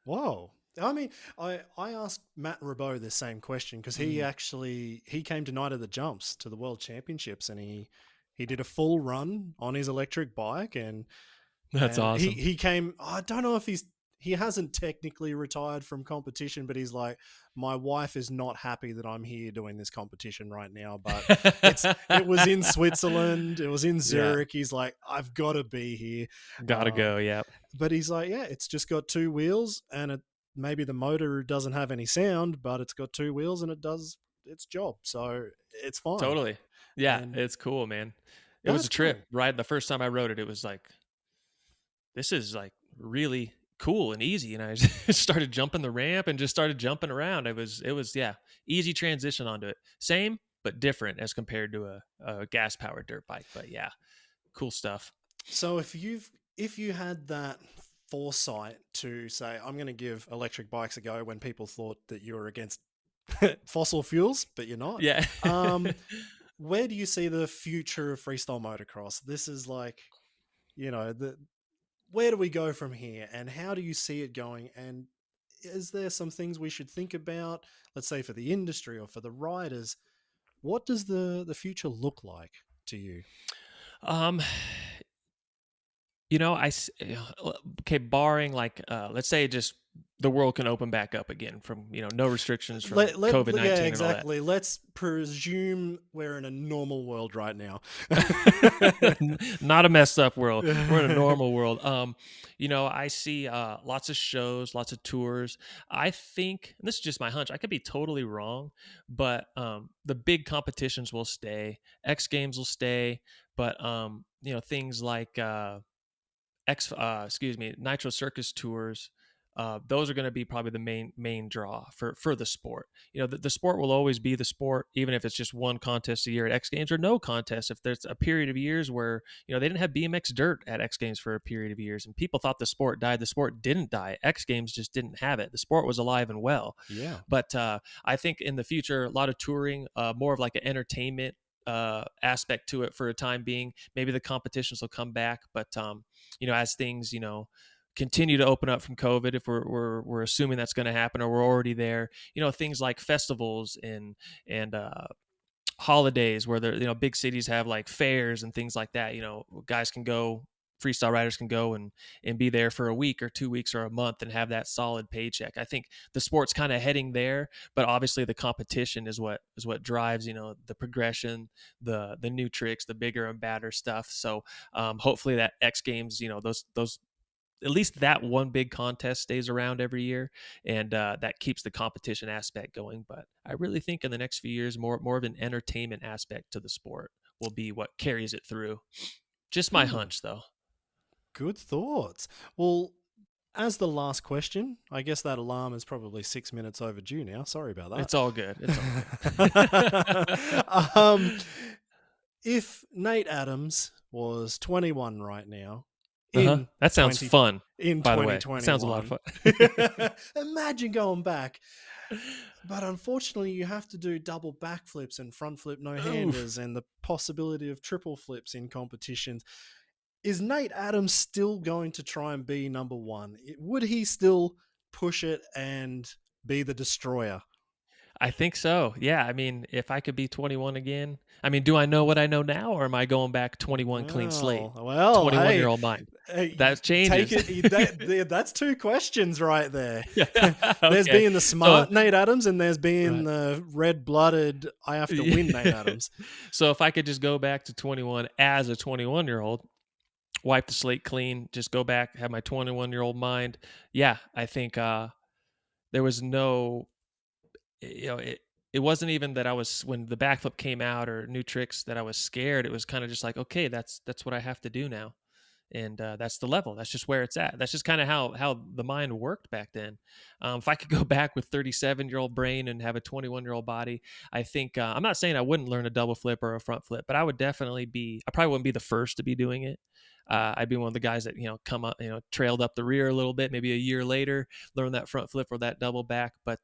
Whoa. I mean, I asked Matt Rabot the same question because he Mm, actually he came to Night of the Jumps to the World Championships and he did a full run on his electric bike that's and he awesome. he came. I don't know if he hasn't technically retired from competition, but he's like, my wife is not happy that I'm here doing this competition right now, but it was in Switzerland, it was in Yeah, Zurich. He's like, I've got to be here. gotta go. Yeah, But he's like, yeah, it's just got two wheels, and maybe the motor doesn't have any sound, but it's got two wheels and it does its job, so it's fine. totally. Yeah, And it's cool, man. It was that's a trip, cool. right? The first time I rode it, it was like, this is like really cool and easy. And I just started jumping the ramp and just started jumping around. It was yeah, easy transition onto it. Same, but different as compared to a gas powered dirt bike. But yeah, cool stuff. So if you had that foresight to say, I'm going to give electric bikes a go when people thought that you were against fossil fuels, but you're not. Yeah. Where do you see the future of freestyle motocross? This is like, where do we go from here, and how do you see it going? And is there some things we should think about, let's say for the industry or for the riders? What does the future look like to you? um, okay, barring like, let's say just the world can open back up again from, no restrictions from COVID-19 Yeah, and all that. exactly. Let's presume we're in a normal world right now. Not a messed up world. We're in a normal world. I see lots of shows, lots of tours. I think, and this is just my hunch, I could be totally wrong, but the big competitions will stay. X Games will stay, but things like Nitro Circus tours. Those are going to be probably the main draw for the sport. The sport will always be the sport, even if it's just one contest a year at X Games or no contest. If there's a period of years where they didn't have BMX dirt at X Games for a period of years, and people thought the sport died, the sport didn't die. X Games just didn't have it. The sport was alive and well. Yeah. But I think in the future, a lot of touring, more of like an entertainment aspect to it for a time being. Maybe the competitions will come back, but as things continue to open up from COVID, if we're assuming that's going to happen, or we're already there, things like festivals and holidays where big cities have like fairs and things like that. Guys can go, freestyle riders can go and be there for a week or 2 weeks or a month and have that solid paycheck. I think the sport's kind of heading there, but obviously the competition is what drives the progression, the new tricks, the bigger and badder stuff. So hopefully that X Games, those at least that one big contest stays around every year, and that keeps the competition aspect going. But I really think in the next few years, more of an entertainment aspect to the sport will be what carries it through. Just my hunch, though. Good thoughts. Well, as the last question, I guess that alarm is probably 6 minutes overdue now. Sorry about that. It's all good. It's all good. If Nate Adams was 21 right now, that sounds fun. In by 2021, the way, sounds a lot of fun. Imagine going back. But unfortunately, you have to do double backflips and front flip no-handers and the possibility of triple flips in competitions. Is Nate Adams still going to try and be number one? Would he still push it and be the destroyer? I think so. Yeah. I mean, if I could be 21 again, I mean, do I know what I know now, or am I going back 21 clean slate? Well, 21-year-old mind. That changes. That's two questions right there. Okay. There's being the smart Nate Adams, and there's being the red-blooded, I have to win Nate Adams. So if I could just go back to 21 as a 21-year-old, wipe the slate clean, just go back, have my 21-year-old mind. Yeah, I think there was no, it wasn't even that I was, when the backflip came out or new tricks, that I was scared. It was kind of just like, okay, that's what I have to do now. And that's the level. That's just where it's at. That's just kind of how the mind worked back then. If I could go back with 37-year-old brain and have a 21-year-old body, I think, I'm not saying I wouldn't learn a double flip or a front flip, but I would definitely I probably wouldn't be the first to be doing it. I'd be one of the guys that, come up, trailed up the rear a little bit, maybe a year later, learn that front flip or that double back. But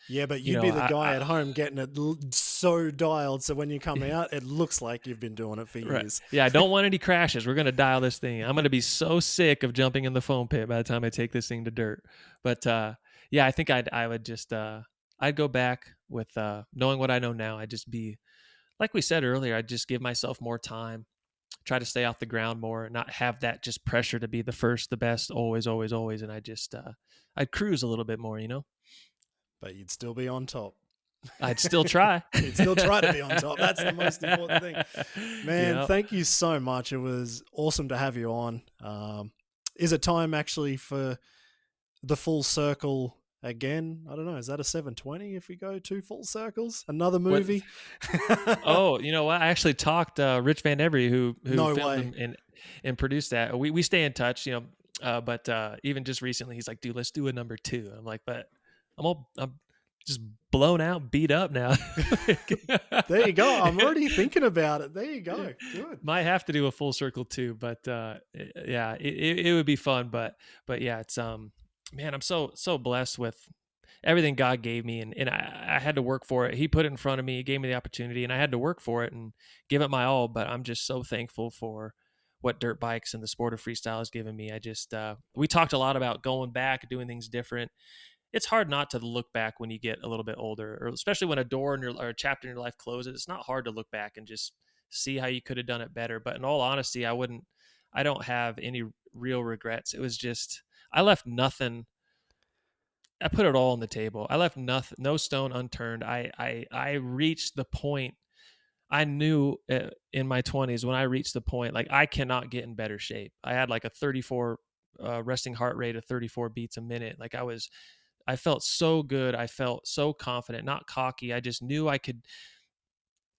yeah, but you'd be the guy at home getting it so dialed, so when you come out, it looks like you've been doing it for years. Right. Yeah, I don't want any crashes. We're going to dial this thing. I'm going to be so sick of jumping in the foam pit by the time I take this thing to dirt. But yeah, I think I would just I'd go back with knowing what I know now. I'd just be, like we said earlier, I'd just give myself more time try to stay off the ground more, not have that just pressure to be the first, the best, always, always, always. And I'd cruise a little bit more, But you'd still be on top. I'd still try. You'd still try to be on top. That's the most important thing. Man, thank you so much. It was awesome to have you on. Is it time actually for the full circle again? I don't know. Is that a 720 if we go 2 full circles? Another movie? Oh, you know what? I actually talked Rich Van Every, who filmed and produced that. We stay in touch, but even just recently, he's like, dude, let's do a number 2. I'm like, but I'm just blown out, beat up now. There you go. I'm already thinking about it. There you go. Good. Might have to do a full circle too, but yeah, it would be fun. But yeah, it's man, I'm so blessed with everything God gave me, and I had to work for it. He put it in front of me, he gave me the opportunity, and I had to work for it and give it my all. But I'm just so thankful for what dirt bikes and the sport of freestyle has given me. We talked a lot about going back, doing things different. It's hard not to look back when you get a little bit older, or especially when a door or a chapter in your life closes. It's not hard to look back and just see how you could have done it better. But in all honesty, I don't have any real regrets. It was just, I left nothing. I put it all on the table. I left nothing, no stone unturned. I reached the point. I knew in my 20s when I reached the point, like, I cannot get in better shape. I had like a 34 resting heart rate of 34 beats a minute. Like, I felt so good. I felt so confident, not cocky. I just knew I could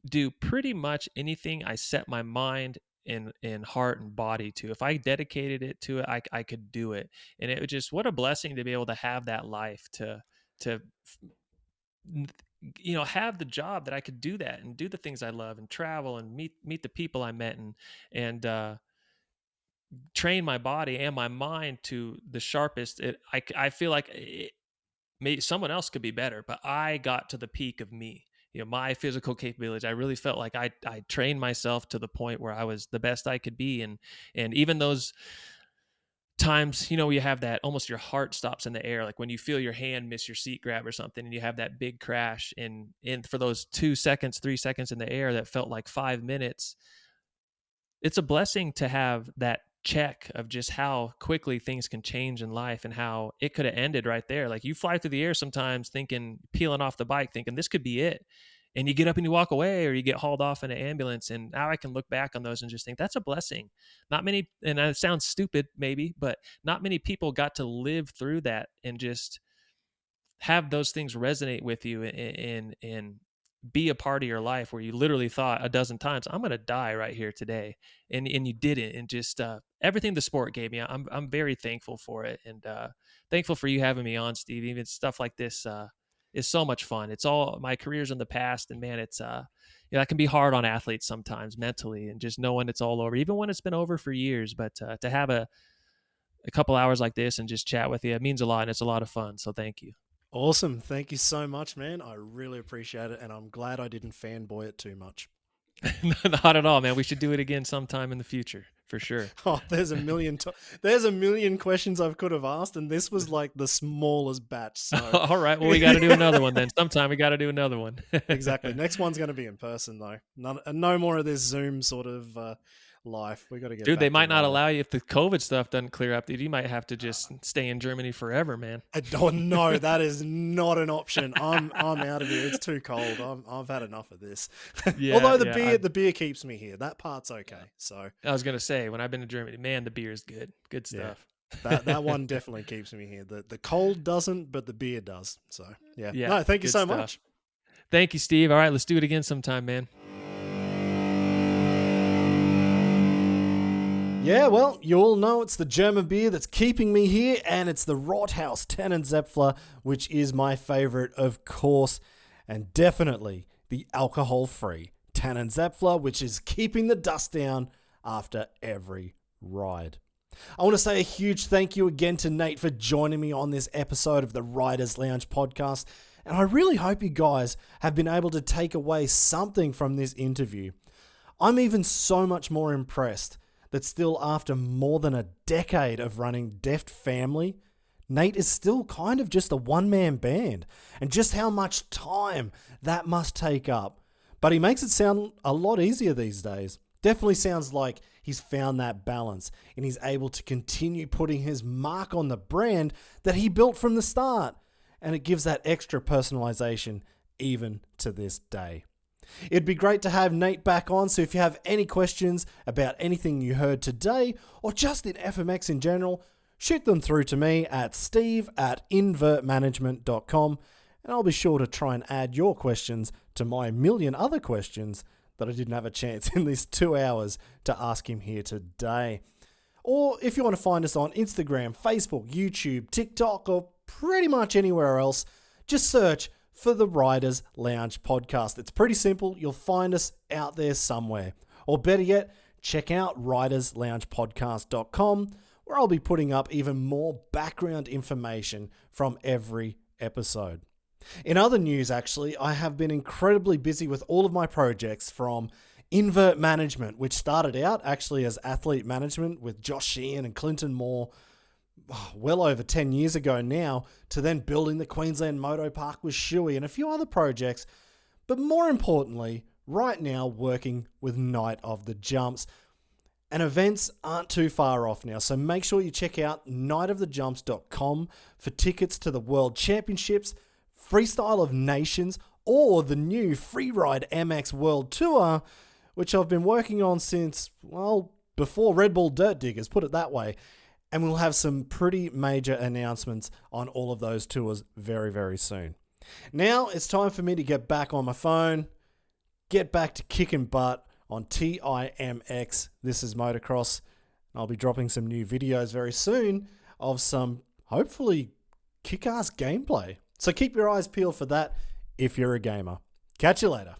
do pretty much anything I set my mind and heart and body to. If I dedicated it to it, I could do it. And it was just, what a blessing to be able to have that life, to have the job that I could do that and do the things I love and travel and meet the people I met and train my body and my mind to the sharpest. I feel like maybe someone else could be better, but I got to the peak of me, my physical capabilities. I really felt like I trained myself to the point where I was the best I could be. And even those times, you have that almost your heart stops in the air. Like when you feel your hand miss your seat grab or something and you have that big crash and for those 2 seconds, 3 seconds in the air, that felt like 5 minutes. It's a blessing to have that check of just how quickly things can change in life and how it could have ended right there. Like, you fly through the air sometimes peeling off the bike thinking this could be it, and you get up and you walk away, or you get hauled off in an ambulance. And now I can look back on those and just think that's a blessing. Not many, and it sounds stupid maybe, but not many people got to live through that and just have those things resonate with you and be a part of your life where you literally thought a dozen times, I'm going to die right here today. And you didn't. And just everything the sport gave me, I'm very thankful for it. And thankful for you having me on, Steve. Even stuff like this is so much fun. It's all my career's in the past, and man, it's that can be hard on athletes sometimes mentally, and just knowing it's all over, even when it's been over for years. But to have a couple hours like this and just chat with you, it means a lot, and it's a lot of fun. So thank you. Awesome. Thank you so much, man. I really appreciate it, and I'm glad I didn't fanboy it too much. Not at all, man. We should do it again sometime in the future, for sure. Oh, there's a million questions I could have asked, and this was like the smallest batch. So all right, well, we got to do another one then. Sometime we got to do another one. Exactly. Next one's going to be in person though. No more of this Zoom sort of life. We got to get. Dude, they might not allow you if the COVID stuff doesn't clear up. Dude, you might have to just stay in Germany forever, man. No, that is not an option. I'm out of here. It's too cold. I've had enough of this. Yeah, although the beer keeps me here. That part's okay. So I was gonna say, when I've been to Germany, man, the beer is good. Good stuff. Yeah. That one definitely keeps me here. The cold doesn't, but the beer does. So yeah. No, thank you so much. Thank you, Steve. All right, let's do it again sometime, man. Yeah, well, you all know it's the German beer that's keeping me here, and it's the Rothaus Tannenzäpfler, which is my favorite, of course, and definitely the alcohol-free Tannenzäpfler, which is keeping the dust down after every ride. I want to say a huge thank you again to Nate for joining me on this episode of the Riders Lounge podcast, and I really hope you guys have been able to take away something from this interview. I'm even so much more impressed that still after more than a decade of running Deft Family, Nate is still kind of just a one-man band, and just how much time that must take up. But he makes it sound a lot easier these days. Definitely sounds like he's found that balance and he's able to continue putting his mark on the brand that he built from the start. And it gives that extra personalization even to this day. It'd be great to have Nate back on, so if you have any questions about anything you heard today or just in FMX in general, shoot them through to me at steve@invertmanagement.com, and I'll be sure to try and add your questions to my million other questions that I didn't have a chance in these 2 hours to ask him here today. Or if you want to find us on Instagram, Facebook, YouTube, TikTok, or pretty much anywhere else, just search for the Riders Lounge podcast. It's pretty simple. You'll find us out there somewhere. Or better yet, check out ridersloungepodcast.com, where I'll be putting up even more background information from every episode. In other news, actually, I have been incredibly busy with all of my projects, from Invert Management, which started out actually as athlete management with Josh Sheehan and Clinton Moore well over 10 years ago now, to then building the Queensland Moto Park with Shuey and a few other projects. But more importantly, right now working with Night of the Jumps. And events aren't too far off now, so make sure you check out nightofthejumps.com for tickets to the World Championships, Freestyle of Nations, or the new Freeride MX World Tour, which I've been working on since, well, before Red Bull Dirt Diggers, put it that way. And we'll have some pretty major announcements on all of those tours very, very soon. Now it's time for me to get back on my phone, get back to kicking butt on TIMX. This is Motocross. I'll be dropping some new videos very soon of some, hopefully, kick-ass gameplay. So keep your eyes peeled for that if you're a gamer. Catch you later.